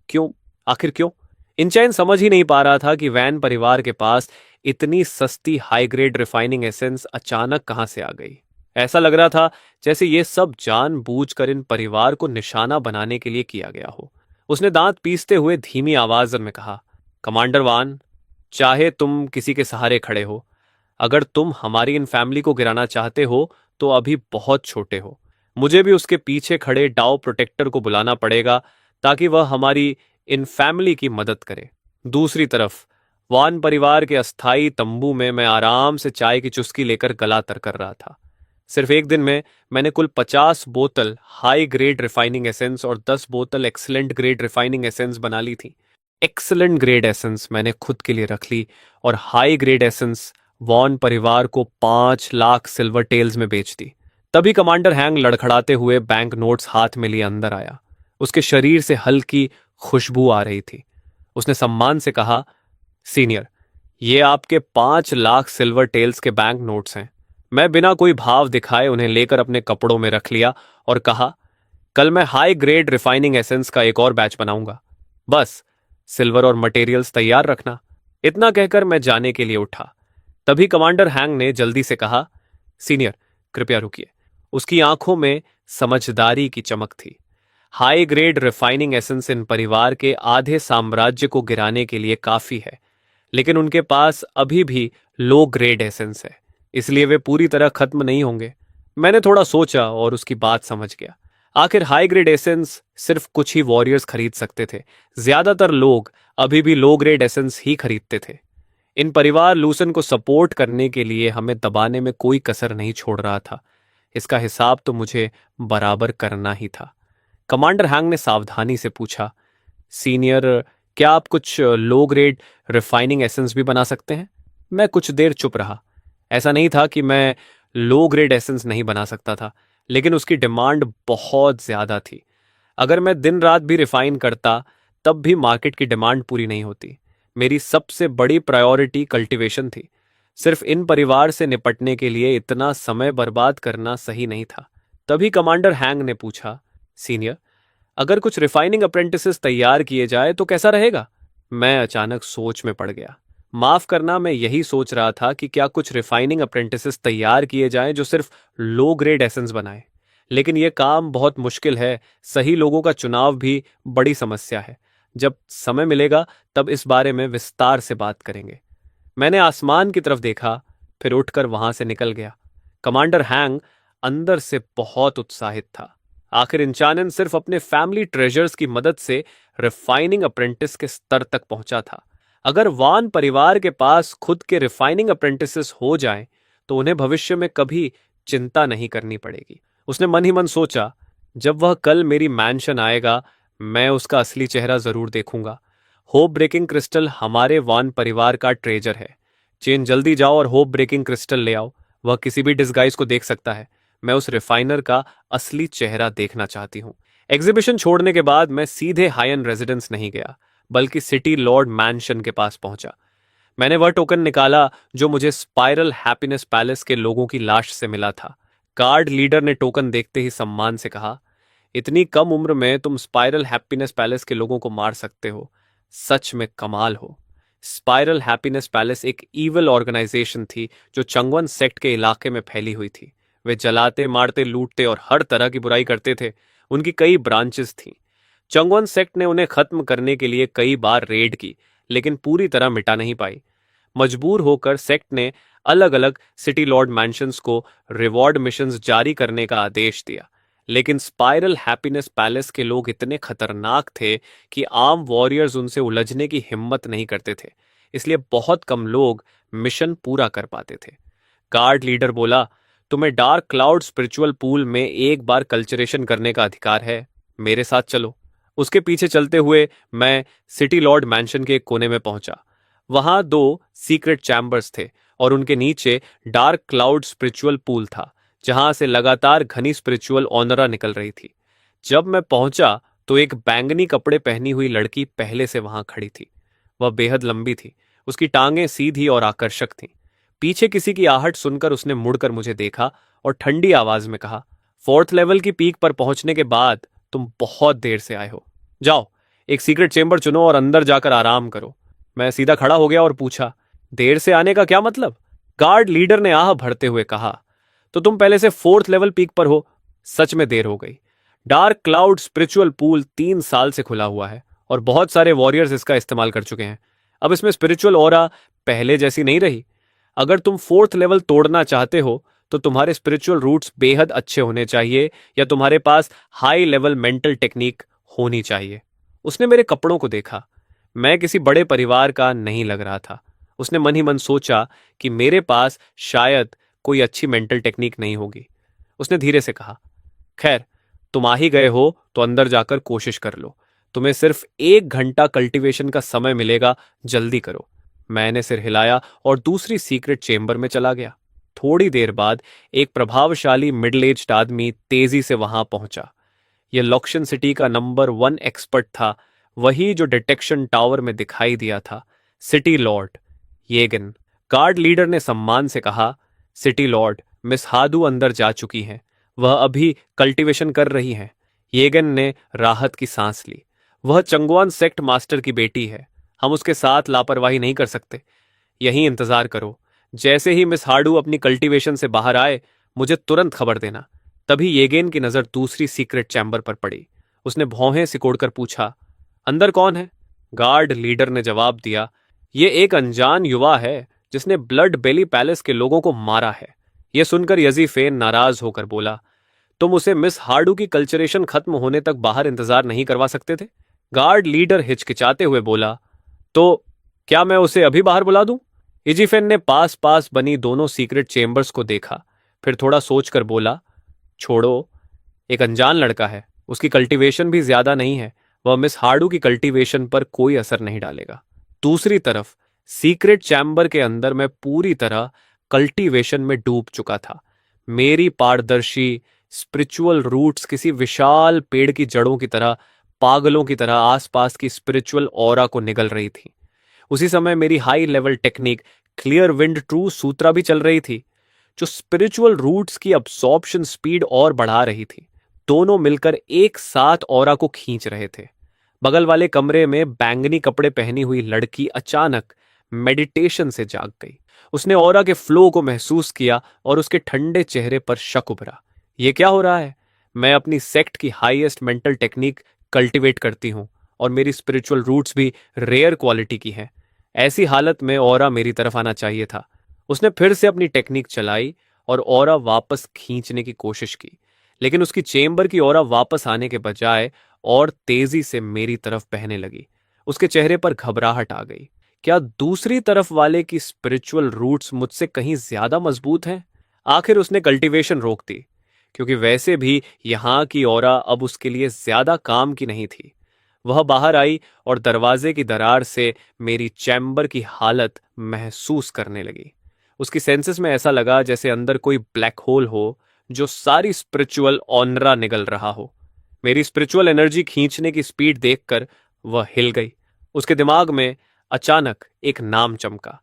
क्यों? आखिर क्यों? इंचैन समझ ही नहीं पा रहा था कि वैन परिवार के पास इतनी सस्ती हाई ग्रेड रिफाइनिंग एसेंस अचानक कहां से आ गई। ऐसा लग रहा था जैसे ये सब जानबूझकर इन परिवार को निशाना बनाने के लिए किया गया हो। उसने दांत पीसते हुए धीमी आवाज में कहा, कमांडर वान, चाहे तुम किसी के सहारे खड़े हो, अगर तुम हमारी इन फैमिली को गिराना चाहते हो तो अभी बहुत छोटे हो। मुझे भी उसके पीछे खड़े डाउ प्रोटेक्टर को बुलाना पड़ेगा ताकि वह हमारी इन फैमिली की मदद करे। दूसरी तरफ वान परिवार के अस्थाई तंबू में मैं आराम से चाय की चुस्की लेकर गला तर कर रहा था। सिर्फ एक दिन में मैंने कुल 50 बोतल हाई ग्रेड रिफाइनिंग एसेंस और 10 बोतल एक्सीलेंट ग्रेड रिफाइनिंग एसेंस बना ली थी। एक्सीलेंट ग्रेड एसेंस मैंने खुद के लिए रख ली और हाई ग्रेड एसेंस वॉन परिवार को 5 लाख सिल्वर टेल्स में बेच दी। तभी कमांडर हैंग लड़खड़ाते हुए बैंक नोट्स हाथ में लिए अंदर आया। उसके शरीर से हल्की खुशबू आ रही थी। उसने सम्मान से कहा, सीनियर, ये आपके 5 लाख सिल्वर टेल्स के बैंक नोट्स हैं। मैं बिना कोई भाव दिखाए उन्हें लेकर अपने कपड़ों में रख लिया और कहा, कल मैं हाई ग्रेड रिफाइनिंग एसेंस का एक और बैच बनाऊंगा। बस सिल्वर और मटेरियल्स तैयार रखना। इतना कहकर मैं जाने के लिए उठा। तभी कमांडर हैंग ने जल्दी से कहा, सीनियर, कृपया रुकिए। उसकी आंखों में समझदारी की चमक थी। हाई ग्रेड रिफाइनिंग एसेंस इन परिवार के आधे साम्राज्य को गिराने के लिए काफी है, लेकिन उनके पास अभी भी लो ग्रेड एसेंस है, इसलिए वे पूरी तरह खत्म नहीं होंगे। मैंने थोड़ा सोचा और उसकी बात समझ गया। आखिर हाई ग्रेड एसेंस सिर्फ कुछ ही वॉरियर्स खरीद सकते थे। ज्यादातर लोग अभी भी लो ग्रेड एसेंस ही खरीदते थे। इन परिवार लूसन को सपोर्ट करने के लिए हमें दबाने में कोई कसर नहीं छोड़ रहा था। इसका हिसाब तो मुझे बराबर करना ही था। कमांडर हैंग ने सावधानी से पूछा, सीनियर, क्या आप कुछ लो ग्रेड रिफाइनिंग एसेंस भी बना सकते हैं? मैं कुछ देर चुप रहा। ऐसा नहीं था कि मैं लो ग्रेड एसेंस नहीं बना सकता था, लेकिन उसकी डिमांड बहुत ज्यादा थी। अगर मैं दिन रात भी रिफाइन करता तब भी मार्केट की डिमांड पूरी नहीं होती। मेरी सबसे बड़ी प्रायोरिटी कल्टीवेशन थी। सिर्फ इन परिवार से निपटने के लिए इतना समय बर्बाद करना सही नहीं था। तभी कमांडर हैंग ने पूछा, सीनियर, अगर कुछ रिफाइनिंग अप्रेंटिसेस तैयार किए जाए तो कैसा रहेगा? मैं अचानक सोच में पड़ गया। माफ करना, मैं यही सोच रहा था कि क्या कुछ रिफाइनिंग अप्रेंटिसेस तैयार किए जाएं जो सिर्फ लो ग्रेड एसेंस बनाए। लेकिन यह काम बहुत मुश्किल है। सही लोगों का चुनाव भी बड़ी समस्या है। जब समय मिलेगा तब इस बारे में विस्तार से बात करेंगे। मैंने आसमान की तरफ देखा, फिर उठकर वहां से निकल गया। कमांडर हैंग अंदर से बहुत उत्साहित था। आखिर इंचानन सिर्फ अपने फैमिली ट्रेजर्स की मदद से रिफाइनिंग अप्रेंटिस के स्तर तक पहुंचा था। अगर वान परिवार के पास खुद के रिफाइनिंग अप्रेंटिसेस हो जाएं, तो उन्हें भविष्य में कभी चिंता नहीं करनी पड़ेगी। उसने मन ही मन सोचा, जब वह कल मेरी मैंशन आएगा, मैं उसका असली चेहरा जरूर देखूंगा। होप ब्रेकिंग क्रिस्टल हमारे वान परिवार का ट्रेजर है। चेन, जल्दी जाओ और होप ब्रेकिंग क्रिस्टल ले आओ। वह किसी भी डिस्गाइज को देख सकता है। मैं उस रिफाइनर का असली चेहरा देखना चाहती हूँ। एग्जीबिशन छोड़ने के बाद मैं सीधे हाई एंड रेजिडेंस नहीं गया, बल्कि सिटी लॉर्ड मैंशन के पास पहुंचा। मैंने वह टोकन निकाला जो मुझे स्पाइरल हैप्पीनेस पैलेस के लोगों की लाश से मिला था। गार्ड लीडर ने टोकन देखते ही सम्मान से कहा, इतनी कम उम्र में तुम स्पाइरल हैप्पीनेस पैलेस के लोगों को मार सकते हो, सच में कमाल हो। स्पाइरल हैप्पीनेस पैलेस एक ईविल ऑर्गेनाइजेशन थी जो चंगवन सेक्ट के इलाके में फैली हुई थी। वे जलाते, मारते, लूटते और हर तरह की बुराई करते थे। उनकी कई ब्रांचेस थीं। चंगवन सेक्ट ने उन्हें खत्म करने के लिए कई बार रेड की, लेकिन पूरी तरह मिटा नहीं पाई। मजबूर होकर सेक्ट ने अलग अलग सिटी लॉर्ड मैंशंस को रिवॉर्ड मिशंस जारी करने का आदेश दिया, लेकिन स्पाइरल हैप्पीनेस पैलेस के लोग इतने खतरनाक थे कि आम वॉरियर्स उनसे उलझने की हिम्मत नहीं करते थे। इसलिए बहुत कम लोग मिशन पूरा कर पाते थे। गार्ड लीडर बोला, तुम्हें डार्क क्लाउड स्पिरिचुअल पूल में एक बार कल्चरेशन करने का अधिकार है, मेरे साथ चलो। उसके पीछे चलते हुए मैं सिटी लॉर्ड मैंशन के एक कोने में पहुंचा। वहां 2 सीक्रेट चैम्बर्स थे और उनके नीचे डार्क क्लाउड स्पिरिचुअल पूल था, जहां से लगातार घनी स्पिरिचुअल ऑनरा निकल रही थी। जब मैं पहुंचा तो एक बैंगनी कपड़े पहनी हुई लड़की पहले से वहां खड़ी थी। वह बेहद लंबी थी, उसकी टांगें सीधी और आकर्षक थीं। पीछे किसी की आहट सुनकर उसने मुड़कर मुझे देखा और ठंडी आवाज में कहा, 4th लेवल की पीक पर पहुंचने के बाद तुम बहुत देर से आए हो। जाओ, एक सीक्रेट चेंबर चुनो और अंदर जाकर आराम करो। मैं सीधा खड़ा हो गया और पूछा, देर से आने का क्या मतलब? गार्ड लीडर ने आह भरते हुए कहा, तो तुम पहले से 4th लेवल पीक पर हो। सच में देर हो गई। डार्क क्लाउड स्पिरिचुअल पूल 3 साल से खुला हुआ है और बहुत सारे वॉरियर्स इसका इस्तेमाल कर चुके हैं। अब इसमें स्पिरिचुअल ऑरा पहले जैसी नहीं रही। अगर तुम 4th लेवल तोड़ना चाहते हो तो तुम्हारे स्पिरिचुअल रूट्स बेहद अच्छे होने चाहिए या तुम्हारे पास हाई लेवल मेंटल टेक्निक होनी चाहिए। उसने मेरे कपड़ों को देखा। मैं किसी बड़े परिवार का नहीं लग रहा था। उसने मन ही मन सोचा कि मेरे पास शायद कोई अच्छी मेंटल टेक्निक नहीं होगी। उसने धीरे से कहा, खैर, तुम आ ही गए हो तो अंदर जाकर कोशिश कर लो। तुम्हें सिर्फ 1 घंटा कल्टीवेशन का समय मिलेगा, जल्दी करो। मैंने सिर हिलाया और दूसरी सीक्रेट चेंबर में चला गया। थोड़ी देर बाद एक प्रभावशाली मिडिल एज्ड आदमी तेजी से वहां पहुंचा। यह लॉक्शन सिटी का नंबर 1 एक्सपर्ट था, वही जो डिटेक्शन टावर में दिखाई दिया था, सिटी लॉर्ड येगन। गार्ड लीडर ने सम्मान से कहा, सिटी लॉर्ड, मिस हादू अंदर जा चुकी हैं। वह अभी कल्टीवेशन कर रही हैं। येगन ने राहत की सांस ली। वह चंगवान सेक्ट मास्टर की बेटी है। हम उसके साथ लापरवाही नहीं कर सकते। यहीं इंतजार करो। जैसे ही मिस हाडू अपनी कल्टीवेशन से बाहर आए, मुझे तुरंत खबर देना। तभी येगेन की नजर दूसरी सीक्रेट चैम्बर पर पड़ी। उसने भौहें सिकोड़कर पूछा, अंदर कौन है? गार्ड लीडर ने जवाब दिया, ये एक अनजान युवा है जिसने ब्लड बेली पैलेस के लोगों को मारा है। यह सुनकर यजीफेन नाराज होकर बोला, तुम उसे मिस हार्डू की कल्चरेशन खत्म होने तक बाहर इंतजार नहीं करवा सकते थे? गार्ड लीडर हिचकिचाते हुए बोला, तो क्या मैं उसे अभी बाहर बुला दूं? इजीफेन ने पास पास बनी दोनों सीक्रेट चेंबर्स को देखा, फिर थोड़ा सोचकर बोला, छोड़ो, एक अनजान लड़का है, उसकी कल्टीवेशन भी ज्यादा नहीं है, वह मिस हार्डू की कल्टीवेशन पर कोई असर नहीं डालेगा। दूसरी तरफ सीक्रेट चैम्बर के अंदर मैं पूरी तरह कल्टीवेशन में डूब चुका था। मेरी पारदर्शी स्पिरिचुअल रूट्स किसी विशाल पेड़ की जड़ों की तरह, पागलों की तरह आसपास की स्पिरिचुअल ऑरा को निगल रही थी। उसी समय मेरी high level technique clear wind true sutra भी चल रही थी, जो स्पिरिचुअल रूट्स की अब्सॉर्प्शन स्पीड और बढ़ा रही थी। दोनों मिलकर एक साथ ऑरा को खींच रहे थे। बगल वाले कमरे में बैंगनी कपड़े पहनी हुई लड़की अचानक मेडिटेशन से जाग गई। उसने ऑरा के फ्लो को महसूस किया और उसके ठंडे चेहरे पर शक उभरा। यह क्या हो रहा है? मैं अपनी सेक्ट की हाईएस्ट मेंटल टेक्निक कल्टीवेट करती हूं और मेरी स्पिरिचुअल रूट्स भी रेयर क्वालिटी की हैं। ऐसी हालत में ऑरा मेरी तरफ आना चाहिए था। उसने फिर से अपनी टेक्निक चलाई और ऑरा वापस खींचने की कोशिश की, लेकिन उसकी चेंबर की ऑरा वापस आने के बजाय और तेजी से मेरी तरफ बहने लगी। उसके चेहरे पर घबराहट आ गई। क्या दूसरी तरफ वाले की स्पिरिचुअल रूट्स मुझसे कहीं ज्यादा मजबूत हैं? आखिर उसने कल्टीवेशन रोक दी, क्योंकि वैसे भी यहां की ऑरा अब उसके लिए ज्यादा काम की नहीं थी। वह बाहर आई और दरवाजे की दरार से मेरी चैम्बर की हालत महसूस करने लगी। उसकी सेंसेस में ऐसा लगा जैसे अंदर कोई ब्लैक होल हो जो सारी स्पिरिचुअल ऑनरा निगल रहा हो। मेरी स्पिरिचुअल एनर्जी खींचने की स्पीड देखकर वह हिल गई। उसके दिमाग में अचानक एक नाम चमका।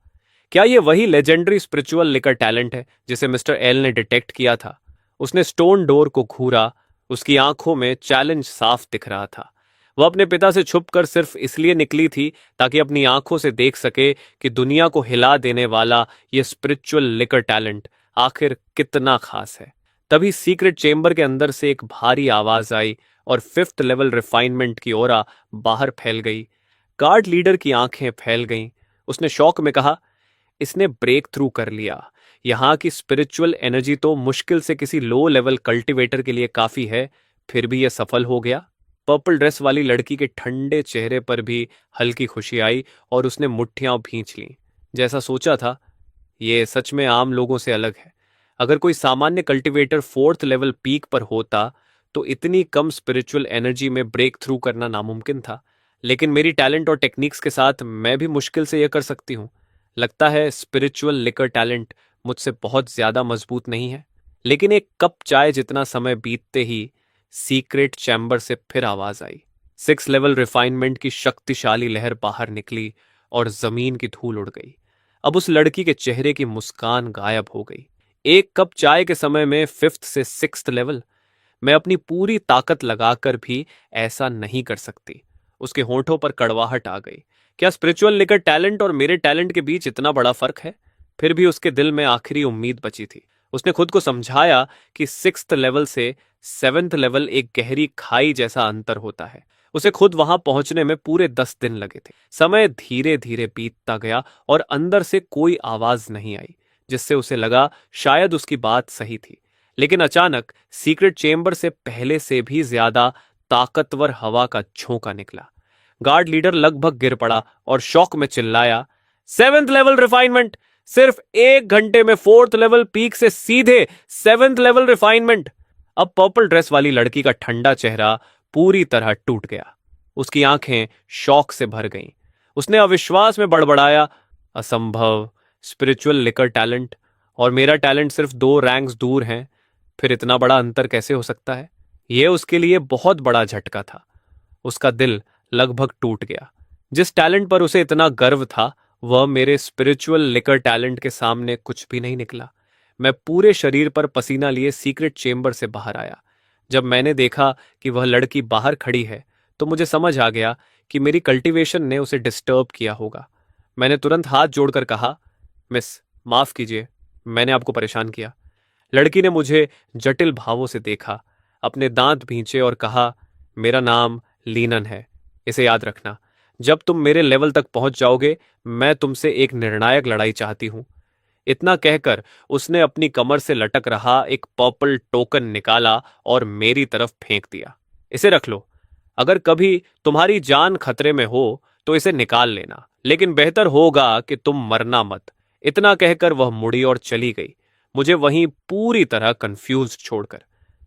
क्या यह वही लेजेंडरी स्पिरिचुअल लिकर टैलेंट है जिसे मिस्टर एल ने डिटेक्ट किया था? उसने स्टोन डोर को घूरा। उसकी आंखों में चैलेंज साफ दिख रहा था। वह अपने पिता से छुपकर सिर्फ इसलिए निकली थी ताकि अपनी आंखों से देख सके कि दुनिया को हिला देने वाला यह स्पिरिचुअल लिकर टैलेंट आखिर कितना खास है। तभी सीक्रेट चेंबर के अंदर से एक भारी आवाज आई और फिफ्थ लेवल रिफाइनमेंट की ओर बाहर फैल गई। गार्ड लीडर की आंखें फैल गईं। उसने शौक में कहा, इसने ब्रेक थ्रू कर लिया। यहां की स्पिरिचुअल एनर्जी तो मुश्किल से किसी लो लेवल कल्टीवेटर के लिए काफी है, फिर भी यह सफल हो गया। पर्पल ड्रेस वाली लड़की के ठंडे चेहरे पर भी हल्की खुशी आई और उसने मुट्ठियां भींच लीं। जैसा सोचा था, ये सच में आम लोगों से अलग है। अगर कोई सामान्य कल्टीवेटर फोर्थ लेवल पीक पर होता तो इतनी कम स्पिरिचुअल एनर्जी में ब्रेक थ्रू करना नामुमकिन था। लेकिन मेरी टैलेंट और टेक्निक्स के साथ मैं भी मुश्किल से यह कर सकती हूँ। लगता है स्पिरिचुअल लिकर टैलेंट मुझसे बहुत ज्यादा मजबूत नहीं है। लेकिन एक कप चाय जितना समय बीतते ही सीक्रेट चैम्बर से फिर आवाज आई। सिक्स लेवल रिफाइनमेंट की शक्तिशाली लहर बाहर निकली और जमीन की धूल उड़ गई। अब उस लड़की के चेहरे की मुस्कान गायब हो गई। एक कप चाय के समय में फिफ्थ से सिक्स्थ लेवल, मैं अपनी पूरी ताकत लगाकर भी ऐसा नहीं कर सकती। उसके होंठों पर कड़वाहट आ गई। क्या स्पिरिचुअल लिकर टैलेंट और मेरे टैलेंट के बीच इतना बड़ा फर्क है? फिर भी उसके दिल में आखिरी उम्मीद बची थी। उसने खुद को समझाया कि सिक्स्थ लेवल से सेवेंथ लेवल एक गहरी खाई जैसा अंतर होता है। उसे खुद वहां पहुंचने में पूरे 10 दिन लगे थे। समय धीरे धीरे बीतता गया और अंदर से कोई आवाज नहीं आई, जिससे उसे लगा शायद उसकी बात सही थी। लेकिन अचानक सीक्रेट चेंबर से पहले से भी ज्यादा ताकतवर हवा का झोंका निकला। गार्ड लीडर लगभग गिर पड़ा और शौक में चिल्लाया, सेवेंथ लेवल रिफाइनमेंट! सिर्फ 1 घंटे में फोर्थ लेवल पीक से सीधे सेवेंथ लेवल रिफाइनमेंट! अब पर्पल ड्रेस वाली लड़की का ठंडा चेहरा पूरी तरह टूट गया। उसकी आंखें शौक से भर गईं। उसने अविश्वास में बड़बड़ाया, असंभव! स्पिरिचुअल लिकर टैलेंट और मेरा टैलेंट सिर्फ 2 रैंक्स दूर हैं। फिर इतना बड़ा अंतर कैसे हो सकता है? यह उसके लिए बहुत बड़ा झटका था। उसका दिल लगभग टूट गया। जिस टैलेंट पर उसे इतना गर्व था, वह मेरे स्पिरिचुअल लिकर टैलेंट के सामने कुछ भी नहीं निकला। मैं पूरे शरीर पर पसीना लिए सीक्रेट चेंबर से बाहर आया। जब मैंने देखा कि वह लड़की बाहर खड़ी है, तो मुझे समझ आ गया कि मेरी कल्टीवेशन ने उसे डिस्टर्ब किया होगा। मैंने तुरंत हाथ जोड़कर कहा, मिस, माफ कीजिए, मैंने आपको परेशान किया। लड़की ने मुझे जटिल भावों से देखा, अपने दांत भींचे और कहा, मेरा नाम लीनन है, इसे याद रखना। जब तुम मेरे लेवल तक पहुंच जाओगे, मैं तुमसे एक निर्णायक लड़ाई चाहती हूं। इतना कहकर उसने अपनी कमर से लटक रहा एक पर्पल टोकन निकाला और मेरी तरफ फेंक दिया। इसे रख लो। अगर कभी तुम्हारी जान खतरे में हो तो इसे निकाल लेना, लेकिन बेहतर होगा कि तुम मरना मत। इतना कहकर वह मुड़ी और चली गई, मुझे वहीं पूरी तरह कंफ्यूज छोड़कर।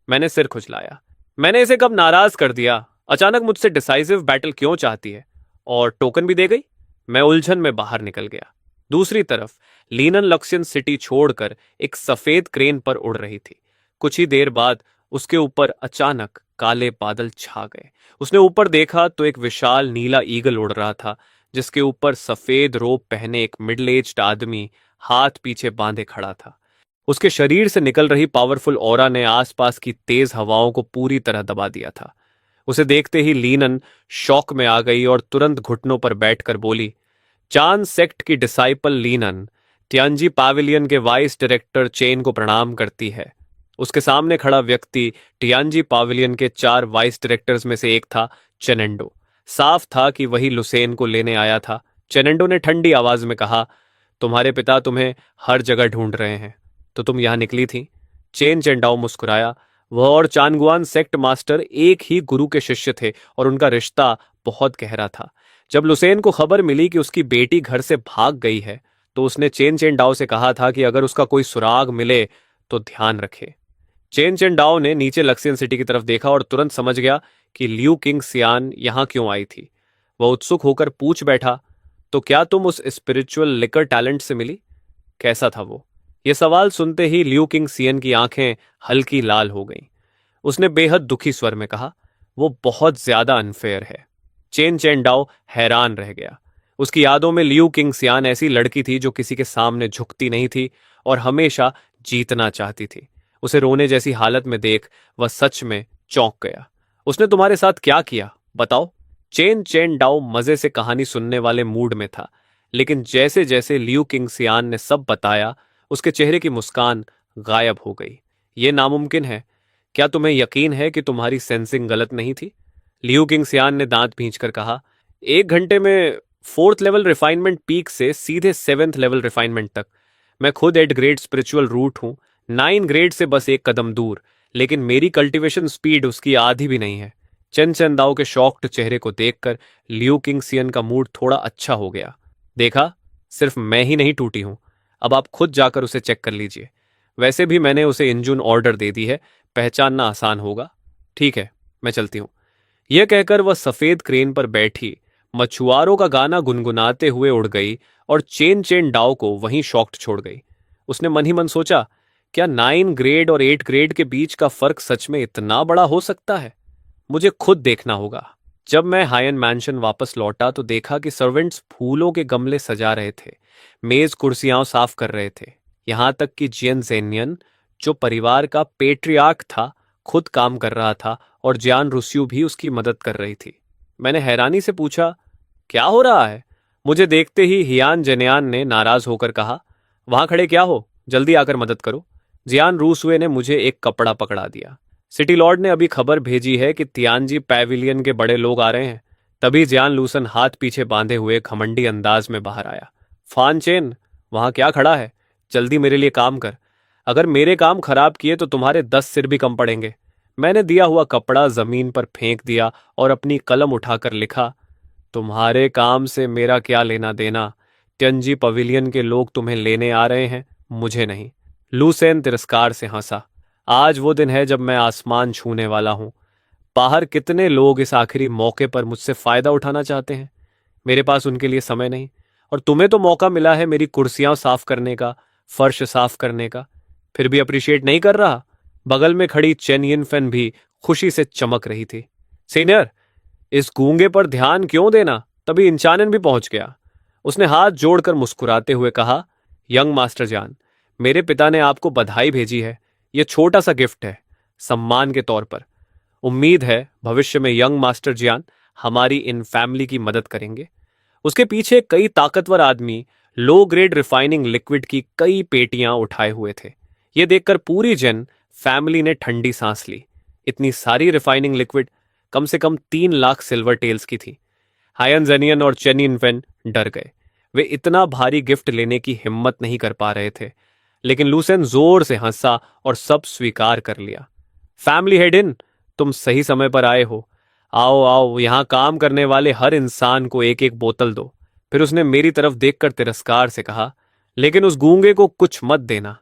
मैंने सिर खुजलाया। मैंने इसे कब नाराज कर दिया? अचानक मुझसे डिसाइसिव बैटल क्यों चाहती है? और टोकन भी दे गई। मैं उलझन में बाहर निकल गया। दूसरी तरफ लीनन लक्ष्यन सिटी छोड़कर एक सफेद क्रेन पर उड़ रही थी। कुछ ही देर बाद उसके ऊपर अचानक काले बादल छा गए। उसने ऊपर देखा तो एक विशाल नीला ईगल उड़ रहा था, जिसके ऊपर सफेद रोब पहने एक मिडिल एज्ड आदमी हाथ पीछे बांधे खड़ा था। उसके शरीर से निकल रही पावरफुल ऑरा ने आसपास की तेज हवाओं को पूरी तरह दबा दिया था। उसे देखते ही लीनन शौक में आ गई और तुरंत घुटनों पर बैठकर बोली, चांद सेक्ट की डिसाइपल लीनन तियांजी पैविलियन के वाइस डायरेक्टर चेन को प्रणाम करती है। उसके सामने खड़ा व्यक्ति टियांजी पैविलियन के 4 वाइस डायरेक्टर्स में से एक था, चेनेंडो। साफ था कि वही लुसेन को लेने आया था। चेनेंडो ने ठंडी आवाज में कहा, तुम्हारे पिता तुम्हें हर जगह ढूंढ रहे हैं, तो तुम यहां निकली थी? चेन चेंडाओ मुस्कुराया। वह और चानगुआन सेक्ट मास्टर एक ही गुरु के शिष्य थे और उनका रिश्ता बहुत गहरा था। जब लुसेन को खबर मिली कि उसकी बेटी घर से भाग गई है तो उसने चेन चेन डाओ से कहा था कि अगर उसका कोई सुराग मिले तो ध्यान रखे। चेन चेन डाओ ने नीचे लक्सियन सिटी की तरफ देखा और तुरंत समझ गया कि लियू किंग सियान यहां क्यों आई थी। वह उत्सुक होकर पूछ बैठा, तो क्या तुम उस स्पिरिचुअल लिकर टैलेंट से मिली? कैसा था वो? यह सवाल सुनते ही लियू किंग सियन की आंखें हल्की लाल हो गईं। उसने बेहद दुखी स्वर में कहा, वो बहुत ज्यादा अनफेयर है। चेन चेन डाओ हैरान रह गया। उसकी यादों में लियू किंग सियान ऐसी लड़की थी जो किसी के सामने झुकती नहीं थी और हमेशा जीतना चाहती थी। उसे रोने जैसी हालत में देख वह सच में चौंक गया। उसने तुम्हारे साथ क्या किया, बताओ? चेन चेन डाओ मजे से कहानी सुनने वाले मूड में था, लेकिन जैसे जैसे लियू किंग सियान ने सब बताया उसके चेहरे की मुस्कान गायब हो गई। यह नामुमकिन है। क्या तुम्हें यकीन है कि तुम्हारी सेंसिंग गलत नहीं थी? लियू किंग सियान ने दांत भींचकर कहा, 1 घंटे में 4th लेवल रिफाइनमेंट पीक से सीधे 7th लेवल रिफाइनमेंट तक। मैं खुद 8 ग्रेड स्पिरिचुअल रूट हूं, 9 ग्रेड से बस एक कदम दूर, लेकिन मेरी कल्टीवेशन स्पीड उसकी आधी भी नहीं है। चेन चेन दाओ के शॉक्ड चेहरे को देखकर लियू किंग सियन का मूड थोड़ा अच्छा हो गया। देखा, सिर्फ मैं ही नहीं टूटी हूं। अब आप खुद जाकर उसे चेक कर लीजिए। वैसे भी मैंने उसे इंजन ऑर्डर दे दी है, पहचानना आसान होगा। ठीक है, मैं चलती हूं। यह कहकर वह सफेद क्रेन पर बैठी मछुआरों का गाना गुनगुनाते हुए उड़ गई और चेन चेन डाओ को वहीं शॉक्ड छोड़ गई। उसने मन ही मन सोचा, क्या 9 ग्रेड और 8 ग्रेड के बीच का फर्क सच में इतना बड़ा हो सकता है? मुझे खुद देखना होगा। जब मैं हायन मैंशन वापस लौटा तो देखा कि सर्वेंट्स फूलों के गमले सजा रहे थे, मेज कुर्सियां साफ कर रहे थे। यहां तक कि जियन जेनियन, जो परिवार का पेट्रियार्क था, खुद काम कर रहा था और जियान रुस्यू भी उसकी मदद कर रही थी। मैंने हैरानी से पूछा, क्या हो रहा है? मुझे देखते ही हियान जेनियान ने नाराज होकर कहा, वहां खड़े क्या हो, जल्दी आकर मदद करो। जियान रूसवे ने मुझे एक कपड़ा पकड़ा दिया। सिटी लॉर्ड ने अभी खबर भेजी है कि तियानजी पैविलियन के बड़े लोग आ रहे हैं। तभी जियान लूसन हाथ पीछे बांधे हुए घमंडी अंदाज में बाहर आया। फान चेन, वहां क्या खड़ा है? जल्दी मेरे लिए काम कर। अगर मेरे काम खराब किए तो तुम्हारे 10 सिर भी कम पड़ेंगे। मैंने दिया हुआ कपड़ा जमीन पर फेंक दिया और अपनी कलम उठाकर लिखा, तुम्हारे काम से मेरा क्या लेना देना? त्यंजी पवेलियन के लोग तुम्हें लेने आ रहे हैं, मुझे नहीं। लूसेन तिरस्कार से हंसा। आज वो दिन है जब मैं आसमान छूने वाला हूं। बाहर कितने लोग इस आखिरी मौके पर मुझसे फायदा उठाना चाहते हैं। मेरे पास उनके लिए समय नहीं। और तुम्हें तो मौका मिला है मेरी कुर्सियां साफ करने का, फर्श साफ करने का, फिर भी अप्रिशिएट नहीं कर रहा। बगल में खड़ी चेन यिनफेन भी खुशी से चमक रही थी। सीनियर, इस गूंगे पर ध्यान क्यों देना? तभी इंचानन भी पहुंच गया। उसने हाथ जोड़कर मुस्कुराते हुए कहा, यंग मास्टर जान, मेरे पिता ने आपको बधाई भेजी है। यह छोटा सा गिफ्ट है, सम्मान के तौर पर। उम्मीद है भविष्य में यंग मास्टर जियान हमारी इन फैमिली की मदद करेंगे। उसके पीछे कई ताकतवर आदमी लो ग्रेड रिफाइनिंग लिक्विड की कई पेटियां उठाए हुए थे। यह देखकर पूरी जन फैमिली ने ठंडी सांस ली। इतनी सारी रिफाइनिंग लिक्विड कम से कम 3 लाख सिल्वर टेल्स की थी। हायन जेनियन और चेन यिनफेन डर गए। वे इतना भारी गिफ्ट लेने की हिम्मत नहीं कर पा रहे थे, लेकिन लूसेन जोर से हंसा और सब स्वीकार कर लिया। फैमिली हेड इन, तुम सही समय पर आए हो। आओ आओ, यहां काम करने वाले हर इंसान को एक एक बोतल दो। फिर उसने मेरी तरफ देखकर तिरस्कार से कहा, लेकिन उस गूंगे को कुछ मत देना।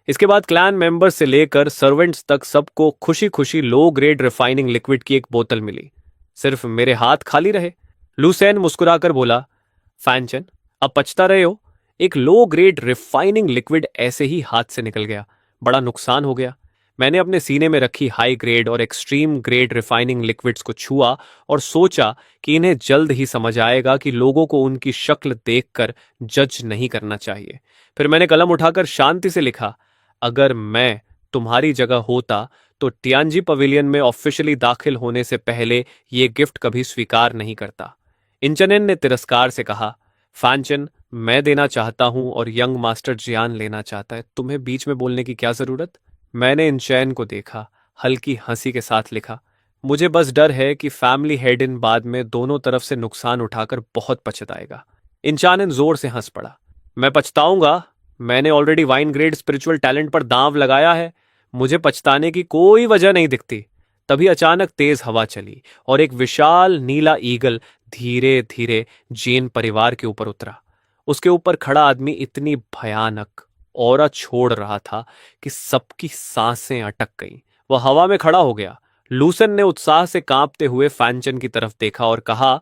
इसके बाद क्लैन मेंबर्स से लेकर सर्वेंट्स तक सबको खुशी खुशी लो ग्रेड रिफाइनिंग लिक्विड की एक बोतल मिली। सिर्फ मेरे हाथ खाली रहे। लूसेन मुस्कुराकर बोला, फैनचन, अब पछता रहे हो? एक लो ग्रेड रिफाइनिंग लिक्विड ऐसे ही हाथ से निकल गया, बड़ा नुकसान हो गया। मैंने अपने सीने में रखी हाई ग्रेड और एक्सट्रीम ग्रेड रिफाइनिंग लिक्विड्स को छुआ और सोचा कि इन्हें जल्द ही समझ आएगा कि लोगों को उनकी शक्ल देखकर जज नहीं करना चाहिए। फिर मैंने कलम उठाकर शांति से लिखा, अगर मैं तुम्हारी जगह होता तो टियानजी पवेलियन में ऑफिशियली दाखिल होने से पहले ये गिफ्ट कभी स्वीकार नहीं करता। इंचनेन ने तिरस्कार से कहा, फैनचन, मैं देना चाहता हूं और यंग मास्टर जियान लेना चाहता है। तुम्हें बीच में बोलने की क्या जरूरत? मैंने इंचैन को देखा, हल्की हंसी के साथ लिखा, मुझे बस डर है कि फैमिली हेड इन बाद में दोनों तरफ से नुकसान उठाकर बहुत पछताएगा। इंचानन जोर से हंस पड़ा, मैं पछताऊंगा? मैंने already wine grade spiritual talent पर दांव लगाया है। मुझे पछताने की कोई वजह नहीं दिखती। तभी अचानक तेज हवा चली और एक विशाल नीला ईगल धीरे धीरे जैन परिवार के ऊपर उतरा। उसके ऊपर खड़ा आदमी इतनी भयानक ऑरा छोड़ रहा था कि सबकी सांसें अटक गईं। वह हवा में खड़ा हो गया। लूसन ने उत्साह से कांपते हुए फैनचन की तरफ देखा और कहा,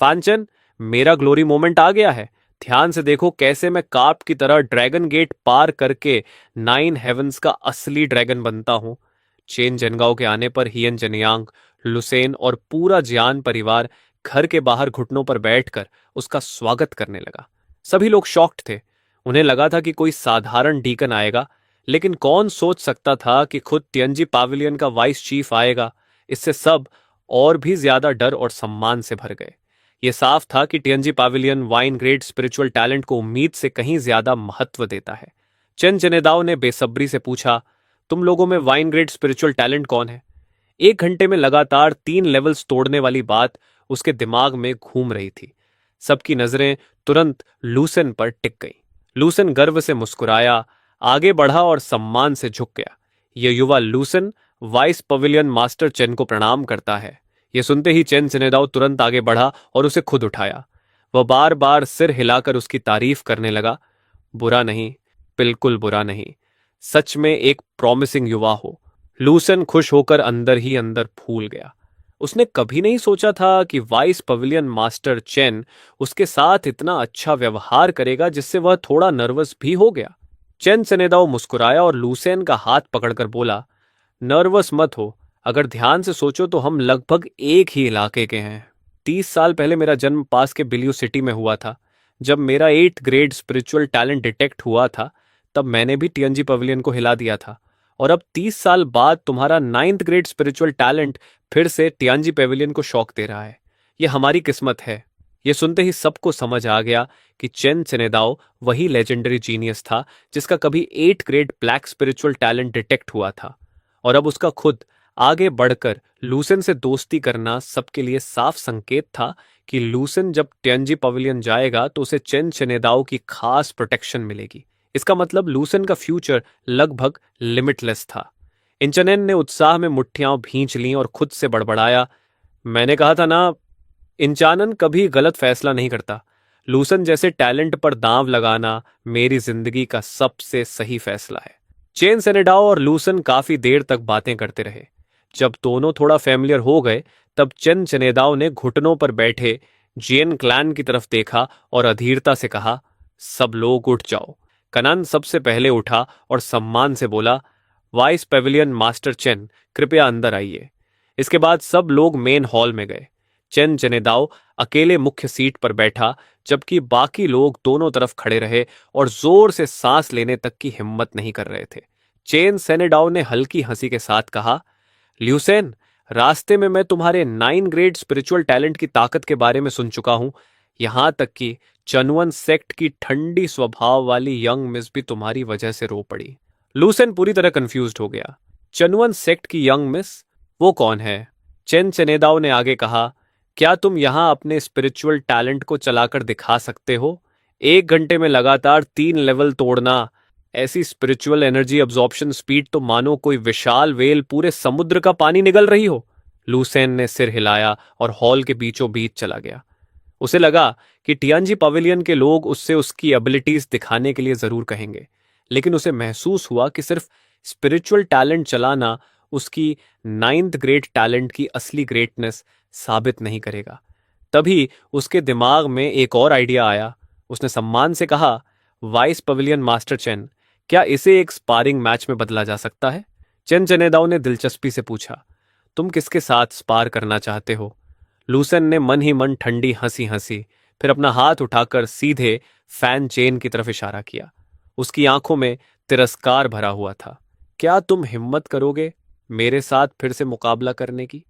फैनचन, मेरा ग्लोरी मोमेंट आ गया है। ध्यान से देखो कैसे मैं कार्प की तरह ड्रैगन गेट पार करके 9 हेवंस का असली ड्रैगन बनता हूं। चेन जनगांव के आने पर हियन जनियांग, लुसेन और पूरा जियान परिवार घर के बाहर घुटनों पर बैठकर उसका स्वागत करने लगा। सभी लोग शॉक्ड थे। उन्हें लगा था कि कोई साधारण डीकन आएगा, लेकिन कौन सोच सकता था कि खुद तियंजी पाविलियन का वाइस चीफ आएगा। इससे सब और भी ज्यादा डर और सम्मान से भर गए। यह साफ था कि टियंजी पाविलियन वाइन ग्रेट स्पिरिचुअल टैलेंट को उम्मीद से कहीं ज्यादा महत्व देता है। चेन चनेदाओ ने बेसब्री से पूछा, तुम लोगों में वाइन ग्रेट स्पिरिचुअल टैलेंट कौन है? 1 घंटे में लगातार 3 लेवल्स तोड़ने वाली बात उसके दिमाग में घूम रही थी। सबकी नजरें तुरंत लूसेन पर टिक गईं। लूसेन गर्व से मुस्कुराया, आगे बढ़ा और सम्मान से झुक गया। यह युवा लूसेन वाइस पवेलियन मास्टर चेन को प्रणाम करता है। यह सुनते ही चेन चनेदाओ तुरंत आगे बढ़ा और उसे खुद उठाया। वह बार बार सिर हिलाकर उसकी तारीफ करने लगा। बुरा नहीं, बिल्कुल बुरा नहीं। सच में एक प्रॉमिसिंग युवा हो। लूसेन खुश होकर अंदर ही अंदर फूल गया। उसने कभी नहीं सोचा था कि वाइस पवेलियन मास्टर चेन उसके साथ इतना अच्छा व्यवहार करेगा, जिससे वह थोड़ा नर्वस भी हो गया। चेन सेनेदाओ मुस्कुराया और लूसेन का हाथ पकड़कर बोला, नर्वस मत हो। अगर ध्यान से सोचो तो हम लगभग एक ही इलाके के हैं। 30 साल पहले मेरा जन्म पास के बिलियो सिटी में हुआ था। जब मेरा 8th grade spiritual talent detect हुआ था, तब मैंने भी टीएनजी पवेलियन को हिला दिया था। और अब 30 साल बाद तुम्हारा 9th ग्रेड स्पिरिचुअल टैलेंट फिर से टियांजी पेविलियन को शौक दे रहा है। यह हमारी किस्मत है। यह सुनते ही सबको समझ आ गया कि चेन चेनेदाओ वही लेजेंडरी जीनियस था जिसका कभी 8th grade black spiritual talent detect हुआ था। और अब उसका खुद आगे बढ़कर लूसेन से दोस्ती करना सबके लिए साफ संकेत था कि लूसेन जब टियांजी पवेलियन जाएगा तो उसे चेन चेनेदाओ की खास प्रोटेक्शन मिलेगी। इसका मतलब लूसेन का फ्यूचर लगभग लिमिटलेस था। इंचनेन ने उत्साह में मुट्ठियां भींच लीं और खुद से बड़बड़ाया, मैंने कहा था ना, इंचानन कभी गलत फैसला नहीं करता। लूसेन जैसे टैलेंट पर दांव लगाना मेरी जिंदगी का सबसे सही फैसला है। चेन सेनेडाओ और लूसेन काफी देर तक बातें करते रहे। जब दोनों थोड़ा फैमिलियर हो गए, तब चेन चनेदाओ ने घुटनों पर बैठे जियन क्लैन की तरफ देखा और अधीरता से कहा, सब लोग उठ जाओ। कनान सबसे पहले उठा और सम्मान से बोला, वाइस पेविलियन मास्टर चेन, कृपया अंदर आइए। इसके बाद सब लोग मेन हॉल में गए। चेन चनेदाओ अकेले मुख्य सीट पर बैठा, जबकि बाकी लोग दोनों तरफ खड़े रहे और जोर से सांस लेने तक की हिम्मत नहीं कर रहे थे। चेन सेनेडाओ ने हल्की हंसी के साथ कहा, ल्यूसेन, रास्ते में मैं तुम्हारे 9 ग्रेड स्पिरिचुअल टैलेंट की ताकत के बारे में सुन चुका हूं। यहां तक कि चनुअन सेक्ट की ठंडी स्वभाव वाली यंग मिस भी तुम्हारी वजह से रो पड़ी। लूसेन पूरी तरह कंफ्यूज्ड हो गया। चनुअन सेक्ट की यंग मिस? वो कौन है? चेन चनेदाओ ने आगे कहा, क्या तुम यहां अपने स्पिरिचुअल टैलेंट को चलाकर दिखा सकते हो? 1 घंटे में लगातार 3 लेवल तोड़ना, ऐसी स्पिरिचुअल एनर्जी अब्जॉर्प्शन स्पीड तो मानो कोई विशाल वेल पूरे समुद्र का पानी निगल रही हो। लूसेन ने सिर हिलाया और हॉल के बीचों बीच चला गया। उसे लगा कि टियांजी पवेलियन के लोग उससे उसकी एबिलिटीज दिखाने के लिए जरूर कहेंगे, लेकिन उसे महसूस हुआ कि सिर्फ स्पिरिचुअल टैलेंट चलाना उसकी 9th ग्रेड टैलेंट की असली ग्रेटनेस साबित नहीं करेगा। तभी उसके दिमाग में एक और आइडिया आया। उसने सम्मान से कहा, वाइस पवेलियन मास्टर चेन, क्या इसे एक स्पारिंग मैच में बदला जा सकता है? चेन चनेदाओ ने दिलचस्पी से पूछा, तुम किसके साथ स्पार करना चाहते हो? लूसेन ने मन ही मन ठंडी हंसी हंसी, फिर अपना हाथ उठाकर सीधे फैन चेन की तरफ इशारा किया। उसकी आंखों में तिरस्कार भरा हुआ था। क्या तुम हिम्मत करोगे मेरे साथ फिर से मुकाबला करने की?